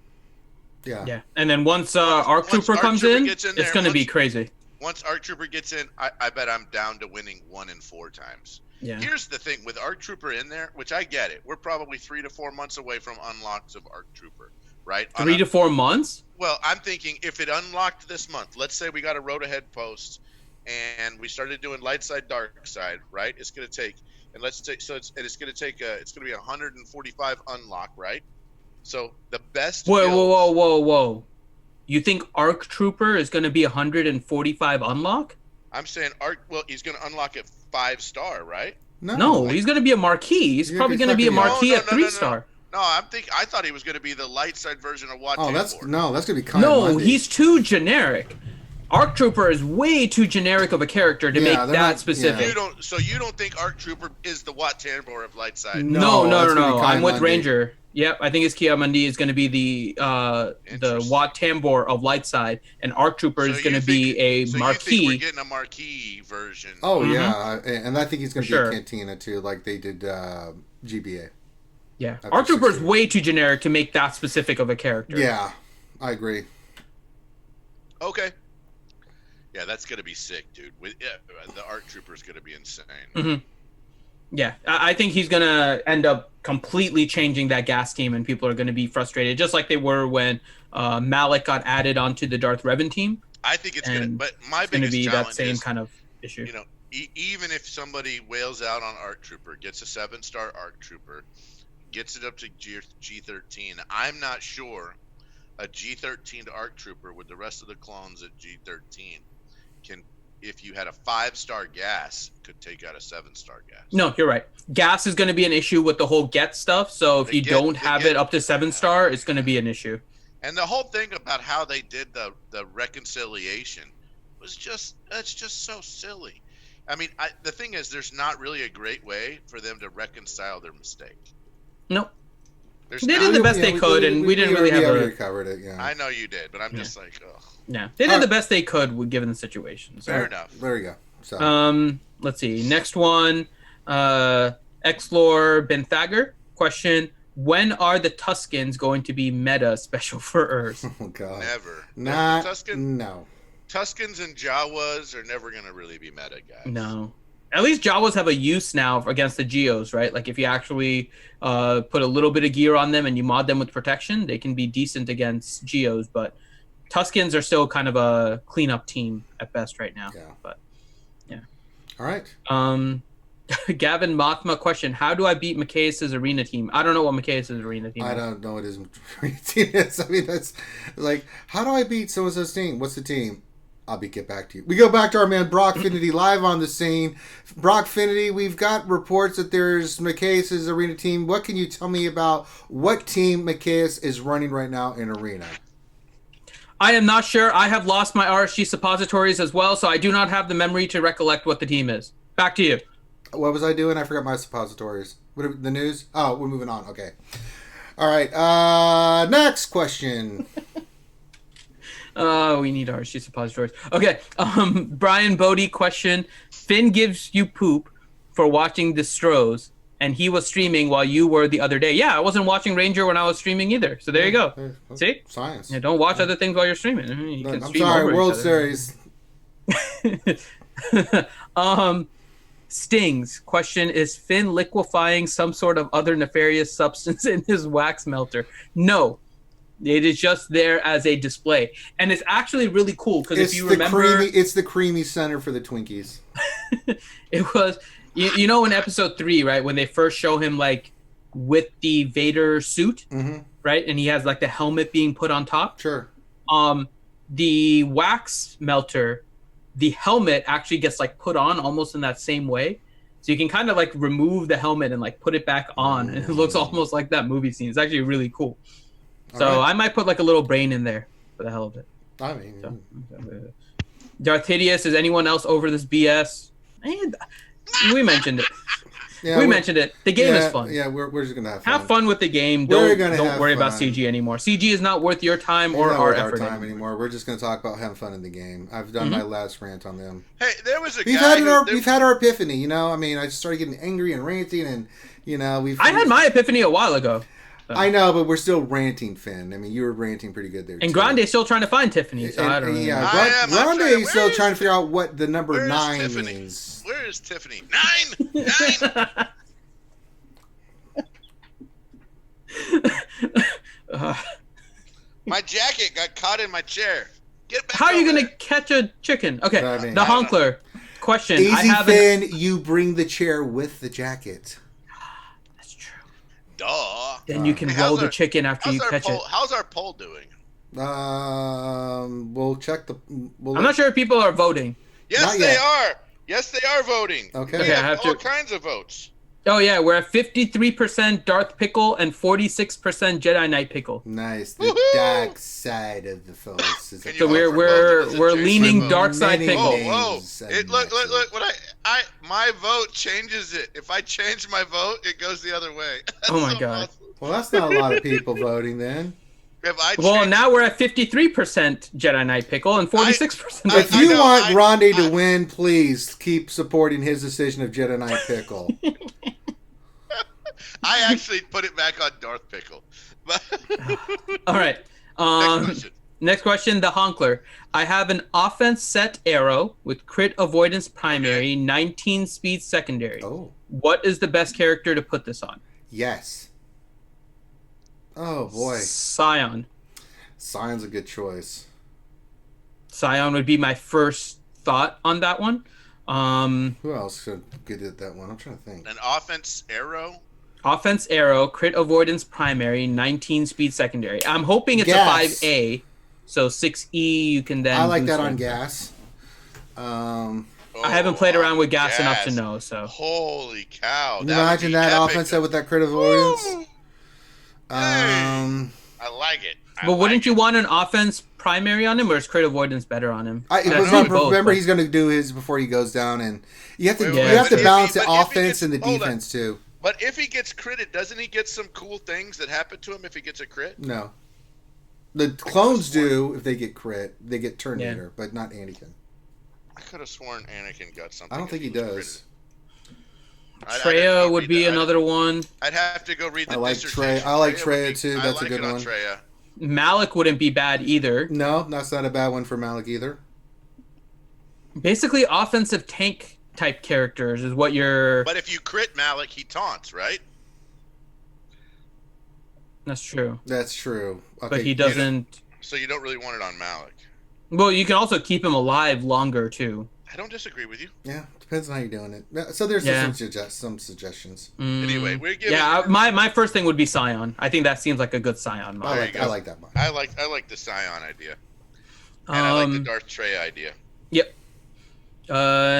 Yeah. And then once ARC Trooper comes in, it's going to be crazy. Once ARC Trooper gets in, I bet I'm down to winning 1 in 4 times. Yeah. Here's the thing with ARC Trooper in there, which I get it. We're probably 3 to 4 months away from unlocks of ARC Trooper, right? 3 to 4 months? Well, I'm thinking if it unlocked this month, let's say we got a road ahead post and we started doing light side, dark side, right? It's going to take, and it's going to be 145 unlock, right? So the best. Whoa. You think ARC Trooper is going to be 145 unlock? I'm saying he's going to unlock at 5-star, right? No, he's going to be a marquee. He's probably going to be a marquee at 3-star. No, I thought he was going to be the light side version of Wat. That's going to be kind of Monday. He's too generic. ARC Trooper is way too generic of a character to make that specific. Yeah. You don't think ARC Trooper is the Wat Tambor of light side? No. I'm with Ranger. Yep, I think his Kiamandi is going to be the Wat Tambor of light side, and ARC Trooper is going to be a marquee. You think we're getting a marquee version? Oh yeah, and I think he's going to be a Cantina too, like they did GBA. Yeah, ARC Trooper is way too generic to make that specific of a character. Yeah, I agree. Okay. Yeah, that's going to be sick, dude. The ARC Trooper is going to be insane. Mm-hmm. Yeah, I think he's going to end up completely changing that Gas team, and people are going to be frustrated, just like they were when Malak got added onto the Darth Revan team. I think it's going to, but my biggest be challenge that same is, kind of issue. Even if somebody wails out on ARC Trooper, gets a 7-star ARC Trooper, gets it up to G13. I'm not sure a G13 ARC Trooper with the rest of the clones at G13 can, if you had a 5-star gas, could take out a 7-star gas. No, you're right. Gas is going to be an issue with the whole get stuff. So if you don't have it up to 7-star, it's going to be an issue. And the whole thing about how they did the reconciliation was just so silly. I mean, the thing is, there's not really a great way for them to reconcile their mistake. Nope. They did the best they could, and we didn't really have a... covered it, yeah. I know you did, but I'm just like, ugh. Yeah, they did the best they could given the situation. So. Fair enough. There you go. So. Let's see. Next one, Exlore Benthager. Question: when are the Tuskens going to be meta special for Earth? Oh God. Never. Not. No. Tuskens and Jawas are never going to really be meta, guys. No. At least Jawas have a use now against the Geos, right? Like if you actually put a little bit of gear on them and you mod them with protection, they can be decent against Geos. But Tuskens are still kind of a cleanup team at best right now. Yeah. But yeah. All right. Gavin Mothma question: how do I beat Macias' arena team? I don't know what Macias' arena team is. I don't know what his arena team is. I mean, that's like, how do I beat so-and-so's team? What's the team? I'll get back to you. We go back to our man Brock Finity live on the scene. Brock Finity, we've got reports that there's Macias' arena team. What can you tell me about what team Macias is running right now in arena? I am not sure. I have lost my RSG suppositories as well, so I do not have the memory to recollect what the team is. Back to you. What was I doing? I forgot my suppositories. What, the news? Oh, we're moving on. Okay. All right. Next question. We need RSG suppositories. Okay. Brian Bodie question: Finn gives you poop for watching the Stros, and he was streaming while you were the other day. Yeah, I wasn't watching Ranger when I was streaming either. So there you go. See? Science. Yeah, don't watch other things while you're streaming. You can I'm stream sorry. over World each Series. Stings question: is Finn liquefying some sort of other nefarious substance in his wax melter? No. It is just there as a display, and it's actually really cool because if you remember, it's the creamy center for the Twinkies. It was, you know, in episode 3, right, when they first show him like with the Vader suit, right, and he has like the helmet being put on top. Sure. The wax melter, the helmet actually gets like put on almost in that same way, so you can kind of like remove the helmet and like put it back on, and it looks almost like that movie scene. It's actually really cool. So I might put like a little brain in there for the hell of it. I mean, Darth Hideous, is anyone else over this BS? We mentioned it. Yeah, we mentioned it. The game is fun. Yeah, we're just gonna have fun with the game. Don't worry about CG anymore. CG is not worth your time or our effort anymore. We're just gonna talk about having fun in the game. I've done my last rant on them. Hey, there was a we've had our epiphany. You know, I mean, I just started getting angry and ranting, and you know, I had my epiphany a while ago. I know, but we're still ranting, Finn. I mean, you were ranting pretty good there. And Grande's still trying to find Tiffany, so I don't know. Yeah, Grande's still trying to figure out what the number 9 means. Where is Tiffany? 9! My jacket got caught in my chair. Get back. How are you going to catch a chicken? Okay, the Honkler question. Easy, Finn. You bring the chair with the jacket. Duh. Then you can roll the chicken after you catch it. How's our poll doing? We'll check the. I'm not sure if people are voting. Yes, they are. Yes, they are voting. Okay. We have all kinds of votes. Oh yeah, we're at 53% Darth Pickle and 46% Jedi Knight Pickle. Nice. The dark side of the force. So we're leaning dark side Pickle. Whoa! Look! What my vote changes it. If I change my vote, it goes the other way. Oh my god. Awesome. Well, that's not a lot of people voting then. Now we're at 53% Jedi Knight Pickle and 46%. If you want Grande to win, please keep supporting his decision of Jedi Knight Pickle. I actually put it back on Darth Pickle. All right. Next question. The Honkler. I have an offense set arrow with crit avoidance primary, 19 speed secondary. Oh. What is the best character to put this on? Yes. Oh, boy. Scion. Scion's a good choice. Scion would be my first thought on that one. Who else could get at that one? I'm trying to think. An offense arrow? Offense arrow, crit avoidance primary, 19 speed secondary. I'm hoping it's Gas. a 5A, so 6E you can then. I like boost that on it. gas. I haven't played around with gas enough to know. So Holy cow! Can you imagine that offense with that crit avoidance? I like it. but wouldn't you want an offense primary on him, or is crit avoidance better on him? Remember, he's going to do his before he goes down, and you have to balance the offense and the defense too. But if he gets critted, doesn't he get some cool things that happen to him if he gets a crit? No. The clones do if they get crit. They get Terminator, but not Anakin. I could have sworn Anakin got something. I don't think he does. Treya would be another one. I'd have to go read the dissertation. I like Treya too. That's a good one. Treya. Malak wouldn't be bad either. No, that's not a bad one for Malak either. Basically, offensive tank type characters is what you're. But if you crit Malak, he taunts, right? That's true. That's true. Okay. But he doesn't. So you don't really want it on Malak. Well, you can also keep him alive longer too. I don't disagree with you. Yeah, depends on how you're doing it. So there's some suggestions. Anyway, we're giving. Yeah, my first thing would be Scion. I think that seems like a good Scion mod. I like that mod. I like the Scion idea. And I like the Darth Treya idea. Yep.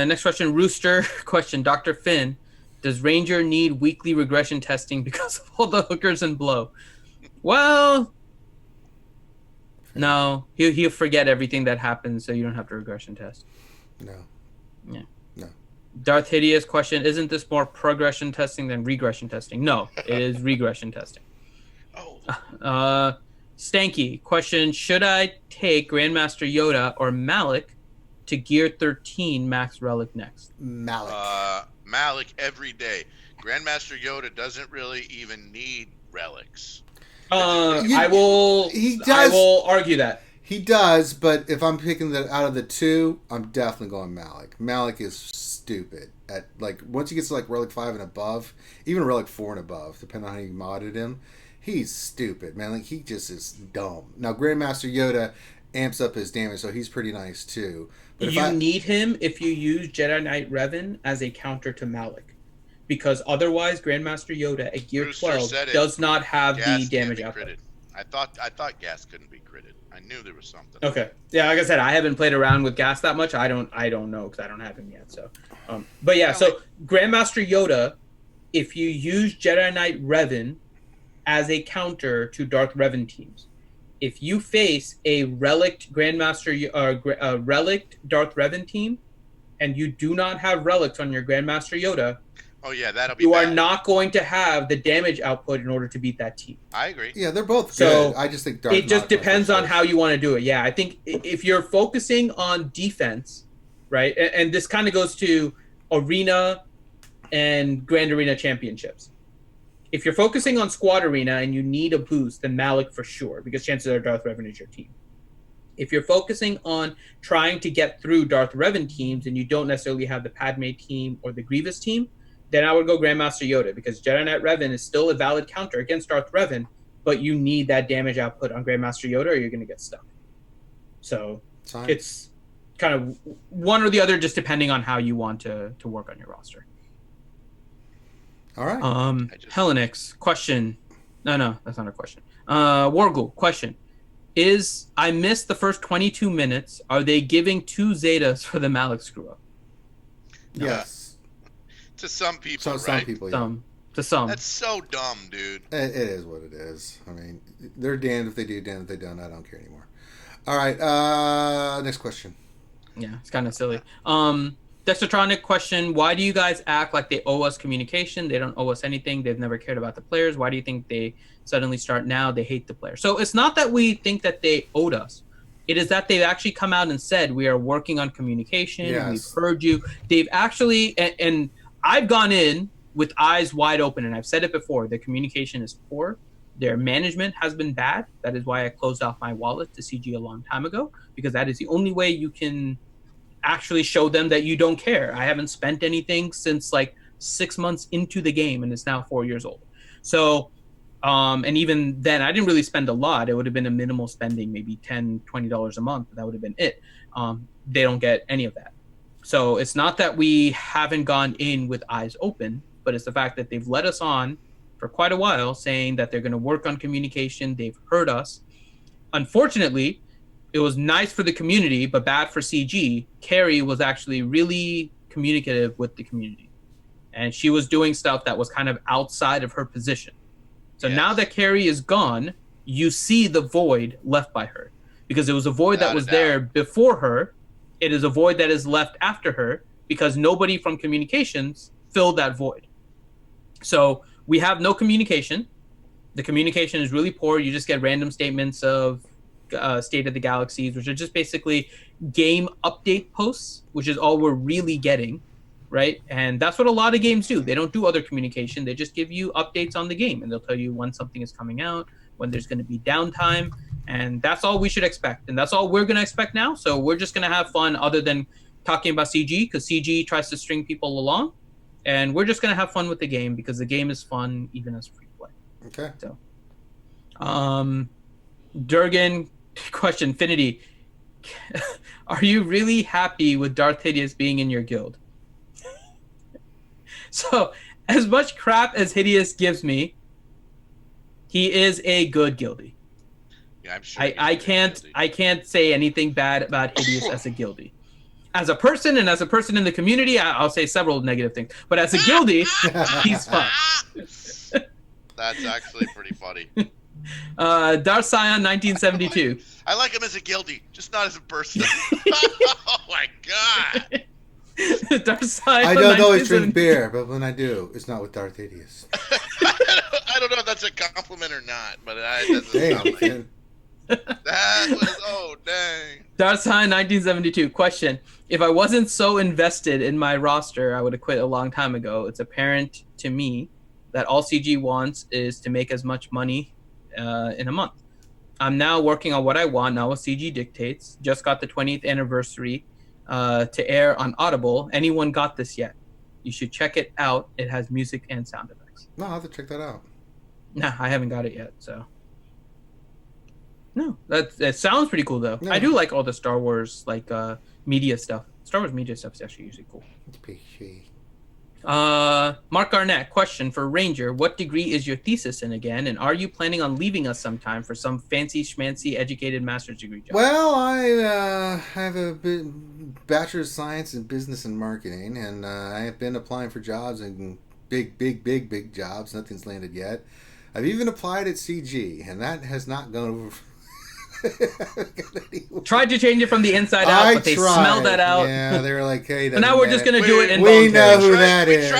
Next question, Rooster. Question, Dr. Finn. Does Ranger need weekly regression testing because of all the hookers and blow? Well, no. He'll forget everything that happens, so you don't have to regression test. No. Yeah. No. Darth Hideous question, isn't this more progression testing than regression testing? No, it is regression testing. Oh. Stanky question, should I take Grandmaster Yoda or Malak to Gear 13 Max Relic next? Malak. Malak every day. Grandmaster Yoda doesn't really even need relics. I will argue that. He does, but if I'm picking out of the two, I'm definitely going Malak. Malak is stupid. At once he gets to Relic 5 and above, even Relic 4 and above, depending on how you modded him, he's stupid, man. He just is dumb. Now Grandmaster Yoda amps up his damage, so he's pretty nice too. But you need him if you use Jedi Knight Revan as a counter to Malak. Because otherwise, Grandmaster Yoda at Gear 12 does not have the damage output. I thought gas couldn't be critted. I knew there was something. Okay. Yeah, like I said, I haven't played around with gas that much. I don't know because I don't have him yet. So, but yeah, so Grandmaster Yoda, if you use Jedi Knight Revan as a counter to Darth Revan teams, if you face a relict Grandmaster a relict Darth Revan team, and you do not have relics on your Grandmaster Yoda, oh yeah, that'll be. You are not going to have the damage output in order to beat that team. I agree. Yeah, they're both so good. I just think Darth it just depends on how you want to do it. Yeah, I think if you're focusing on defense, right, and this kind of goes to Arena and Grand Arena Championships. If you're focusing on Squad Arena and you need a boost, then Malak for sure, because chances are Darth Revan is your team. If you're focusing on trying to get through Darth Revan teams and you don't necessarily have the Padme team or the Grievous team, then I would go Grandmaster Yoda, because Jedi Knight Revan is still a valid counter against Darth Revan, but you need that damage output on Grandmaster Yoda or you're going to get stuck. So it's kind of one or the other, just depending on how you want to work on your roster. All right. Hellenix, question. No, that's not a question. Wargul, question. I missed the first 22 minutes. Are they giving 2 Zetas for the Malak screw-up? No. Yes. To some people, right? Some people, yeah. To some. That's so dumb, dude. It is what it is. I mean, they're damned if they do, damned if they don't. I don't care anymore. All right. Next question. Yeah, it's kind of silly. Dexatronic question, why do you guys act like they owe us communication? They don't owe us anything. They've never cared about the players. Why do you think they suddenly start now? They hate the players. So it's not that we think that they owed us. It is that they've actually come out and said, we are working on communication. Yes. We've heard you. They've actually, and I've gone in with eyes wide open, and I've said it before, their communication is poor. Their management has been bad. That is why I closed off my wallet to CG a long time ago, because that is the only way you can actually show them that you don't care. I haven't spent anything since 6 months into the game, and it's now 4 years old. So, and even then, I didn't really spend a lot. It would have been a minimal spending, maybe $10, $20 a month. That would have been it. They don't get any of that. So it's not that we haven't gone in with eyes open, but it's the fact that they've led us on for quite a while, saying that they're going to work on communication. They've heard us. Unfortunately, it was nice for the community, but bad for CG. Carrie was actually really communicative with the community, and she was doing stuff that was kind of outside of her position. So now that Carrie is gone, you see the void left by her, because it was a void that was there before her. It is a void that is left after her because nobody from communications filled that void. So we have no communication. The communication is really poor. You just get random statements of State of the Galaxies, which are just basically game update posts, which is all we're really getting, right? And that's what a lot of games do. They don't do other communication. They just give you updates on the game, and they'll tell you when something is coming out, when there's going to be downtime, and that's all we should expect. And that's all we're going to expect now. So we're just going to have fun other than talking about CG, because CG tries to string people along. And we're just going to have fun with the game because the game is fun even as free play. Okay. So, Durgan, question, Finity. Are you really happy with Darth Hideous being in your guild? So, as much crap as Hideous gives me, he is a good guildie. Yeah, I'm sure. I can't say anything bad about Hideous as a guildie. As a person and as a person in the community, I'll say several negative things. But as a guildie, he's fun. That's actually pretty funny. Darth Scion, 1972. I like him as a guildie, just not as a person. Oh my god. Darth Scion, I don't always drink beer, but when I do, it's not with Darth Hideous. I don't know if that's a compliment or not, but that doesn't sound like it. That was, oh dang. Darth Scion, 1972. Question: if I wasn't so invested in my roster, I would have quit a long time ago. It's apparent to me that all CG wants is to make as much money in a month. I'm now working on what I want, not what CG dictates. Just got the 20th anniversary to air on Audible. Anyone got this yet? You should check it out. It has music and sound effects. No, I'll have to check that out. Nah, I haven't got it yet, so. No, that sounds pretty cool though. No. I do like all the Star Wars media stuff. Star Wars media stuff is actually usually cool. Mark Garnett, question for Ranger: what degree is your thesis in again, and are you planning on leaving us sometime for some fancy schmancy educated master's degree job? Well, I have a bachelor's of science in business and marketing, and I have been applying for jobs and big jobs. Nothing's landed yet. I've even applied at CG, and that has not gone over. Tried to change it from the inside out, but they smelled that out. Yeah, they were like, "Hey, so now we're just going to do it We involuntarily. know who that is."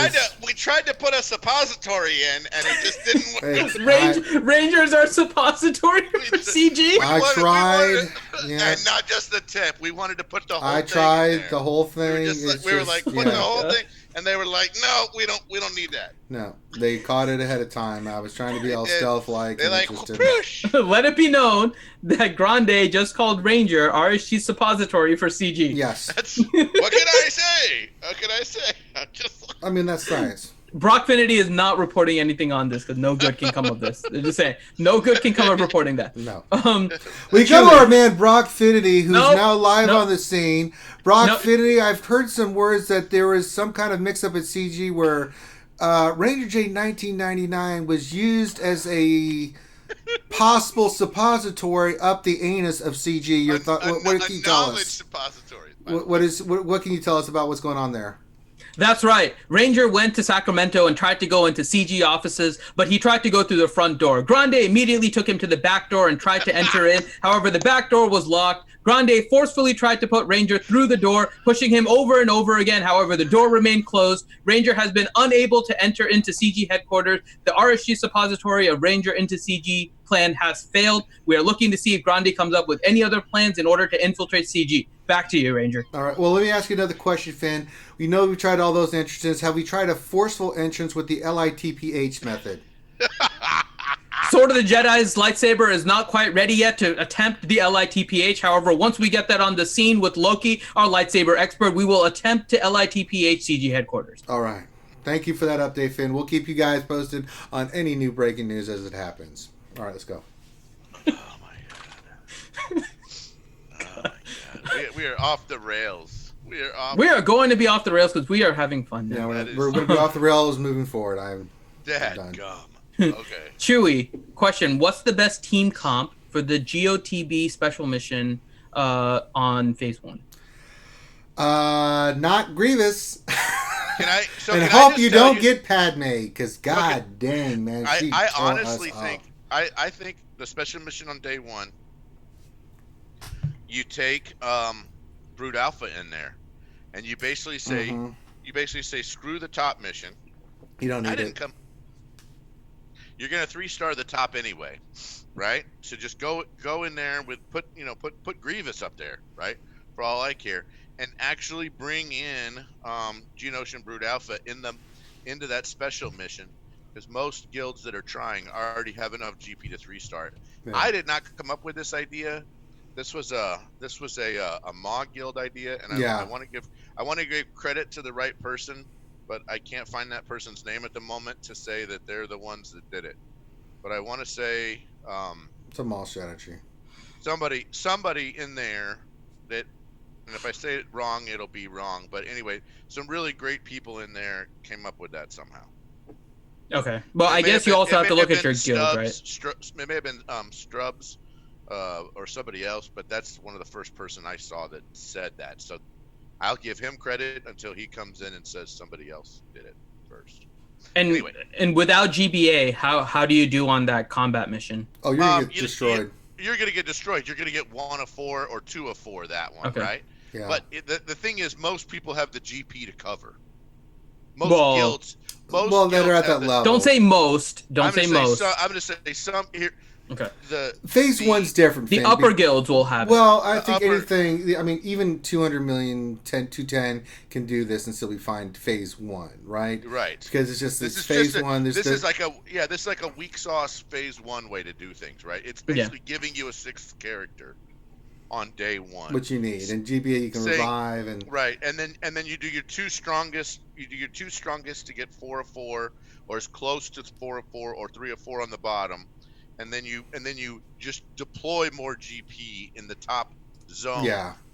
We tried to put a suppository in, and it just didn't work. Rangers are suppository for CG. I tried, and not just the tip. We wanted to put the whole thing. I tried in there. the whole thing. We were like, put the whole thing, and they were like, "No, we don't need that." No, they caught it ahead of time. I was trying to be all stealth-like. They're like, let it be known that Grande just called Ranger RSG suppository for CG. Yes. What can I say? What can I say? I mean, that's science. Brockfinity is not reporting anything on this because no good can come of this. They're just saying no good can come of reporting that. No. We come to our man Brockfinity, who's now live on the scene. Brockfinity, I've heard some words that there was some kind of mix-up at CG where Ranger J 1999 was used as a possible suppository up the anus of CG. Your thought? What can you tell us? Suppository. What can you tell us about what's going on there? That's right. Ranger went to Sacramento and tried to go into CG offices, but he tried to go through the front door. Grande immediately took him to the back door and tried to enter in. However, the back door was locked. Grande forcefully tried to put Ranger through the door, pushing him over and over again. However, the door remained closed. Ranger has been unable to enter into CG headquarters. The RSG suppository of Ranger into CG plan has failed. We are looking to see if Grande comes up with any other plans in order to infiltrate CG. Back to you, Ranger. All right. Well, let me ask you another question, Finn. We know we tried all those entrances. Have we tried a forceful entrance with the LITPH method? Sword of the Jedi's lightsaber is not quite ready yet to attempt the LITPH. However, once we get that on the scene with Loki, our lightsaber expert, we will attempt to LITPH CG headquarters. All right. Thank you for that update, Finn. We'll keep you guys posted on any new breaking news as it happens. All right, let's go. Oh, my God. We are off the rails. We are going to be off the rails because we are having fun now. Yeah, we're going to be off the rails moving forward. I'm done. Okay. Chewy, question: what's the best team comp for the GOTB special mission on Phase 1? Not Grievous. Can I? So and can hope I just you tell don't get Padme, because god dang, man. She I tore honestly us think up. I think the special mission on day 1, you take Brood Alpha in there, and you basically say screw the top mission. You don't need it. You're gonna 3-star the top anyway, right? So just go in there with put Grievous up there, right? For all I care, and actually bring in Geonosian Brood Alpha into that special mission, because most guilds that are trying already have enough GP to 3-star it. Yeah. I did not come up with this idea. This was a MOG guild idea, and I want to give credit to the right person, but I can't find that person's name at the moment to say that they're the ones that did it. But I want to say it's a mall strategy. Somebody in there that, and if I say it wrong, it'll be wrong. But anyway, some really great people in there came up with that somehow. Okay. Well, I guess you also have to look at your guild, right? It may have been Strubs or somebody else, but that's one of the first person I saw that said that. So I'll give him credit until he comes in and says somebody else did it first. And anyway. And without GBA, how do you do on that combat mission? Oh, you're gonna get destroyed. You're gonna get destroyed. You're gonna get 1 of 4 or 2 of 4 that one, right? Yeah. But the thing is, most people have the GP to cover. Most guilds that are at that level. Don't say most. Don't say most. I'm gonna say some here. Okay. Phase 1's different. The upper guilds will have Well, it. I think anything. I mean, even 200 million, 210 can do this and still be fine. Phase 1, right? Right. Because it's just phase 1. This is like a weak sauce phase 1 way to do things, right? It's basically giving you a 6th character on day 1, which you need, and GBA you can revive and right, and then you do your 2 strongest. You do your 2 strongest to get 4 of 4, or as close to 4 of 4 or 3 of 4 on the bottom. And then you just deploy more GP in the top zone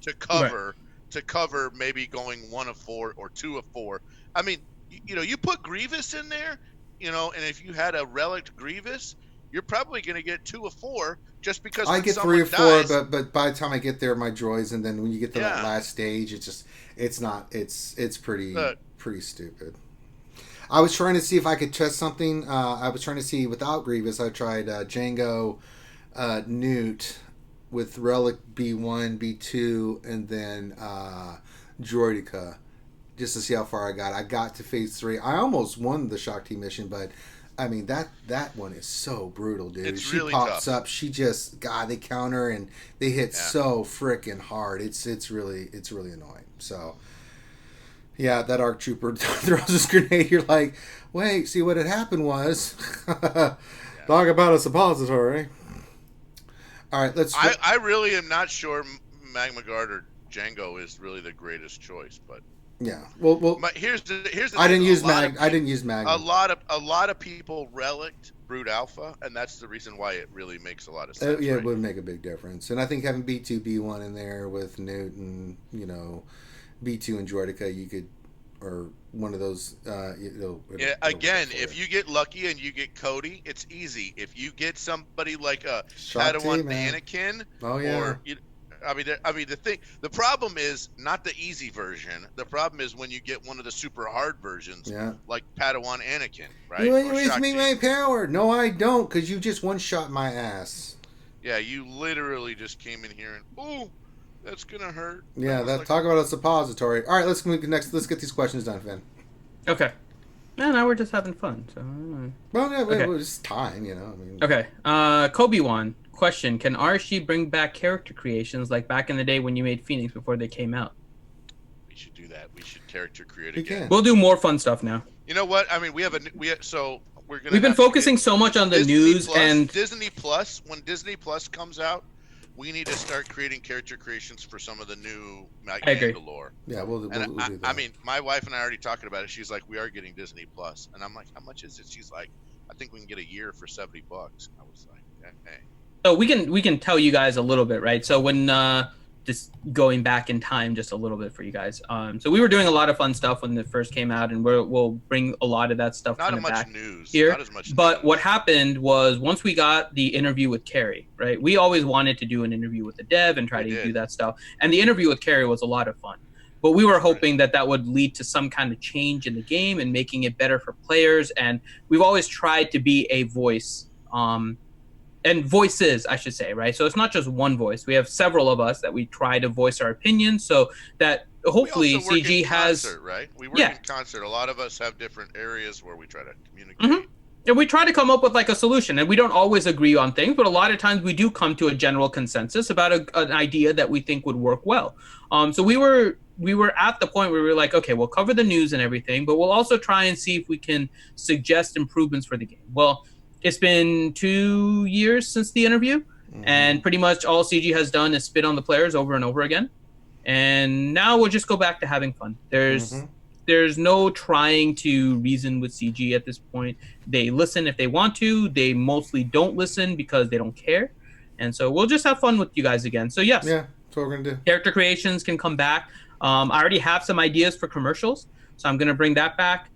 to cover maybe going 1 of 4 or 2 of 4. I mean, you put Grievous in there, and if you had a relic Grievous, you're probably going to get 2 of 4 just because I get 3 or 4, but by the time I get there, my droids, and then when you get to that last stage, it's pretty stupid. I was trying to see if I could test something. I was trying to see without Grievous. I tried Django Newt with Relic B1, B2, and then Droidica, just to see how far I got. I got to phase 3. I almost won the Shakti mission, but I mean that one is so brutal, dude. She really pops up. She just they counter and they hit so freaking hard. It's really annoying. So. Yeah, that ARC trooper throws this grenade. You're like, wait, see what had happened was. Talk about a suppository. All right, let's. I really am not sure Magma Guard or Django is really the greatest choice, but yeah. Well. But here's the thing. I didn't use Magma. A lot of people relicked Brood Alpha, and that's the reason why it really makes a lot of sense. It would make a big difference, and I think having B2, B1 in there with Newt and B2 and Droidica, you could, or one of those. Again, if you get lucky and you get Cody, it's easy. If you get somebody like a Padawan Anakin, or the problem is not the easy version. The problem is when you get one of the super hard versions, like Padawan Anakin, right? You ain't with me my power. No, I don't, because you just one shot my ass. Yeah, you literally just came in here and ooh. That's gonna hurt. Yeah, talk about a suppository. All right, let's move next. Let's get these questions done, Finn. Okay. No, now we're just having fun. So. Well, yeah, it's time, Okay. Kobe-wan, question: can RSG bring back character creations like back in the day when you made Phoenix before they came out? We should do that. We should character create again. We'll do more fun stuff now. You know what? I mean, we've been focusing so much on the Disney news Plus, and Disney Plus. When Disney Plus comes out, we need to start creating character creations for some of the new Mandalore. Yeah, we'll do that. I mean, my wife and I are already talking about it. She's like, we are getting Disney Plus. And I'm like, how much is it? She's like, I think we can get a year for $70. I was like, hey. So we can tell you guys a little bit, right? So when just going back in time just a little bit for you guys. So we were doing a lot of fun stuff when it first came out, and we'll bring a lot of that stuff Not kind as of much back news. here. Not as much But news. what happened was once we got the interview with Carrie, right? We always wanted to do an interview with the dev and try to do that stuff. And the interview with Carrie was a lot of fun. But we were hoping that that would lead to some kind of change in the game and making it better for players. And we've always tried to be a voice, and voices, I should say, right? So it's not just one voice. We have several of us that we try to voice our opinions so that hopefully we also work CG in has... concert, right? We work in concert. A lot of us have different areas where we try to communicate. Mm-hmm. And we try to come up with like a solution, and we don't always agree on things, but a lot of times we do come to a general consensus about an idea that we think would work well. So we were at the point where we were like, okay, we'll cover the news and everything, but we'll also try and see if we can suggest improvements for the game. Well, it's been 2 years since the interview, and pretty much all CG has done is spit on the players over and over again. And now we'll just go back to having fun. There's no trying to reason with CG at this point. They listen if they want to. They mostly don't listen because they don't care. And so we'll just have fun with you guys again. So yes, that's what we're gonna do. Character creations can come back. I already have some ideas for commercials, so I'm gonna bring that back.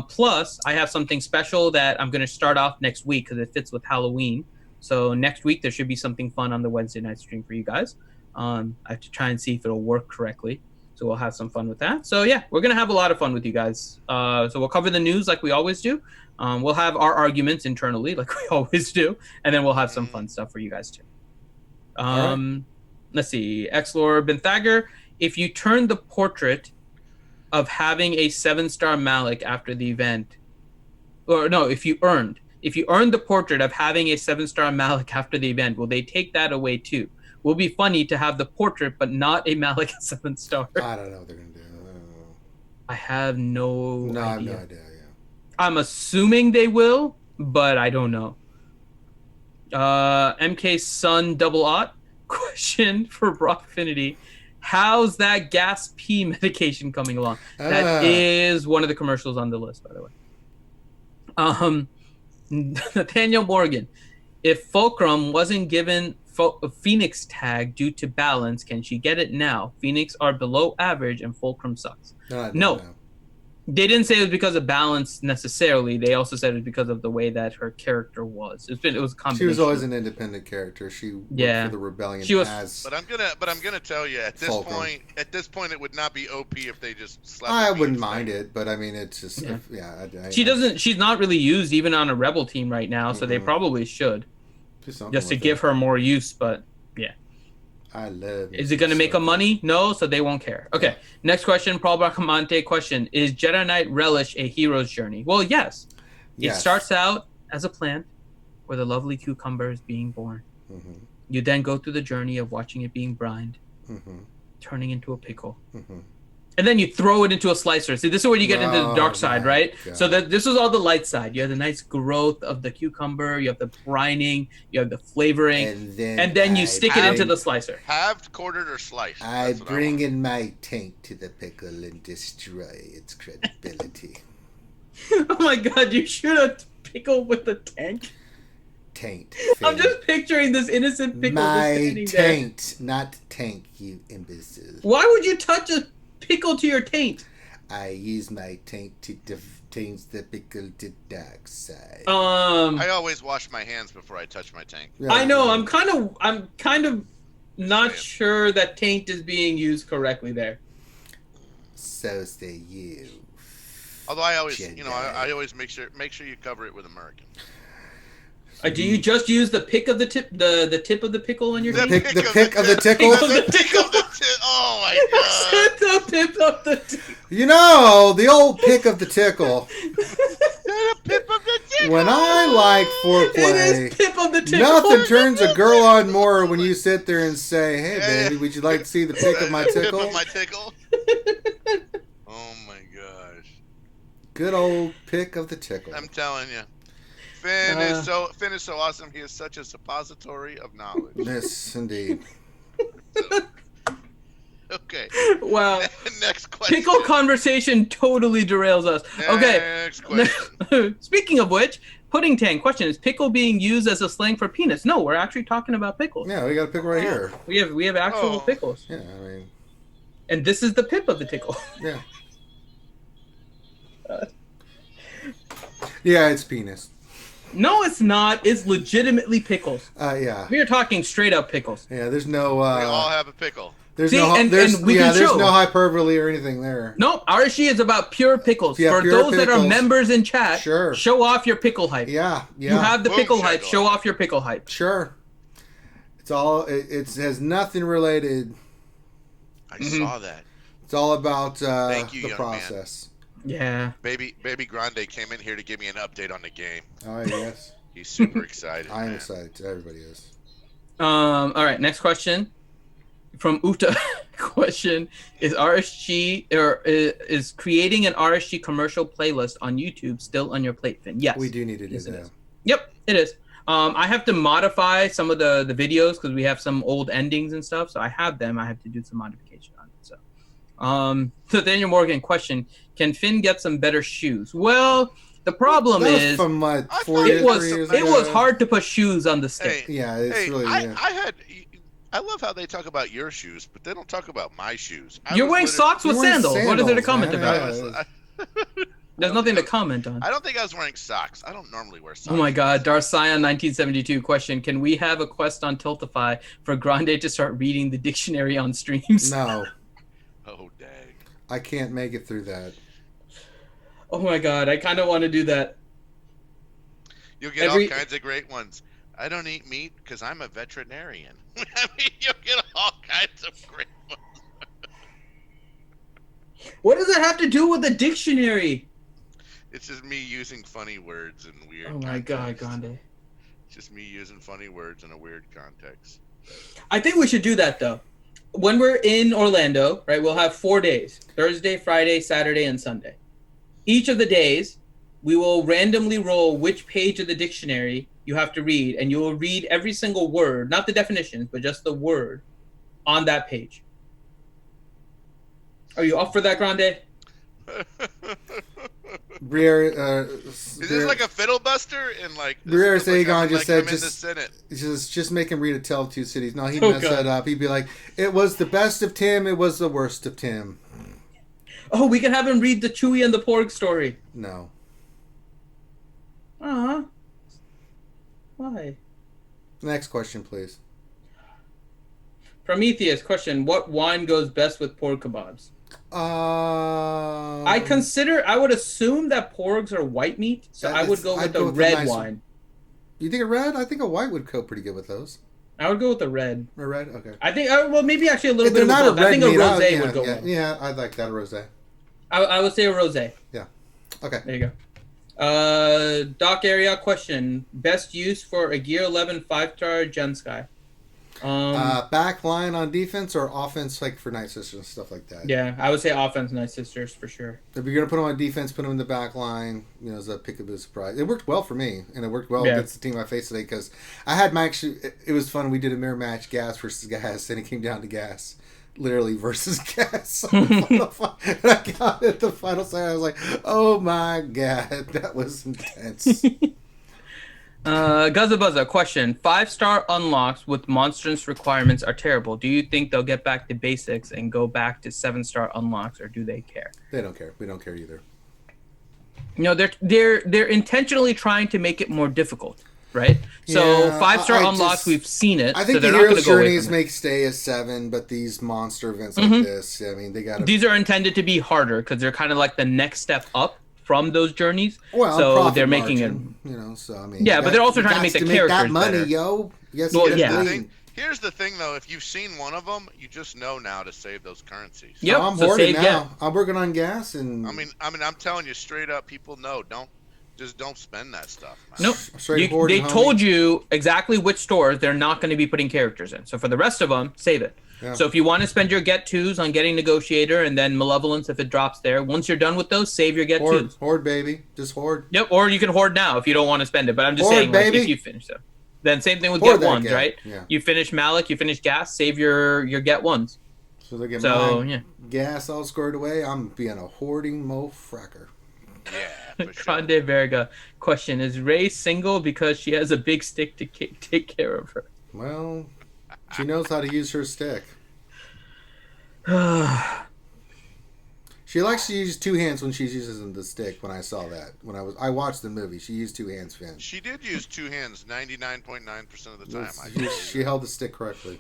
Plus, I have something special that I'm gonna start off next week because it fits with Halloween. So next week there should be something fun on the Wednesday night stream for you guys. I have to try and see if it'll work correctly. So we'll have some fun with that. So yeah, we're gonna have a lot of fun with you guys. So we'll cover the news like we always do. We'll have our arguments internally like we always do, and then we'll have some fun stuff for you guys too. Let's see, Xlor Benthager. If you turn the portrait of having a 7-star Malak after the event, or no, if you earned the portrait of having a 7-star Malak after the event, will they take that away too? Will be funny to have the portrait but not a Malak 7-star. I don't know what they're gonna do. I have no idea. I have no idea. Yeah. I'm assuming they will, but I don't know. MK Sun Double Aught question for Brockfinity. How's that gas P medication coming along? That is one of the commercials on the list, by the way. Nathaniel Morgan. If Fulcrum wasn't given a Phoenix tag due to balance, can she get it now? Phoenix are below average and Fulcrum sucks. No. They didn't say it was because of balance necessarily. They also said it was because of the way that her character was. It was a combination. She was always an independent character. She worked for the rebellion. But I'm gonna tell you at this point, it would not be OP if they just slapped. I wouldn't mind it, but I mean, it's just she doesn't. She's not really used even on a rebel team right now, so they probably should just to give her more use. But yeah. I love it. Is it going to make them money? No, so they won't care. Okay, next question, Paul Bracamante question. Is Jedi Knight Relish a hero's journey? Well, yes. It starts out as a plant where the lovely cucumber is being born. You then go through the journey of watching it being brined, turning into a pickle. And then you throw it into a slicer. See, this is where you get into the dark side, right? God. So this is all the light side. You have the nice growth of the cucumber. You have the brining. You have the flavoring. And then you stick it into the slicer. Halved, quartered, or sliced. I bring in my tank to the pickle and destroy its credibility. Oh my god, you shoot a pickle with a tank? Taint. I'm just picturing this innocent pickle my just sitting taint, there. not tank, you imbecile. Why would you touch a pickle to your taint? I use my taint to change the pickle to dark side. I always wash my hands before I touch my tank. I know. I'm kind of not sure that taint is being used correctly there. So say you. Although I always, I always make sure you cover it with American. Do you just use the pick of the tip, the tip of the pickle on your the teeth? pick of the tickle? Oh my god! The tip of the tickle. You know, the old pick of the tickle. The pip of the tickle. When I like foreplay, nothing turns a girl on more when you sit there and say, "Hey, baby, would you like to see the pick of my tickle?" Pip of my tickle. Oh my gosh! Good old pick of the tickle. I'm telling you. Finn is so awesome. He is such a suppository of knowledge. Yes, indeed. Okay. Wow. Next question. Pickle conversation totally derails us. Okay. Next question. Speaking of which, Pudding Tang question: is pickle being used as a slang for penis? No, we're actually talking about pickles. Yeah, we got a pickle right here. We have actual pickles. Yeah, I mean. And this is the pip of the tickle. Yeah. Yeah, it's penis. No, it's not. It's legitimately pickles. Yeah. We are talking straight up pickles. Yeah, there's no. We all have a pickle. There's See, no. and There's we can there's show. no hyperbole or anything there. No, RSG is about pure pickles. Yeah, For pure those that are pickles. members in chat, Sure. show off your pickle hype. Yeah. You have the Boom pickle hype. shackle. Show off your pickle hype. Sure. It's all. It has nothing related. I saw that. It's all about Thank you, the young process. Yeah. Baby Grande came in here to give me an update on the game. Oh yes. He's super excited. I am man. excited. Everybody is. All right. Next question from Uta. Question: is RSG or is creating an RSG commercial playlist on YouTube still on your plate, Finn? Yes. We do need to do Yes, it that. is. Yep, it is. I have to modify some of the videos because we have some old endings and stuff. So I have them. I have to do some modification on it. So Daniel Morgan question: can Finn get some better shoes? Well, the problem That was is from what, I 4 thought years, it was 3 years it ago? was hard to put shoes on the stick. Hey, Yeah, it's really. Yeah. I love how they talk about your shoes, but they don't talk about my shoes. You're wearing socks with You're wearing sandals. What is there to sandals, comment man. about? Yeah. There's nothing to comment on. I don't think I was wearing socks. I don't normally wear socks. Oh my God, Darcyan 1972 question: can we have a quest on Tiltify for Grande to start reading the dictionary on streams? No, Oh dang. I can't make it through that. Oh my God, I kind of want to do that. You'll get Every- all kinds of great ones. I don't eat meat because I'm a veterinarian. I mean, you'll get all kinds of great ones. What does that have to do with the dictionary? It's just me using funny words in weird Oh my God, context. Grande. It's just me using funny words in a weird context. I think we should do that though. When we're in Orlando, right, we'll have 4 days: Thursday, Friday, Saturday, and Sunday. Each of the days, we will randomly roll which page of the dictionary you have to read, and you will read every single word, not the definitions, but just the word on that page. Are you up for that, Grande? Briere, Is this like a fiddle buster? And like this Briere feels like Sagan I'm, just like, I'm said in the just Senate. just make him read A Tale of Two Cities. No, he'd Oh, mess God. that up. He'd be like, it was the best of Tim, it was the worst of Tim. Oh, we can have him read the Chewie and the Porg story. No. Uh-huh. Why? Next question, please. Prometheus question: what wine goes best with pork kebabs? I would assume that porgs are white meat, so I would go with I'd the go with the red nice one. wine. You think a red? I think a white would go pretty good with those. I would go with the red. A red? Okay. I think, well, maybe actually a little If bit they're of not a both. I red think a meat, rosé yeah, would go yeah, well. yeah, I'd like that, a rosé. I would say a rosé. Yeah. Okay. There you go. Doc area question: best use for a Gear 11 5-star Gen Sky? Back line on defense or offense, like for Night Sisters and stuff like that. Yeah, I would say offense, Night Sisters for sure. If you're gonna put them on defense, put them in the back line. You know, as a pick-a-boo surprise. It worked well for me, and it worked well Yeah. against the team I faced today because I had my actually. It was fun. We did a mirror match, Gas versus Gas, and it came down to Gas, literally versus Gas. And I got at the final side. I was like, "Oh my God, that was intense." Guzza Buzza question: 5-star unlocks with monstrous requirements are terrible. Do you think they'll get back to basics and go back to 7-star unlocks, or do they care? They don't care. We don't care either. You know, they're intentionally trying to make it more difficult, right? So Yeah, 5-star I unlocks, just- we've seen it. I think so they're the not going heroes' to go away journeys from it. make stay as 7, but these monster events like this, I mean, they got to. These are intended to be harder because they're kind of like the next step up from those journeys. Well, so profit they're making margin, you know. So I mean, Yeah, you but they're also you trying to got make the that characters money, better. yo. Yes, Well, you yeah. gotta The thing- bleed. Here's the thing, though. If you've seen one of them, you just know now to save those currencies. Yep. I'm so hoarding save now. get. I'm working on gas and. I mean, I'm telling you straight up. People know. Don't spend that stuff. Man. Nope. Straight hoarding, They homie. told you exactly which stores they're not going to be putting characters in. So for the rest of them, save it. Yeah. So if you want to spend your get 2s on getting Negotiator and then Malevolence if it drops there, once you're done with those, save your get 2s. Hoard, baby, just hoard. Yep, or you can hoard now if you don't want to spend it. But I'm just Hoard, saying, like, baby. if you finish them. Then same thing with Hoard get that 1s, gap, right? yeah. You finish Malak, you finish Gas, save your get 1s. So they get So, my yeah. gas all squared away. I'm being a hoarding mofracker. Yeah. for sure. Grande Verga. Question: is Ray single because she has a big stick to take care of her? Well, she knows how to use her stick. She likes to use two hands when she uses the stick. When I saw that, I watched the movie, she used two hands, Finn. She did use two hands 99.9% of the time. She held the stick correctly.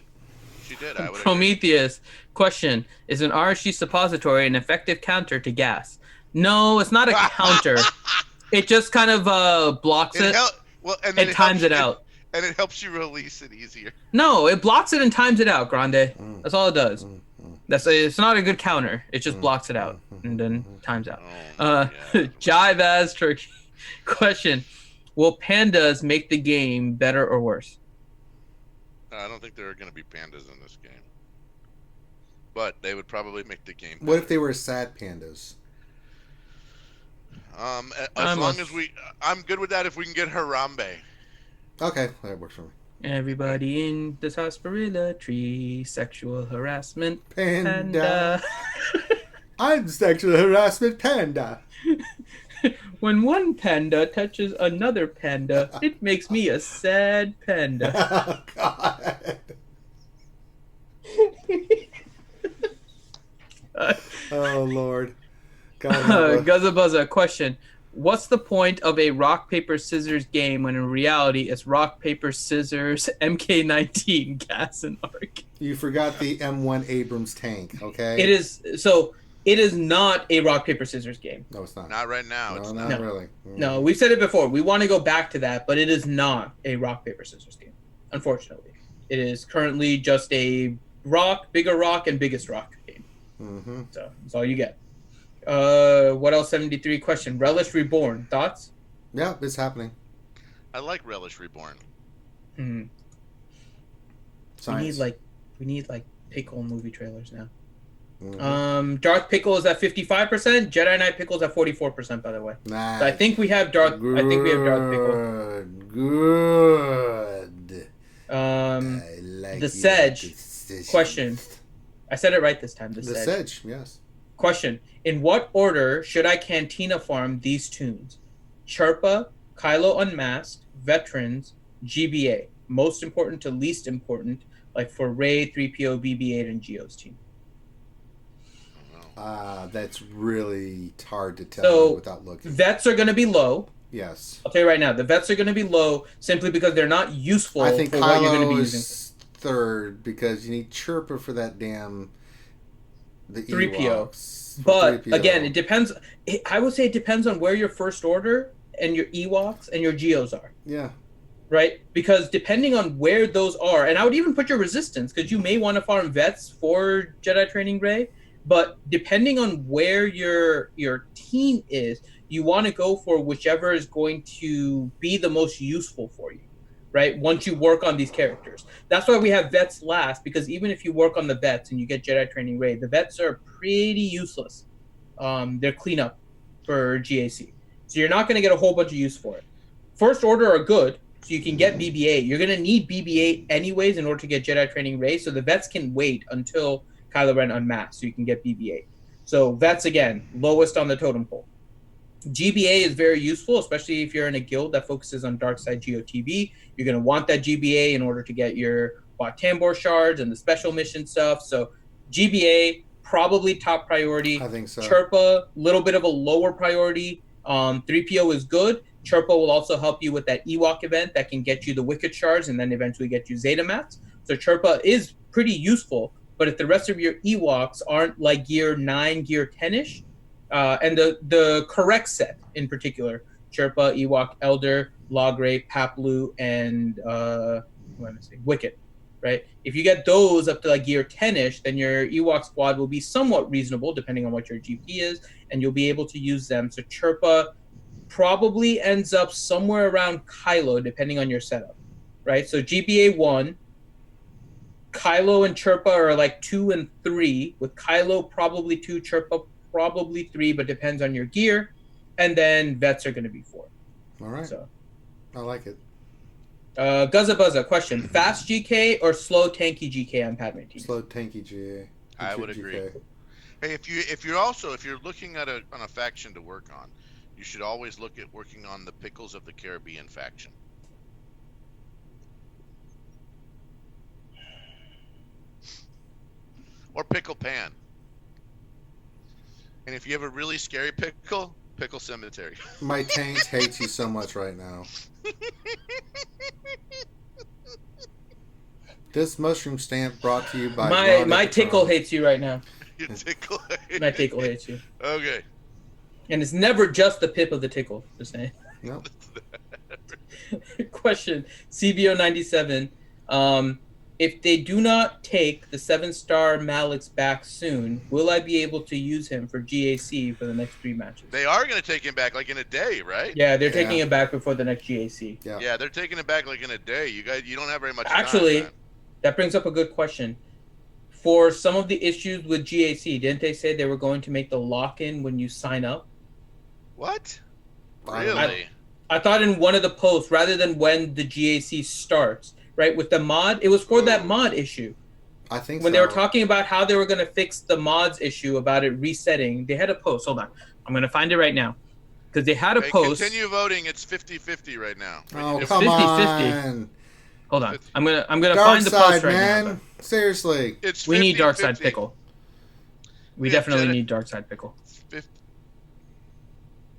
She did. I would Prometheus. Question: is an RSG suppository an effective counter to gas? No, it's not a counter. It just kind of blocks it and times it out. And it helps you release it easier. No, it blocks it and times it out, Grande. That's all it does. It's not a good counter. It just blocks it out and then times out. Jive as Turkey. Question: will pandas make the game better or worse? I don't think there are going to be pandas in this game. But they would probably make the game better. What if they were sad pandas? As long as I'm good with that if we can get Harambe. Okay, that works for me. Everybody in the sarsaparilla tree, sexual harassment. Panda. I'm sexual harassment panda. When one panda touches another panda, it makes me a sad panda. Oh, God. Oh, Lord. Guzza Buzza, question. What's the point of a rock, paper, scissors game when in reality it's rock, paper, scissors, MK19, gas, and arc? You forgot the M1 Abrams tank, okay? It is not a rock, paper, scissors game. No, it's not. Not right now. No, it's not really. No, we've said it before. We want to go back to that, but it is not a rock, paper, scissors game. Unfortunately. It is currently just a bigger rock, and biggest rock game. Mm-hmm. So that's all you get. What else? 73 question. Relish Reborn. Thoughts? Yeah, it's happening. I like Relish Reborn. We need like pickle movie trailers now. Mm-hmm. Darth Pickle is at 55%. Jedi Knight Pickle is at 44%. By the way, Nice. So I think we have Darth. Good. I think we have Darth Pickle. Good. I like the Sedge question. I said it right this time. The Sedge, yes. Question: in what order should I Cantina farm these tunes? Chirpa, Kylo Unmasked, Veterans, GBA. Most important to least important, like for Ray, 3PO, BB-8, and Geo's team. That's really hard to tell without looking. Vets are going to be low. Yes. I'll tell you right now, the vets are going to be low simply because they're not useful I think for Kylo what you're going to be is using. Third because you need Chirpa for that damn... The 3PO. Ewoks. But 3PO. again, it depends. I would say it depends on where your first order and your Ewoks and your Geos are. Yeah. Right? Because depending on where those are, and I would even put your resistance, because you may want to farm vets for Jedi Training Ray, but depending on where your team is, you want to go for whichever is going to be the most useful for you. Right? Once you work on these characters. That's why we have vets last, because even if you work on the vets and you get Jedi Training Ray, the vets are pretty useless. They're cleanup for GAC. So you're not going to get a whole bunch of use for it. First Order are good, so you can get BB-8. You're going to need BB-8 anyways in order to get Jedi Training Ray, so the vets can wait until Kylo Ren unmasked so you can get BB-8. So vets, again, lowest on the totem pole. GBA is very useful, especially if you're in a guild that focuses on dark side GOTB. You're going to want that GBA in order to get your Wat Tambor shards and the special mission stuff. So GBA, probably top priority. I think so. Chirpa, little bit of a lower priority. 3PO is good. Chirpa will also help you with that Ewok event that can get you the Wicked shards and then eventually get you Zeta mats. So Chirpa is pretty useful, but if the rest of your Ewoks aren't like gear 9, gear 10-ish, and the correct set in particular, Chirpa, Ewok, Elder, Logray, Paplu, and Wicked, right? If you get those up to like gear 10-ish, then your Ewok squad will be somewhat reasonable depending on what your GP is, and you'll be able to use them. So Chirpa probably ends up somewhere around Kylo depending on your setup, right? So GBA 1, Kylo and Chirpa are like 2 and 3, with Kylo probably 2, Chirpa probably 3, but depends on your gear. And then vets are going to be 4. All right. So, I like it. Guzza Buzza, question. Fast GK or slow tanky GK on Padme team? Slow tanky GA. I would agree. Hey, if you're looking at on a faction to work on, You should always look at working on the Pickles of the Caribbean faction. Or Pickle Pan. And if you have a really scary pickle, Pickle Cemetery. My taint hates you so much right now. This mushroom stamp brought to you by my tickle hates you right now. Your tickle. My tickle hates you. Okay. And it's never just the pip of the tickle. Just saying. Nope. Question CBO97. If they do not take the 7-star Malak's back soon, will I be able to use him for GAC for the next 3 matches? They are going to take him back like in a day, right? Yeah, they're taking him back before the next GAC. Yeah, they're taking it back like in a day. You guys, you don't have very much Actually, time, man. that brings up a good question. For some of the issues with GAC, didn't they say they were going to make the lock-in when you sign up? What? Really? I thought in one of the posts, rather than when the GAC starts, right, with the mod, it was for that mod issue. I think when they were talking about how they were going to fix the mods issue about it resetting, they had a post. Hold on. I'm going to find it right now. Because they had a post. Continue voting. It's 50-50 right now. Oh, come on. Hold on. I'm gonna Dark find the side, post right man. now. Seriously. It's we need Dark 50-50. Side Pickle. We definitely need Dark Side Pickle.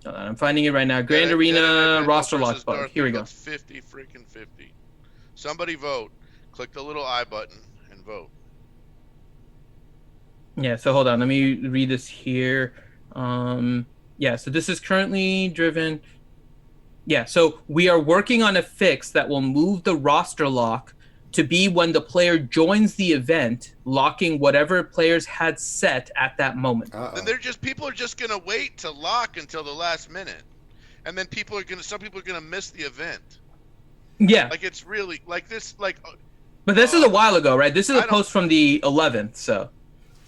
Hold on, I'm finding it right now. Grand Arena roster lock bug. Here we go. 50 freaking 50. Somebody vote. Click the little I button and vote. Yeah, so hold on. Let me read this here. Yeah, so this is currently driven. Yeah, so we are working on a fix that will move the roster lock to be when the player joins the event, locking whatever players had set at that moment. Then people are just gonna wait to lock until the last minute, and then some people are gonna miss the event. Yeah, like it's really like this, like. But this is a while ago, right? This is a post from the 11th, so.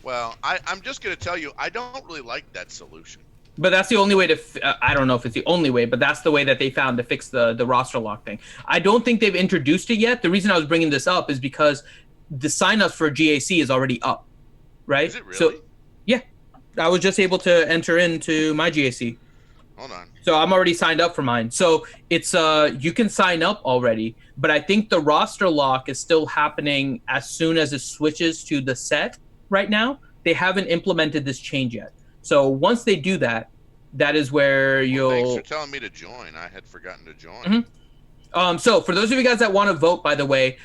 Well, I'm just gonna tell you, I don't really like that solution. But that's the only way to. I don't know if it's the only way, but that's the way that they found to fix the roster lock thing. I don't think they've introduced it yet. The reason I was bringing this up is because the signups for GAC is already up, right? Is it really? So, yeah, I was just able to enter into my GAC. Hold on. So I'm already signed up for mine. So it's you can sign up already, but I think the roster lock is still happening as soon as it switches to the set. Right now, they haven't implemented this change yet. So once they do that, that is where you'll. Thanks for telling me to join. I had forgotten to join. Mm-hmm. So for those of you guys that want to vote, by the way,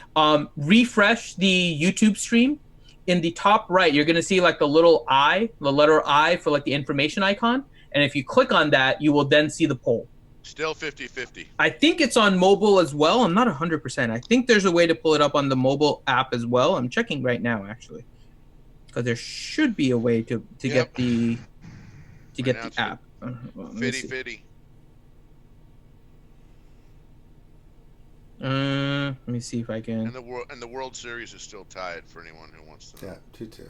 refresh the YouTube stream. In the top right, you're going to see like the little I, the letter I for like the information icon. And if you click on that, you will then see the poll. Still 50-50. I think it's on mobile as well. I'm not 100%. I think there's a way to pull it up on the mobile app as well. I'm checking right now, actually. Because there should be a way to get the app. Fitty. Let me see if I can. And the World Series is still tied for anyone who wants to know. Yeah, 2-2.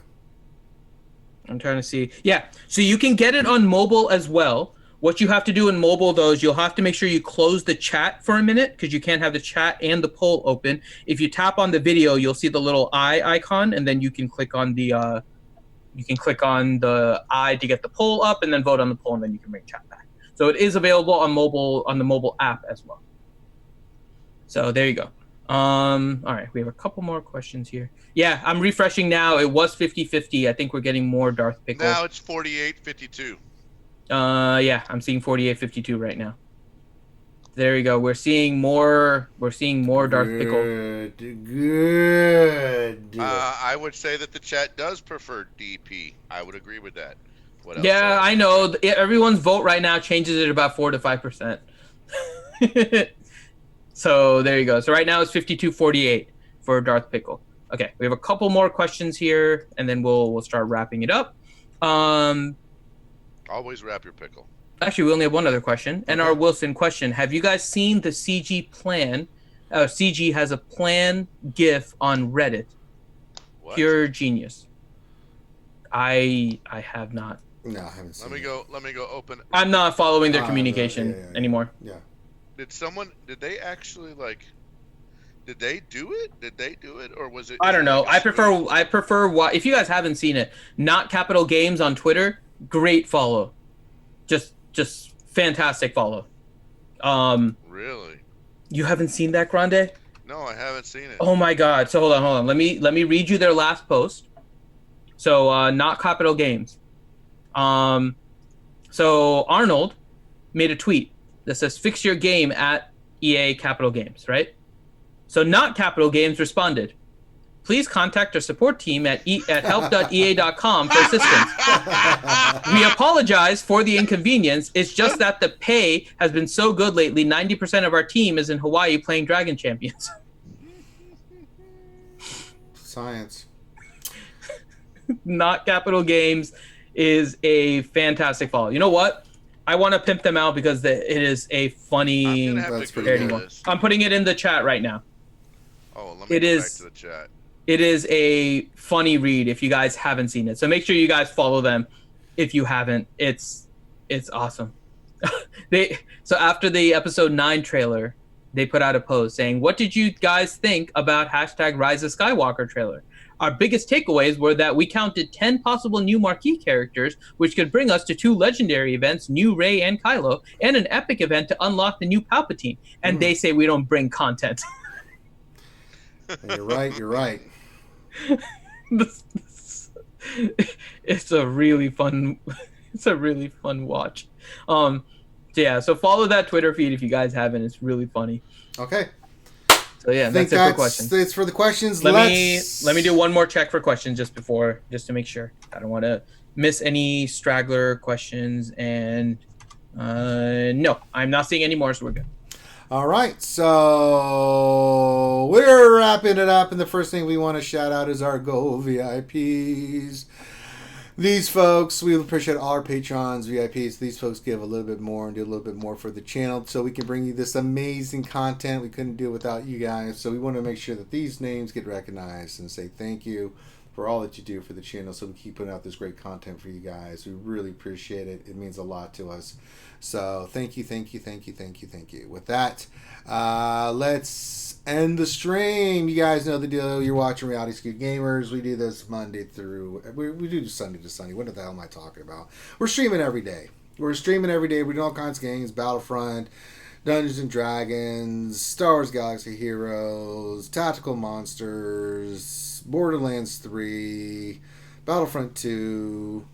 I'm trying to see. Yeah, so you can get it on mobile as well. What you have to do in mobile, though, is you'll have to make sure you close the chat for a minute because you can't have the chat and the poll open. If you tap on the video, you'll see the little I icon, and then you can click on the I to get the poll up, and then vote on the poll, and then you can bring chat back. So it is available on mobile on the mobile app as well. So there you go. All right, we have a couple more questions here. Yeah, I'm refreshing now. It was 50-50. I think we're getting more Darth Pickle. Now it's 48-52. Yeah, I'm seeing 48-52 right now. There you go. We're seeing more Darth Pickle. Good. I would say that the chat does prefer DP. I would agree with that. What else? Yeah, I know. Everyone's vote right now changes it about 4 to 5%. So there you go. So right now it's 52-48 for Darth Pickle. Okay, we have a couple more questions here, and then we'll start wrapping it up. Always wrap your pickle. Actually, we only have one other question. Okay. NR Wilson question. Have you guys seen the CG plan? CG has a plan GIF on Reddit. What? Pure genius. I have not. No, I haven't seen Let me go open. I'm not following their communication anymore. Yeah. Did they actually did they do it or was it? I don't know. I prefer if you guys haven't seen it, Not Capital Games on Twitter, great follow. Just fantastic follow. Really? You haven't seen that, Grande? No, I haven't seen it. Oh my God! So hold on. Let me read you their last post. So not Capital Games. So Arnold made a tweet that says, "Fix your game at EA Capital Games," right? So not Capital Games responded, "Please contact our support team at help.ea.com for assistance. We apologize for the inconvenience. It's just that the pay has been so good lately. 90% of our team is in Hawaii playing Dragon Champions." Science. Not Capital Games is a fantastic follow. You know what? I want to pimp them out because it is a funny I'm gonna have That's to pretty Google good. this. I'm putting it in the chat right now. Oh, let me It go is- back to the chat. It is a funny read if you guys haven't seen it. So make sure you guys follow them if you haven't. It's awesome. So after the episode 9 trailer, they put out a post saying, "What did you guys think about hashtag Rise of Skywalker trailer? Our biggest takeaways were that we counted 10 possible new marquee characters, which could bring us to 2 legendary events, new Rey and Kylo, and an epic event to unlock the new Palpatine. And they say we don't bring content." You're right. You're right. It's a really fun watch. So yeah, so follow that Twitter feed if you guys haven't. It's really funny. Okay. So yeah, I think that's it for questions. it's for the questions. Let me do one more check for questions just to make sure. I don't want to miss any straggler questions. And no, I'm not seeing any more, so we're good. All right, so we're wrapping it up, and the first thing we want to shout out is our Go VIPs. These folks, we appreciate all our patrons, VIPs. These folks give a little bit more and do a little bit more for the channel so we can bring you this amazing content we couldn't do without you guys. So we want to make sure that these names get recognized and say thank you for all that you do for the channel so we keep putting out this great content for you guys. We really appreciate it. It means a lot to us. So thank you. With that, let's end the stream. You guys know the deal. You're watching Reality Skewed Gamers. We do this Monday through... We do Sunday to Sunday. What the hell am I talking about? We're streaming every day. We're doing all kinds of games. Battlefront, Dungeons and Dragons, Star Wars Galaxy Heroes, Tactical Monsters, Borderlands 3, Battlefront 2...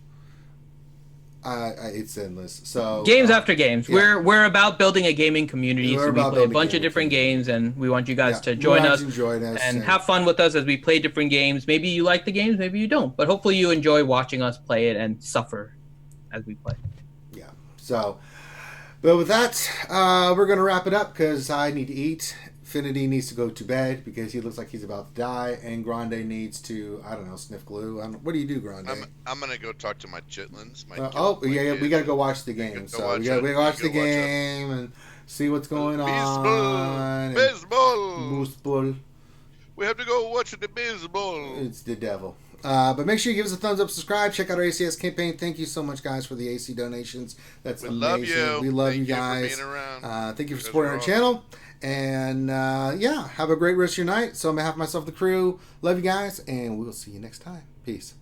it's endless. So games after games. yeah. We're about building a gaming community. We're So we about play a building a bunch of gaming different community. games, and we want you guys to We join want us you to join us and have fun with us as we play different games. Maybe you like the games, maybe you don't, but hopefully you enjoy watching us play it and suffer as we play. Yeah. So, but with that, we're gonna wrap it up because I need to eat. Finity needs to go to bed because he looks like he's about to die, and Grande needs to, I don't know, sniff glue. What do you do, Grande? I'm gonna go talk to my chitlins. My We gotta go watch the game. So we gotta watch the game and see what's going on. Baseball. We have to go watch the baseball. It's the devil. But make sure you give us a thumbs up, subscribe, check out our ACS campaign. Thank you so much, guys, for the AC donations. That's amazing. Love you. We love Thank you guys. for being around. Thank you for You guys supporting are our awesome. channel. And yeah, have a great rest of your night. So on behalf of myself, the crew, love you guys, and we'll see you next time. Peace.